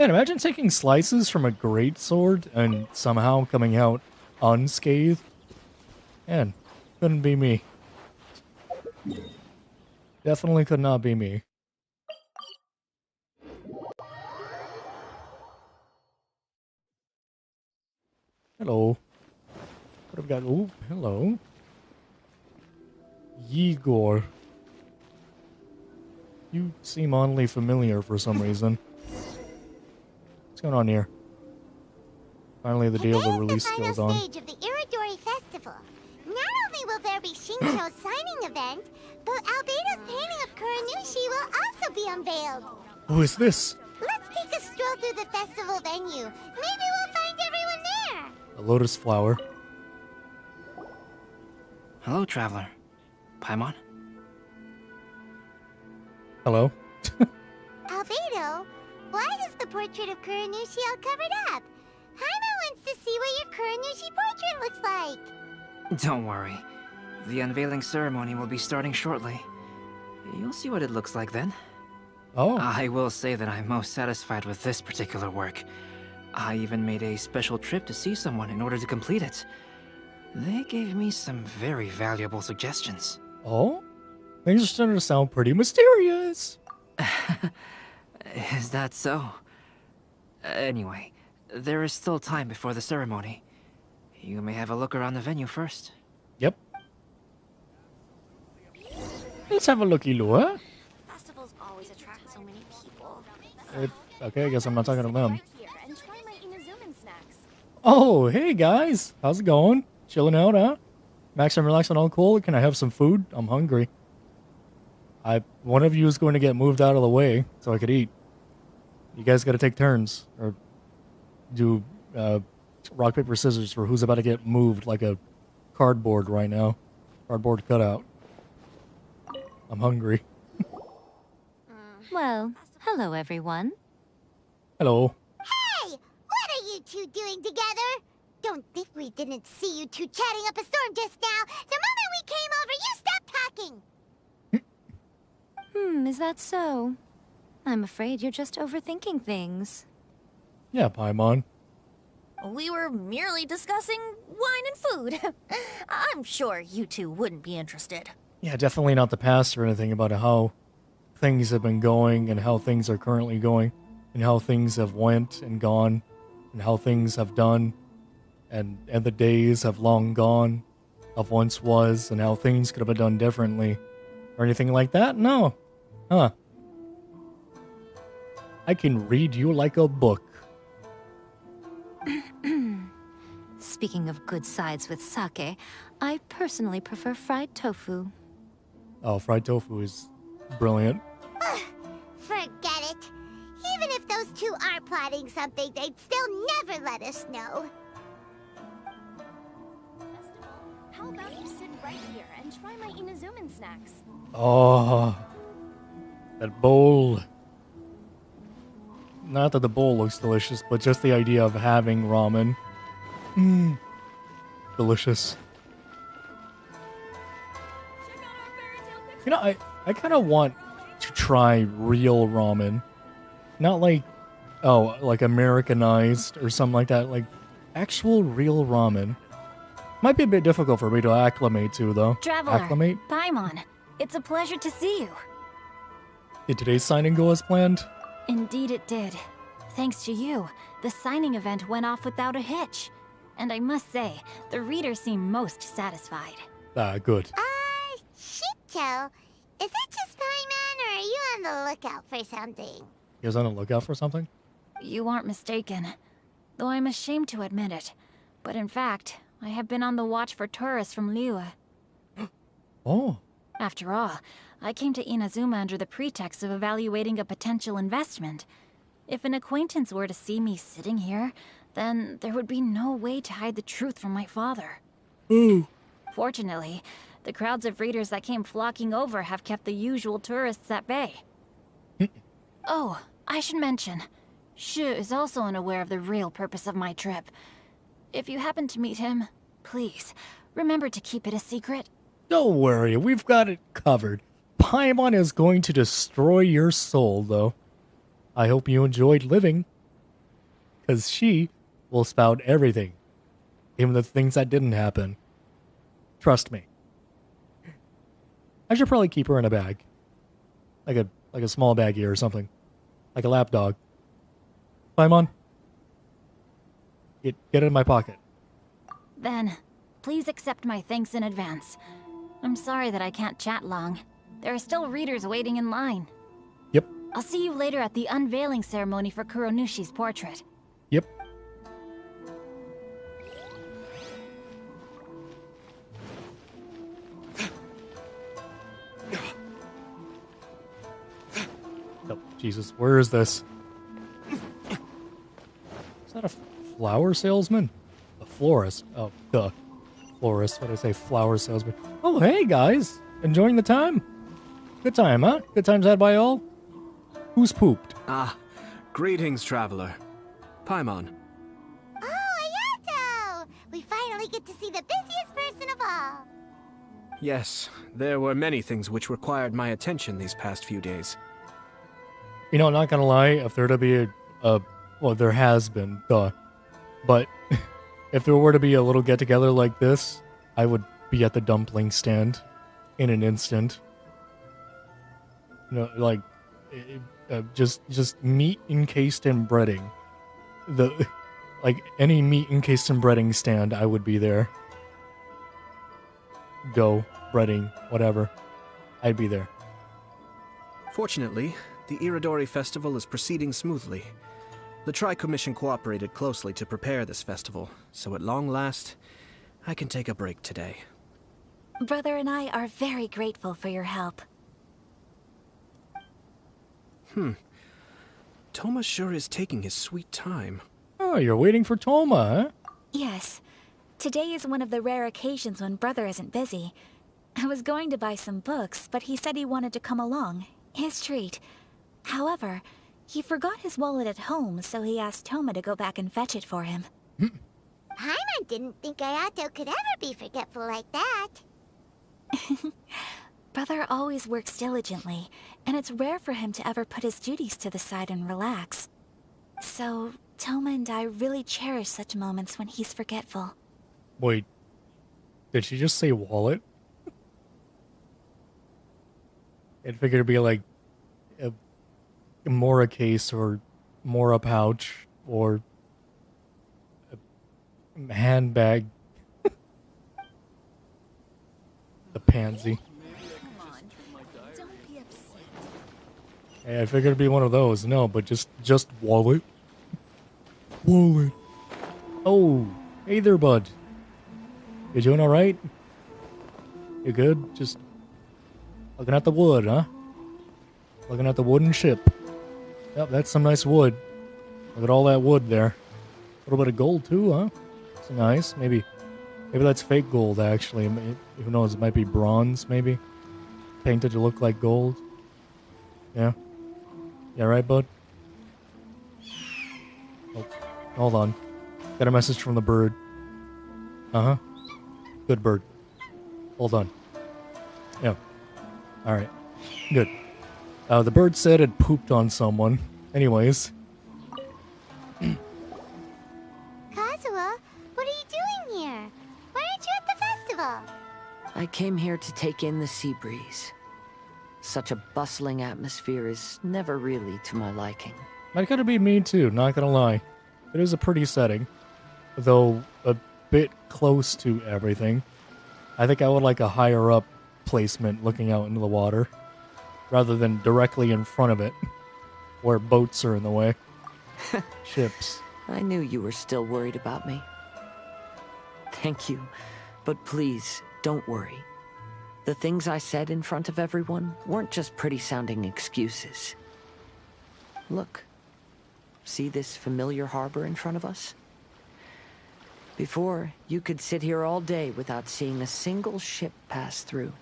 Man, imagine taking slices from a greatsword and somehow coming out unscathed. Man, couldn't be me. Definitely could not be me. Hello. What have we got? Oh, hello. Igor. You seem oddly familiar for some reason. What's going on here? Finally, the day of the release goes on. Stage of the Iridori Festival. Not only will there be Shinjo's signing event, but Albedo's painting of Kuranushi will also be unveiled. Who is this? Let's take a stroll through the festival venue. Maybe we'll find everyone there. A lotus flower. Hello, Traveler. Paimon? Hello? Albedo, why is the portrait of Kuranushi all covered up? Paimon wants to see what your Kuranushi portrait looks like. Don't worry. The unveiling ceremony will be starting shortly. You'll see what it looks like then. Oh. I will say that I'm most satisfied with this particular work. I even made a special trip to see someone in order to complete it. They gave me some very valuable suggestions. Oh? Things are starting to sound pretty mysterious. Is that so? Anyway, there is still time before the ceremony. You may have a look around the venue first. Yep. Let's have a looky-loo. Festivals always attract so many people. Okay, I guess I'm not talking to them. Here and try my Inazuman snacks. Oh, hey guys. How's it going? Chilling out, huh? Max and relaxing, all cool? Can I have some food? I'm hungry. One of you is going to get moved out of the way so I could eat. You guys got to take turns or do rock, paper, scissors for who's about to get moved like a cardboard right now. Cardboard cutout. I'm hungry. Well, hello everyone. Hello. Hey, what are you two doing together? Don't think we didn't see you two chatting up a storm just now. The moment we came over, you stopped talking. Is that so? I'm afraid you're just overthinking things. Yeah, Paimon. We were merely discussing wine and food. I'm sure you two wouldn't be interested. Yeah, definitely not the past or anything about how things have been going and how things are currently going and how things have went and gone and how things have done and the days have long gone of once was and how things could have been done differently or anything like that. No. Huh. I can read you like a book. Speaking of good sides with sake, I personally prefer fried tofu. Oh, fried tofu is brilliant. Forget it. Even if those two are plotting something, they'd still never let us know. How about you sit right here and try my Inazuman snacks? Oh, that bowl. Not that the bowl looks delicious, but just the idea of having ramen. Mmm. Delicious. You know, I kind of want to try real ramen. Not like, oh, like Americanized or something like that. Like, actual real ramen. Might be a bit difficult for me to acclimate to, though. Traveler, Acclimate? Paimon, it's a pleasure to see you. Did today's signing go as planned? Indeed it did. Thanks to you, the signing event went off without a hitch. And I must say, the readers seem most satisfied. Ah, good. Shito, is it just Paimon, or are you on the lookout for something? You guys on the lookout for something? You aren't mistaken, though I'm ashamed to admit it. But in fact, I have been on the watch for tourists from Liyue. Oh. After all, I came to Inazuma under the pretext of evaluating a potential investment. If an acquaintance were to see me sitting here, then there would be no way to hide the truth from my father. Fortunately, the crowds of readers that came flocking over have kept the usual tourists at bay. Oh, I should mention, Shu is also unaware of the real purpose of my trip. If you happen to meet him, please, remember to keep it a secret. Don't worry, we've got it covered. Paimon is going to destroy your soul, though. I hope you enjoyed living. Because she will spout everything. Even the things that didn't happen. Trust me. I should probably keep her in a bag. Like a small baggie or something. Like a lap dog. Paimon. Get it in my pocket. Then, please accept my thanks in advance. I'm sorry that I can't chat long. There are still readers waiting in line. Yep. I'll see you later at the unveiling ceremony for Kuronushi's portrait. Yep. Oh, Jesus, where is this? Is that a flower salesman? A florist. Oh, duh. Florist. What did I say? Flower salesman. Oh, hey, guys. Enjoying the time? Good time, huh? Good times had by all? Who's pooped? Ah, greetings, traveler. Paimon. Oh, Ayato! We finally get to see the busiest person of all. Yes, there were many things which required my attention these past few days. You know, not gonna lie, if there to be well, there has been, duh. But if there were to be a little get-together like this, I would be at the dumpling stand in an instant. You know, like, just meat encased in breading. Like, any meat encased in breading stand, I would be there. Dough, breading, whatever. I'd be there. Fortunately, the Iridori Festival is proceeding smoothly. The Tri-Commission cooperated closely to prepare this festival, so at long last, I can take a break today. Brother and I are very grateful for your help. Toma sure is taking his sweet time. Oh, you're waiting for Toma, huh? Yes. Today is one of the rare occasions when Brother isn't busy. I was going to buy some books, but he said he wanted to come along. His treat. However, he forgot his wallet at home, so he asked Toma to go back and fetch it for him. Paimon didn't think Ayato could ever be forgetful like that. brother always works diligently, and it's rare for him to ever put his duties to the side and relax. So, Toma and I really cherish such moments when he's forgetful. Wait, did she just say wallet? I figured it'd be like a Mora case or Mora pouch or a handbag. The pansy. Hey, I figured it'd be one of those. No, but just wallet. Wallet. Oh, hey there, bud. You doing all right? You good? Just looking at the wood, huh? Looking at the wooden ship. Yep, that's some nice wood. Look at all that wood there. A little bit of gold too, huh? It's nice. Maybe that's fake gold, actually. Who knows? It might be bronze, maybe. Painted to look like gold. Yeah. Yeah, right, bud? Oh, hold on. Got a message from the bird. Uh-huh. Good bird. Hold on. Yeah. Alright. Good. The bird said it pooped on someone. Anyways. Kazuha, what are you doing here? Why aren't you at the festival? I came here to take in the sea breeze. Such a bustling atmosphere is never really to my liking. That could be me too, not gonna lie. It is a pretty setting. Though a bit close to everything. I think I would like a higher up placement looking out into the water. Rather than directly in front of it. Where boats are in the way. Ships. I knew you were still worried about me. Thank you, but please, don't worry. The things I said in front of everyone weren't just pretty-sounding excuses. Look. See this familiar harbor in front of us? Before, you could sit here all day without seeing a single ship pass through.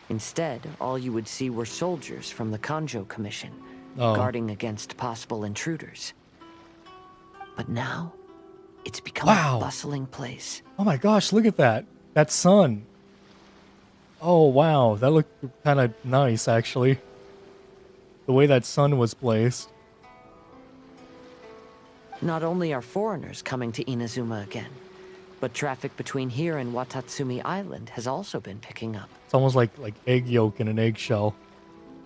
Instead, all you would see were soldiers from the Kanjo Commission, guarding against possible intruders. But now, it's become a bustling place. Oh my gosh, look at that. That sun. Oh wow, that looked kind of nice actually. The way that sun was placed. Not only are foreigners coming to Inazuma again, but traffic between here and Watatsumi Island has also been picking up. It's almost like egg yolk in an eggshell.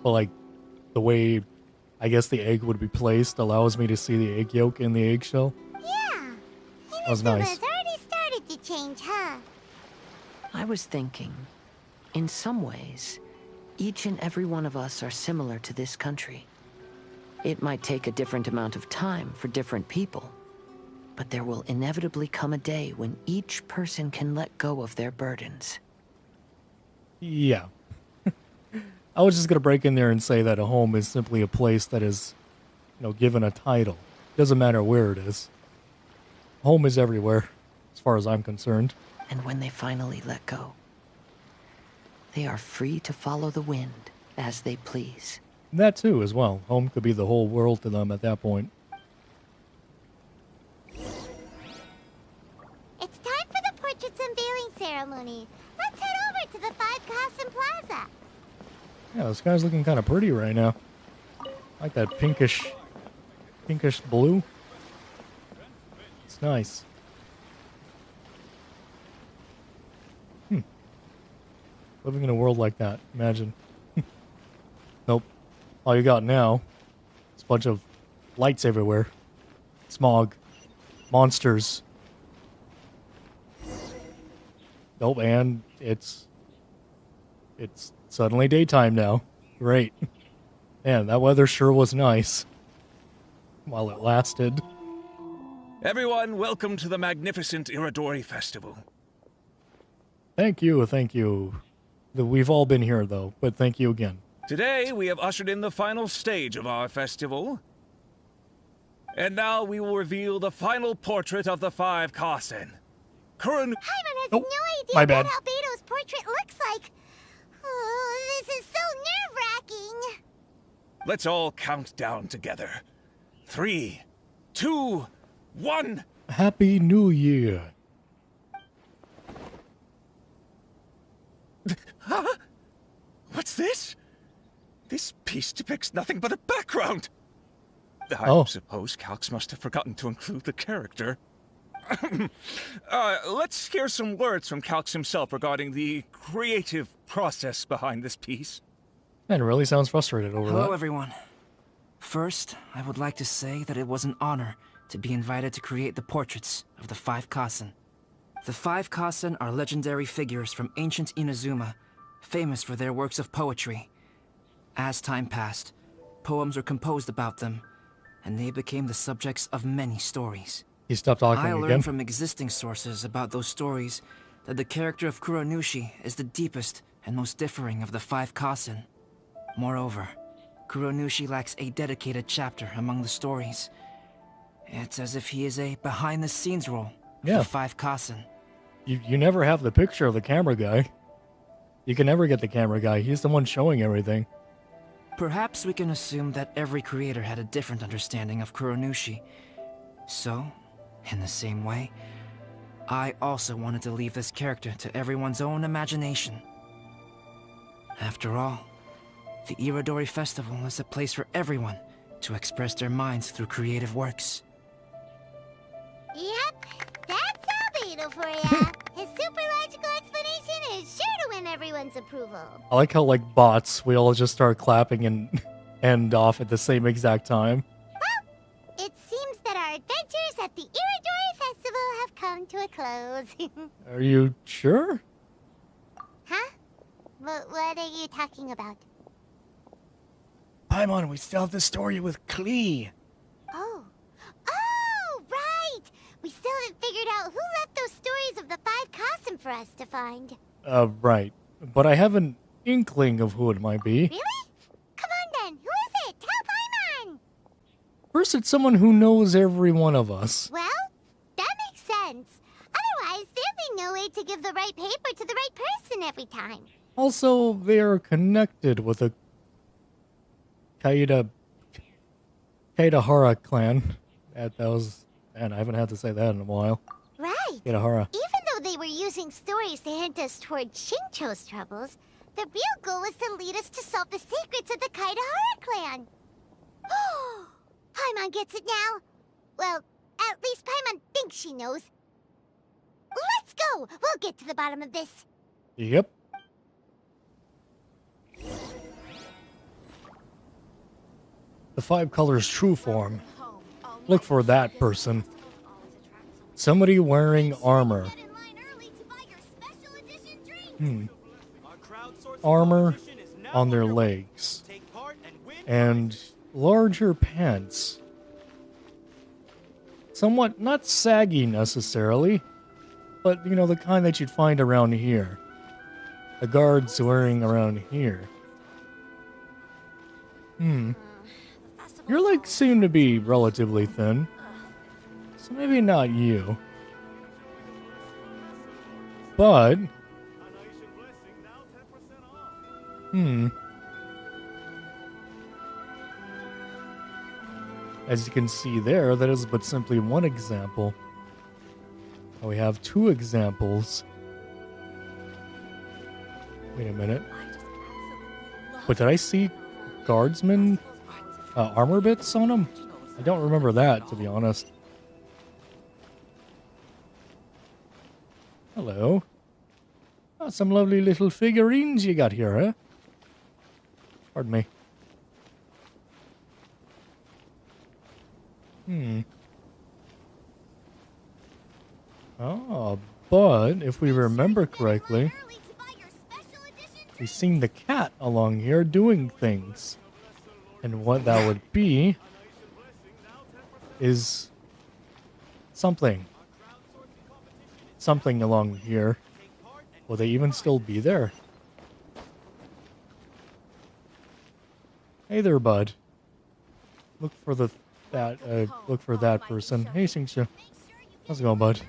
But like the way I guess the egg would be placed allows me to see the egg yolk in the eggshell. Yeah. That was nice. Inuzuma's already started to change, huh? I was thinking, in some ways, each and every one of us are similar to this country. It might take a different amount of time for different people, but there will inevitably come a day when each person can let go of their burdens. Yeah. I was just going to break in there and say that a home is simply a place that is, given a title. Doesn't matter where it is. Home is everywhere, as far as I'm concerned. And when they finally let go, they are free to follow the wind as they please. That too, as well. Home could be the whole world to them at that point. It's time for the portrait's unveiling ceremony. Let's head over to the 5 Kasen Plaza. Yeah, this guy's looking kind of pretty right now. Like that pinkish blue. It's nice. Living in a world like that, imagine. Nope. All you got now is a bunch of lights everywhere. Smog. Monsters. Nope, and it's suddenly daytime now. Great. Man, that weather sure was nice. While it lasted. Everyone, welcome to the magnificent Irodori Festival. Thank you, thank you. We've all been here, though, but thank you again. Today, we have ushered in the final stage of our festival. And now we will reveal the final portrait of the 5 Kasen. Paimon has no my idea bad. what Albedo's portrait looks like. Oh, this is so nerve-wracking. Let's all count down together. 3, 2, 1. Happy New Year. this? This piece depicts nothing but a background. Oh. I suppose Calx must have forgotten to include the character. Let's hear some words from Calx himself regarding the creative process behind this piece. Man, really sounds frustrated over Hello, that. everyone. First, I would like to say that it was an honor to be invited to create the portraits of the 5 Kasen. The 5 Kasen are legendary figures from ancient Inazuma, famous for their works of poetry. As time passed, poems were composed about them, and they became the subjects of many stories. He stopped talking I learned again. from existing sources about those stories that the character of Kuronushi is the deepest and most differing of the 5 Kasen. Moreover, Kuronushi lacks a dedicated chapter among the stories. It's as if he is a behind-the-scenes role of Yeah. the 5 Kasen. You never have the picture of the camera guy. You can never get the camera guy. He's the one showing everything. Perhaps we can assume that every creator had a different understanding of Kuronushi. So, in the same way, I also wanted to leave this character to everyone's own imagination. After all, the Irodori Festival is a place for everyone to express their minds through creative works. Yep, that's Albedo for ya. His super logical explanation is sure to win everyone's approval. I like how, like bots, we all just start clapping and end off at the same exact time. It seems that our adventures at the Irodori Festival have come to a close. Are you sure? Huh? What are you talking about? Paimon, we still have the story with Klee. Oh, right! We still haven't figured out who left those stories of the 5 Kasen for us to find. Right. But I have an inkling of who it might be. Really? Come on then, who is it? Tell Paimon! First, it's someone who knows every one of us. Well, that makes sense. Otherwise, there'd be no way to give the right paper to the right person every time. Also, they are connected with a Kaedahara clan. That was... Man, I haven't had to say that in a while. Right. Kaedahara. Even though they were using stories to hint us toward Shincho's troubles, the real goal was to lead us to solve the secrets of the Kaedahara clan. Paimon gets it now. Well, at least Paimon thinks she knows. Let's go! We'll get to the bottom of this. Yep. The 5 colors true form. Look for that person. Somebody wearing armor. Armor on their legs. And larger pants. Somewhat not saggy necessarily, but you know, the kind that you'd find around here. The guards wearing around here. Your legs seem to be relatively thin, so maybe not you. But... As you can see there, that is but simply one example. We have 2 examples. Wait a minute. But did I see guardsmen armor bits on them? I don't remember that, to be honest. Hello. Oh, some lovely little figurines you got here, huh? Pardon me. Oh, but if we remember correctly, we've seen the cat along here doing things. And what that would be is something. Something along here. Will they even still be there? Hey there, bud. Look for that person. Hey, Singshu. How's it going, bud?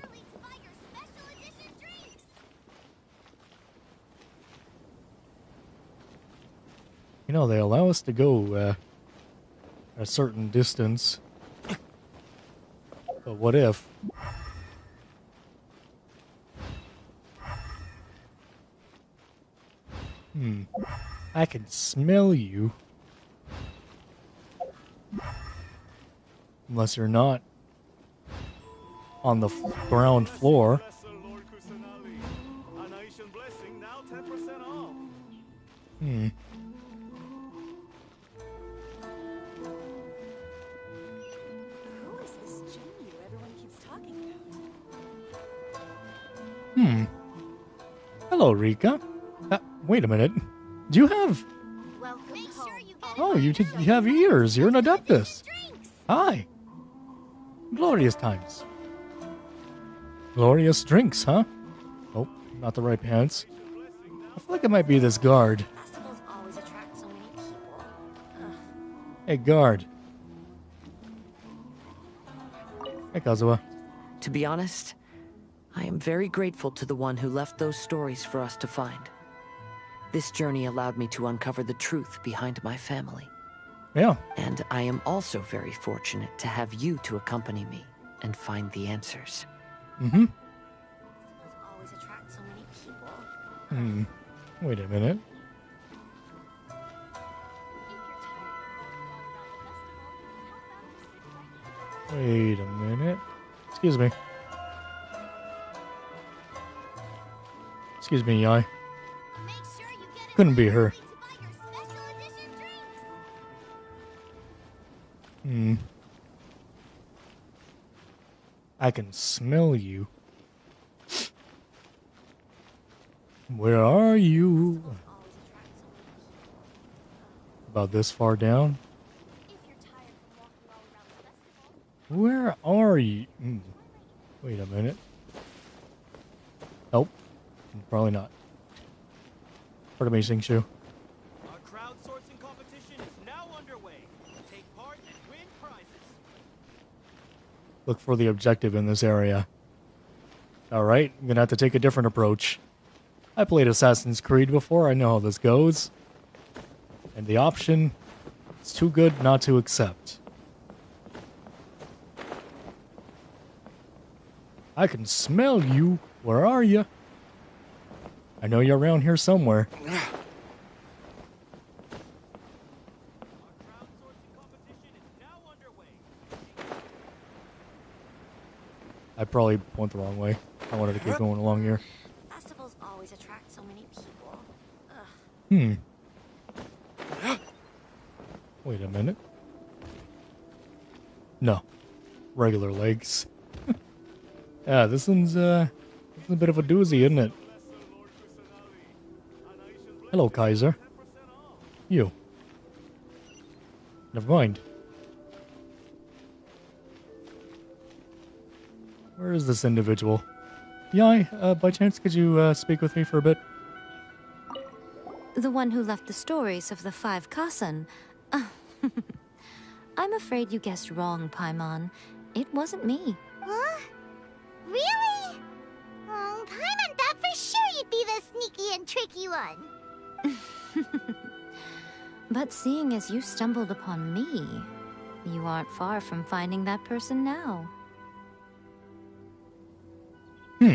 You know, they allow us to go a certain distance. But what if? I can smell you. Unless you're not on the ground floor. Hmm. Who is this Jinyu everyone keeps talking about? Hmm. Hello, Rika. Wait a minute. Do you have... Oh, you have ears. You're an Adeptus. Hi. Glorious times. Glorious drinks, huh? Oh, not the right pants. I feel like it might be this guard. Hey, guard. Hey, Kazuha. To be honest, I am very grateful to the one who left those stories for us to find. This journey allowed me to uncover the truth behind my family. Yeah. And I am also very fortunate to have you to accompany me and find the answers. Mm-hmm. Always attract so many people. Hmm. Wait a minute. Wait a minute. Excuse me. Excuse me, Yai. Couldn't be her. Hmm. I can smell you. Where are you? About this far down? Where are you? Wait a minute. Nope. Probably not. Pardon me, Singshu. Our crowdsourcing competition is now underway. Take part and win prizes. Look for the objective in this area. Alright, I'm gonna have to take a different approach. I played Assassin's Creed before, I know how this goes. And the option is too good not to accept. I can smell you. Where are you? I know you're around here somewhere. I probably went the wrong way. I wanted to keep going along here. Festivals always attract so many people. Hmm. Wait a minute. No. Regular legs. Yeah, this one's a bit of a doozy, isn't it? Hello, Kaiser. You. Never mind. Where is this individual? Yai, by chance, could you speak with me for a bit? The one who left the stories of the 5 Kasan. I'm afraid you guessed wrong, Paimon. It wasn't me. Huh? Really? Oh, Paimon thought for sure you'd be the sneaky and tricky one. But seeing as you stumbled upon me, you aren't far from finding that person now. Hmm.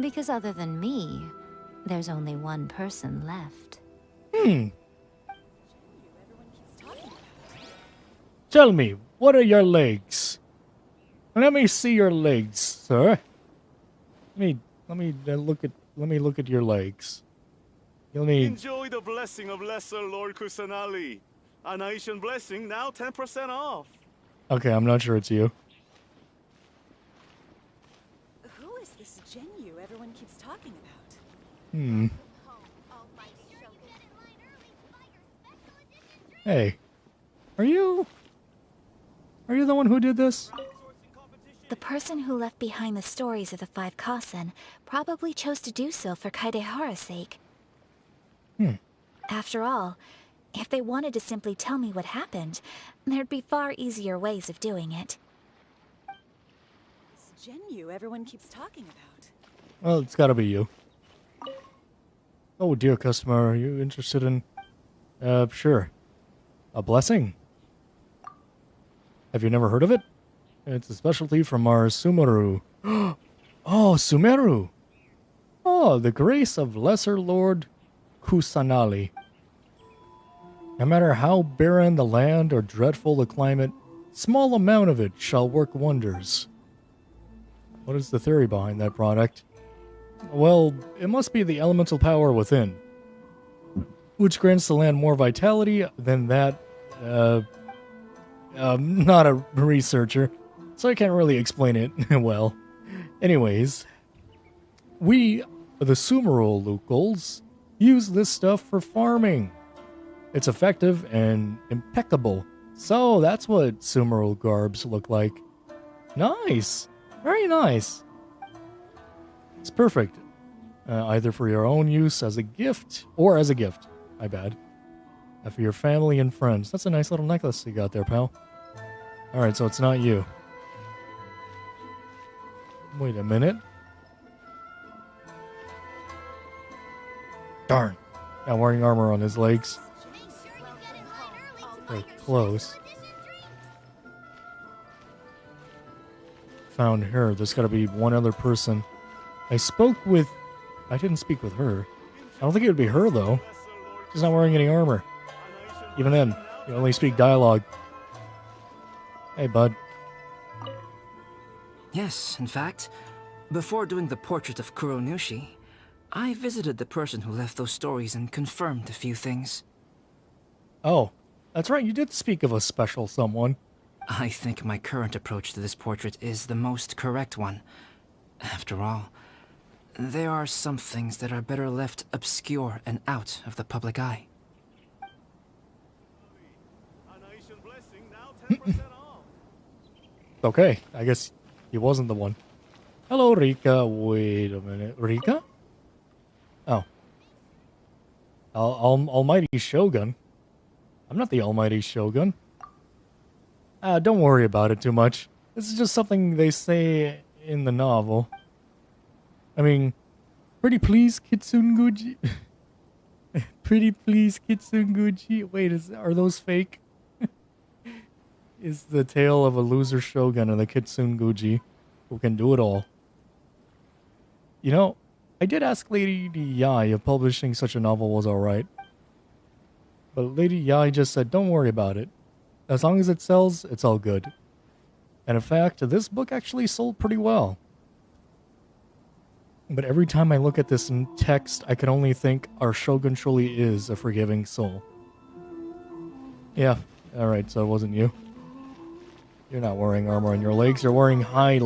Because other than me, there's only one person left. Tell me, what are your legs? Let me see your legs, sir. Let me look at your legs. You'll need. Enjoy the blessing of Lesser Lord Kusanali. An Asian blessing now 10% off. Okay, I'm not sure it's you. Who is this Jinyu everyone keeps talking about? Hmm. Hey, are you the one who did this? The person who left behind the stories of the 5 Kasan probably chose to do so for Kaedehara's sake. After all, if they wanted to simply tell me what happened, there'd be far easier ways of doing it. This Jinyu everyone keeps talking about. Well, it's gotta be you. Oh, dear customer, are you interested in... sure. A blessing? Have you never heard of it? It's a specialty from our Sumaru. Oh, Sumeru. Oh, the grace of Lesser Lord Kusanali. No matter how barren the land or dreadful the climate, small amount of it shall work wonders. What is the theory behind that product? Well, it must be the elemental power within, which grants the land more vitality than that. Not a researcher, so I can't really explain it well. Anyways, we, the Sumeru locals, use this stuff for farming. It's effective and impeccable. So that's what Sumeru garbs look like. Nice. Very nice. It's perfect. Either for your own use as a gift, or as a gift. My bad. For your family and friends. That's a nice little necklace you got there, pal. Alright, so it's not you. Wait a minute. Darn. Not wearing armor on his legs. They're close. Found her. There's gotta be one other person. I didn't speak with her. I don't think it would be her, though. She's not wearing any armor. Even then, you only speak dialogue. Hey, bud. Yes, in fact, before doing the portrait of Kuronushi, I visited the person who left those stories and confirmed a few things. Oh, that's right, you did speak of a special someone. I think my current approach to this portrait is the most correct one. After all, there are some things that are better left obscure and out of the public eye. Okay, I guess he wasn't the one. Hello, Rika. Wait a minute. Rika? Oh. Almighty Shogun. I'm not the Almighty Shogun. Don't worry about it too much. This is just something they say in the novel. I mean, pretty please, Kitsunguji. Pretty please, Kitsunguji. Wait, are those fake? Is the tale of a loser shogun and the Kitsunguji who can do it all. You know, I did ask Lady Yai if publishing such a novel was alright. But Lady Yai just said, don't worry about it. As long as it sells, it's all good. And in fact, this book actually sold pretty well. But every time I look at this in text, I can only think our shogun truly is a forgiving soul. Yeah, alright, so it wasn't you. You're not wearing armor on your legs, you're wearing high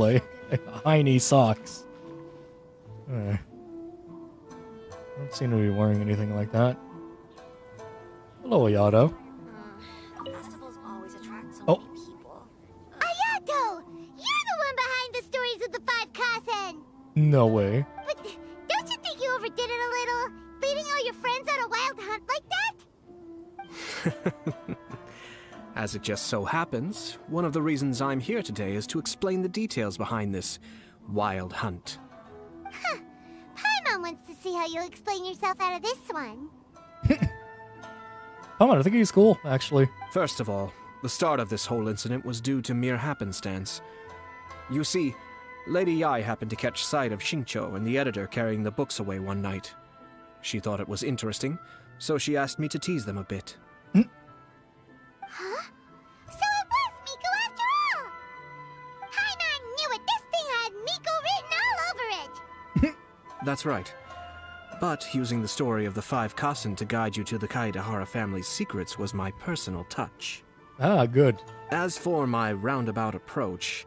knee socks. I don't seem to be wearing anything like that. Hello, Ayato. Festivals always attract so Oh. many people. Ayato! You're the one behind the stories of the Five Kasen! No way. But don't you think you overdid it a little? Leading all your friends on a wild hunt like that? As it just so happens, one of the reasons I'm here today is to explain the details behind this wild hunt. Huh. Paimon wants to see how you'll explain yourself out of this one. Come on, I think he's cool, actually. First of all, the start of this whole incident was due to mere happenstance. You see, Lady Yai happened to catch sight of Shincho and the editor carrying the books away one night. She thought it was interesting, so she asked me to tease them a bit. Huh? So it was Miko after all! Paimon knew it! This thing had Miko written all over it! That's right. But using the story of the Five Kasen to guide you to the Kaedehara family's secrets was my personal touch. Ah, good. As for my roundabout approach,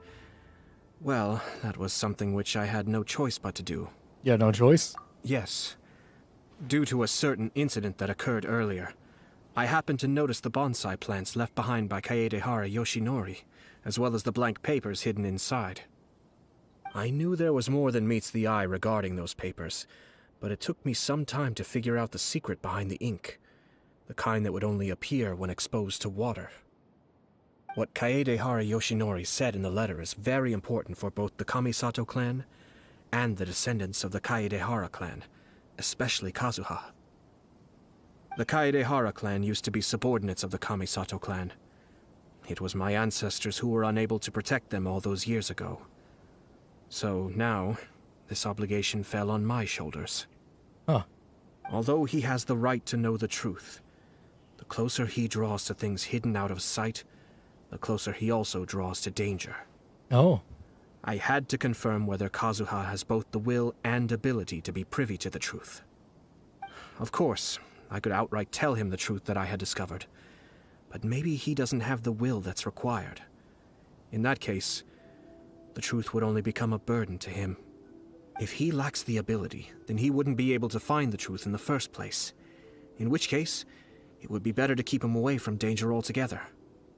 well, that was something which I had no choice but to do. Yeah, no choice? Yes. Due to a certain incident that occurred earlier, I happened to notice the bonsai plants left behind by Kaedehara Yoshinori, as well as the blank papers hidden inside. I knew there was more than meets the eye regarding those papers, but it took me some time to figure out the secret behind the ink, the kind that would only appear when exposed to water. What Kaedehara Yoshinori said in the letter is very important for both the Kamisato clan and the descendants of the Kaedehara clan, especially Kazuha. The Kaedehara clan used to be subordinates of the Kamisato clan. It was my ancestors who were unable to protect them all those years ago. So now, this obligation fell on my shoulders. Huh. Although he has the right to know the truth, the closer he draws to things hidden out of sight, the closer he also draws to danger. Oh. I had to confirm whether Kazuha has both the will and ability to be privy to the truth. Of course, I could outright tell him the truth that I had discovered, but maybe he doesn't have the will that's required. In that case, the truth would only become a burden to him. If he lacks the ability, then he wouldn't be able to find the truth in the first place. In which case, it would be better to keep him away from danger altogether.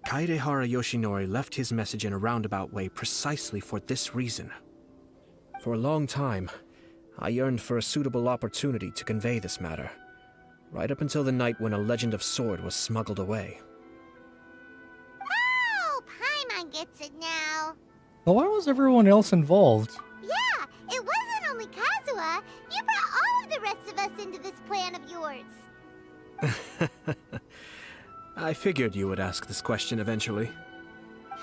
Kaedehara Yoshinori left his message in a roundabout way precisely for this reason. For a long time, I yearned for a suitable opportunity to convey this matter, right up until the night when a legend of Sword was smuggled away. Oh, Paimon gets it now. But why was everyone else involved? Yeah, it wasn't only Kazuha. You brought all of the rest of us into this plan of yours. I figured you would ask this question eventually.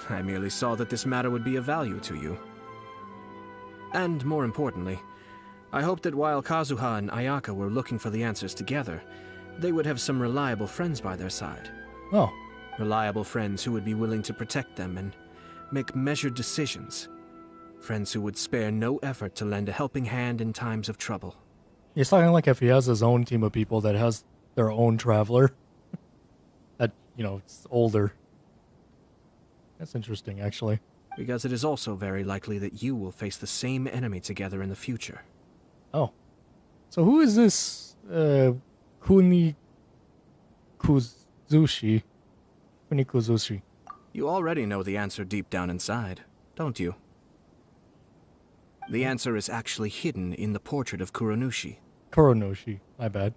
I merely saw that this matter would be of value to you. And more importantly, I hoped that while Kazuha and Ayaka were looking for the answers together, they would have some reliable friends by their side. Oh. Reliable friends who would be willing to protect them and make measured decisions. Friends who would spare no effort to lend a helping hand in times of trouble. It's talking like if he has his own team of people that has their own traveler. That, it's older. That's interesting, actually. Because it is also very likely that you will face the same enemy together in the future. Oh. So who is this, Kunikuzushi? Kunikuzushi. You already know the answer deep down inside, don't you? The answer is actually hidden in the portrait of Kuronushi. Kuronushi, my bad.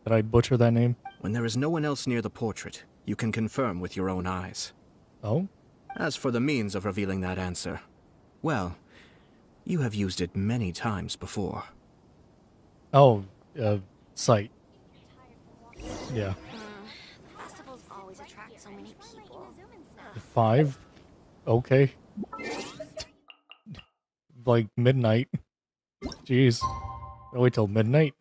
Did I butcher that name? When there is no one else near the portrait, you can confirm with your own eyes. Oh? As for the means of revealing that answer, well, you have used it many times before. Oh, sight. Yeah. Festivals always attract so many people. 5? Okay. Like midnight. Jeez. Gotta wait till midnight.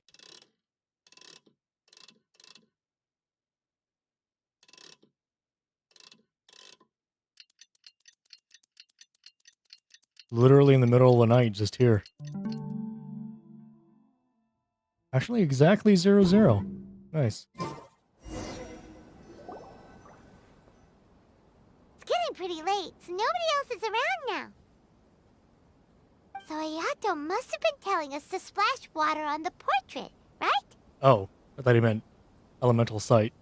Literally in the middle of the night, just here. Actually, exactly 00. Nice. It's getting pretty late, so nobody else is around now. So Ayato must have been telling us to splash water on the portrait, right? Oh, I thought he meant elemental sight.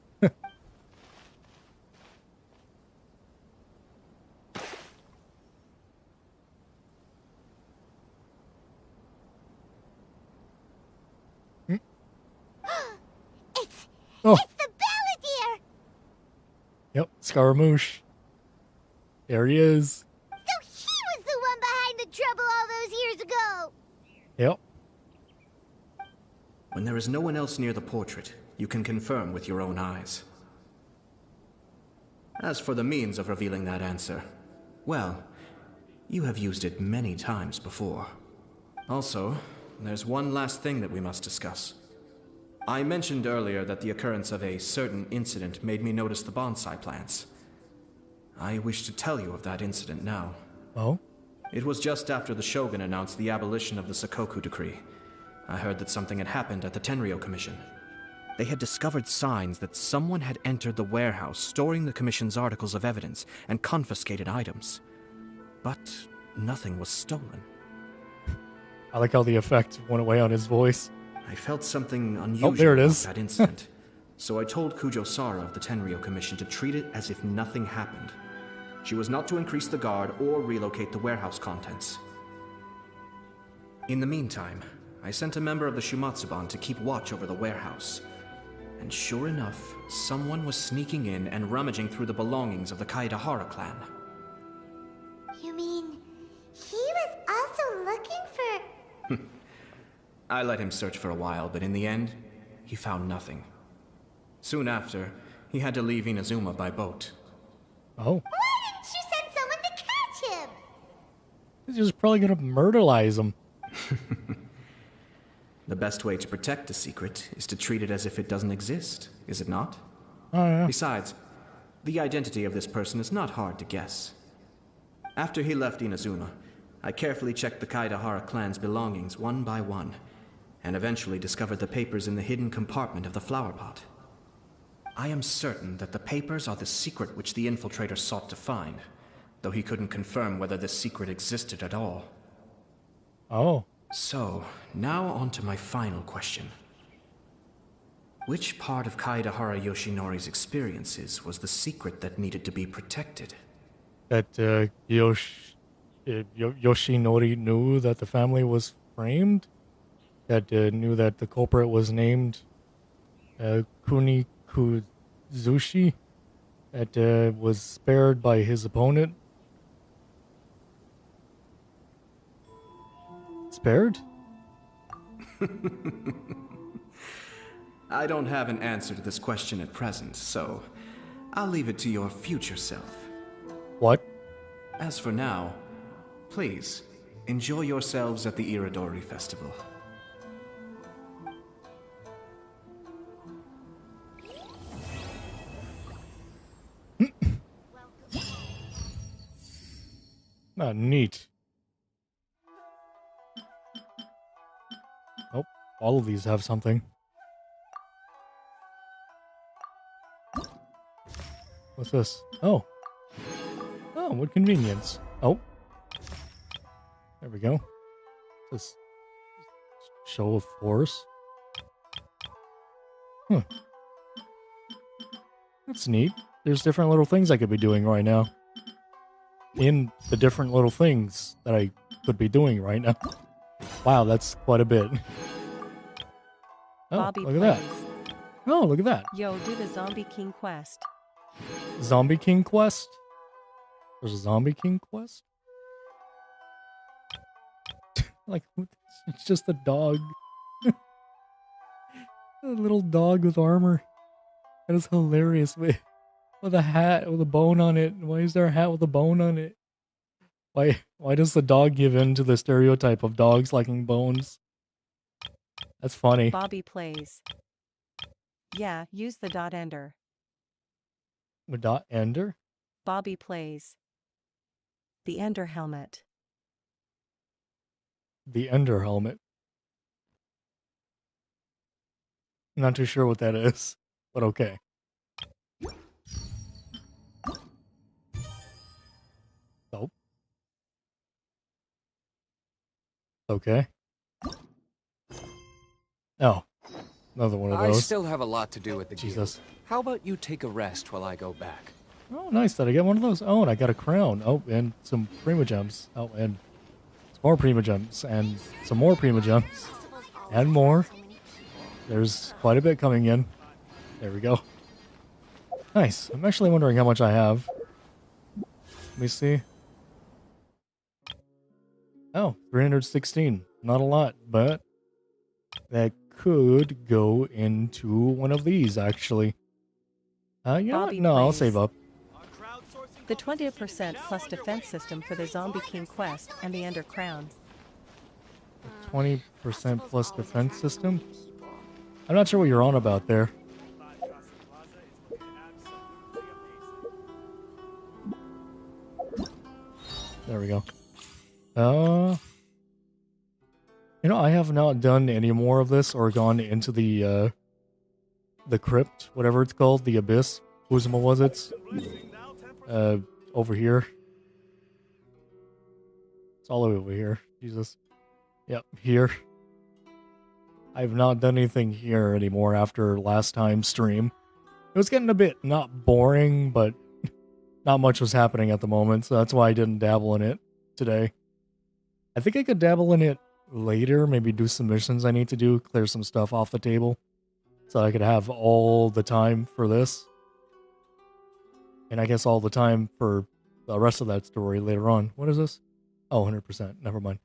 It's the Balladeer! Yep, Scaramouche. There he is. So he was the one behind the trouble all those years ago! Yep. When there is no one else near the portrait, you can confirm with your own eyes. As for the means of revealing that answer, well, you have used it many times before. Also, there's one last thing that we must discuss. I mentioned earlier that the occurrence of a certain incident made me notice the bonsai plants. I wish to tell you of that incident now. Oh? It was just after the Shogun announced the abolition of the Sakoku decree. I heard that something had happened at the Tenryou Commission. They had discovered signs that someone had entered the warehouse storing the Commission's articles of evidence and confiscated items. But nothing was stolen. I like how the effect went away on his voice. I felt something unusual there it about is. that incident, so I told Kujo-Sara of the Tenryou Commission to treat it as if nothing happened. She was not to increase the guard or relocate the warehouse contents. In the meantime, I sent a member of the Shumatsuban to keep watch over the warehouse. And sure enough, someone was sneaking in and rummaging through the belongings of the Kaedehara clan. You mean, he was also looking for... I let him search for a while, but in the end, he found nothing. Soon after, he had to leave Inazuma by boat. Oh. Why didn't you send someone to catch him? He's just probably gonna murderize him. The best way to protect a secret is to treat it as if it doesn't exist, is it not? Oh, yeah. Besides, the identity of this person is not hard to guess. After he left Inazuma, I carefully checked the Kaidahara clan's belongings one by one, and eventually discovered the papers in the hidden compartment of the flower pot. I am certain that the papers are the secret which the infiltrator sought to find, though he couldn't confirm whether this secret existed at all. Oh. So, now on to my final question. Which part of Kaidahara Yoshinori's experiences was the secret that needed to be protected? That Yoshinori knew that the family was framed? That knew that the culprit was named Kunikuzushi? That was spared by his opponent? Spared? I don't have an answer to this question at present, so I'll leave it to your future self. What? As for now, please, enjoy yourselves at the Iridori Festival. Ah, neat. Oh, all of these have something. What's this? Oh. Oh, what convenience. Oh. There we go. This show of force. Huh. That's neat. There's different little things I could be doing right now. In the different little things that I could be doing right now. Wow, that's quite a bit. Oh, Bobby look at that. Oh, look at that. Yo, do the Zombie King quest. Zombie King quest? There's a Zombie King quest? Like, it's just a dog. A little dog with armor. That is hilarious. With a hat with a bone on it. Why is there a hat with a bone on it? Why does the dog give in to the stereotype of dogs liking bones? That's funny. Bobby plays. Yeah, use the dot ender. The dot ender? Bobby plays. The ender helmet. The ender helmet. I'm not too sure what that is, but okay. Nope. Okay. Oh. Another one of those. I still have a lot to do at the Jesus. guild. How about you take a rest while I go back? Oh, nice. Did I get one of those? Oh, and I got a crown. Oh, and some Primogems. Oh, and some more Primogems. And some more Primogems. And more. There's quite a bit coming in. There we go. Nice. I'm actually wondering how much I have. Let me see. Oh, 316. Not a lot, but that could go into one of these, actually. You know what? No, I'll save up. The 20% plus defense system for the Zombie King quest and the Ender Crown. 20% plus defense system? I'm not sure what you're on about there. There we go. You know, I have not done any more of this or gone into the crypt, whatever it's called, the abyss. Uzuma was it? Over here. It's all over here. Jesus. Yep, here. I've not done anything here anymore after last time's stream. It was getting a bit not boring, but not much was happening at the moment, so that's why I didn't dabble in it today. I think I could dabble in it later, maybe do some missions I need to do, clear some stuff off the table, so I could have all the time for this. And I guess all the time for the rest of that story later on. What is this? Oh, 100%. Never mind.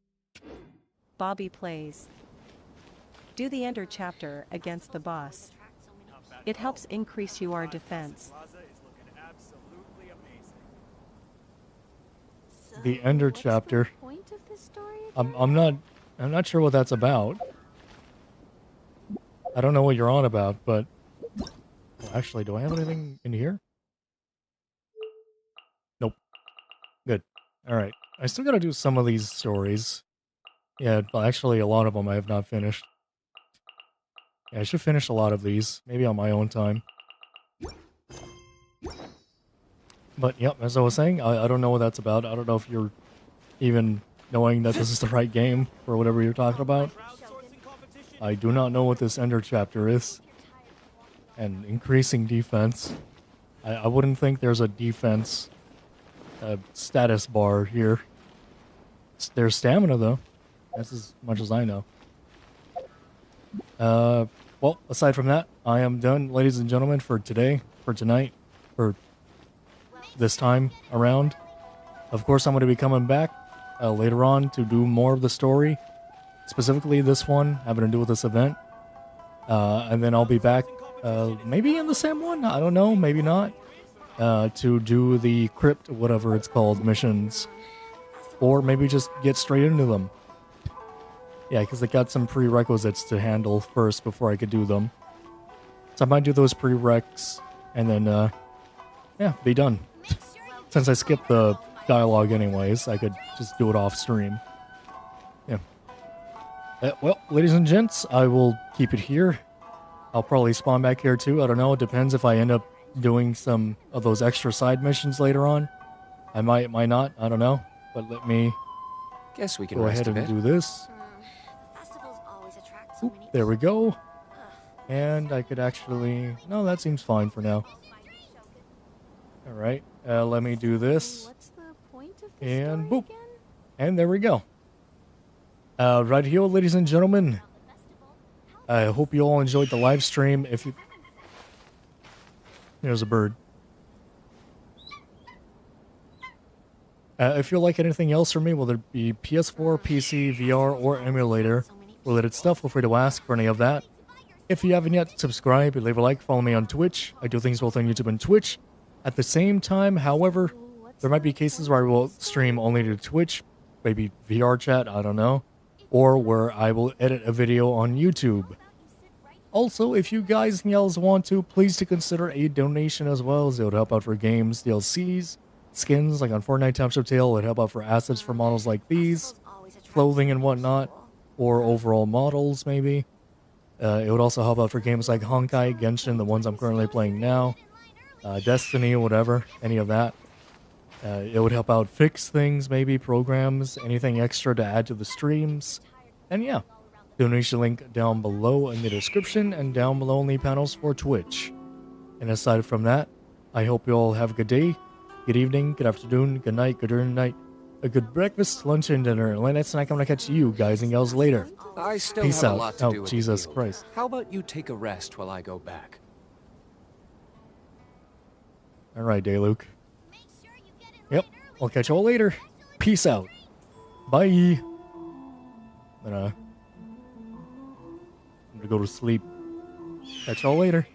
Bobby plays. Do the Ender chapter against the boss. It helps increase your defense. The Ender chapter. I'm not I'm not sure what that's about. I don't know what you're on about, but... Well, actually, do I have anything in here? Nope. Good. Alright. I still gotta do some of these stories. Yeah, well, actually, a lot of them I have not finished. Yeah, I should finish a lot of these. Maybe on my own time. But, yep, as I was saying, I don't know what that's about. I don't know if you're even knowing that this is the right game for whatever you're talking about. I do not know what this Ender chapter is. And increasing defense. I wouldn't think there's a defense status bar here. There's stamina, though. That's as much as I know. Well, aside from that, I am done, ladies and gentlemen, for today, for tonight, for this time around. Of course, I'm going to be coming back later on to do more of the story. Specifically this one, having to do with this event. And then I'll be back, maybe in the same one? I don't know, maybe not. To do the crypt, whatever it's called, missions. Or maybe just get straight into them. Yeah, because I got some prerequisites to handle first before I could do them. So I might do those prereqs, and then, yeah, be done. Since I skipped the dialogue anyways, I could just do it off stream. Yeah. Well, ladies and gents, I will keep it here. I'll probably spawn back here too. I don't know. It depends if I end up doing some of those extra side missions later on. I might not. I don't know. But let me Guess we can go rest ahead a and bit. do this. Oop, there we go. And I could actually... No, that seems fine for now. Alright, let me do this. And boop. And there we go. Right here, ladies and gentlemen. I hope you all enjoyed the live stream. If you... There's a bird. If you like anything else from me, whether it be PS4, PC, VR, or emulator related stuff, feel free to ask for any of that. If you haven't yet, subscribe, leave a like, follow me on Twitch. I do things both on YouTube and Twitch. At the same time, however, there might be cases where I will stream only to Twitch, maybe VR chat, I don't know, or where I will edit a video on YouTube. Also, if you guys and gals want to, please to consider a donation as well, as it would help out for games, DLCs, skins, like on Fortnite Time Shop Tale, it would help out for assets for models like these, clothing and whatnot, or overall models, maybe. It would also help out for games like Honkai, Genshin, the ones I'm currently playing now, Destiny, whatever, any of that. It would help out fix things, maybe programs, anything extra to add to the streams. And yeah, donation link down below in the description and down below in the panels for Twitch. And aside from that, I hope you all have a good day, good evening, good afternoon, good night, good night, a good breakfast, lunch, and dinner. And late night snack, I'm going to catch you guys and gals later. I still Peace have out. a lot to do Oh, with Jesus the field. Christ. How about you take a rest while I go back? Alright, Dayluke. Yep, I'll catch you all later. Peace out. Bye. I'm gonna go to sleep. Catch y'all later.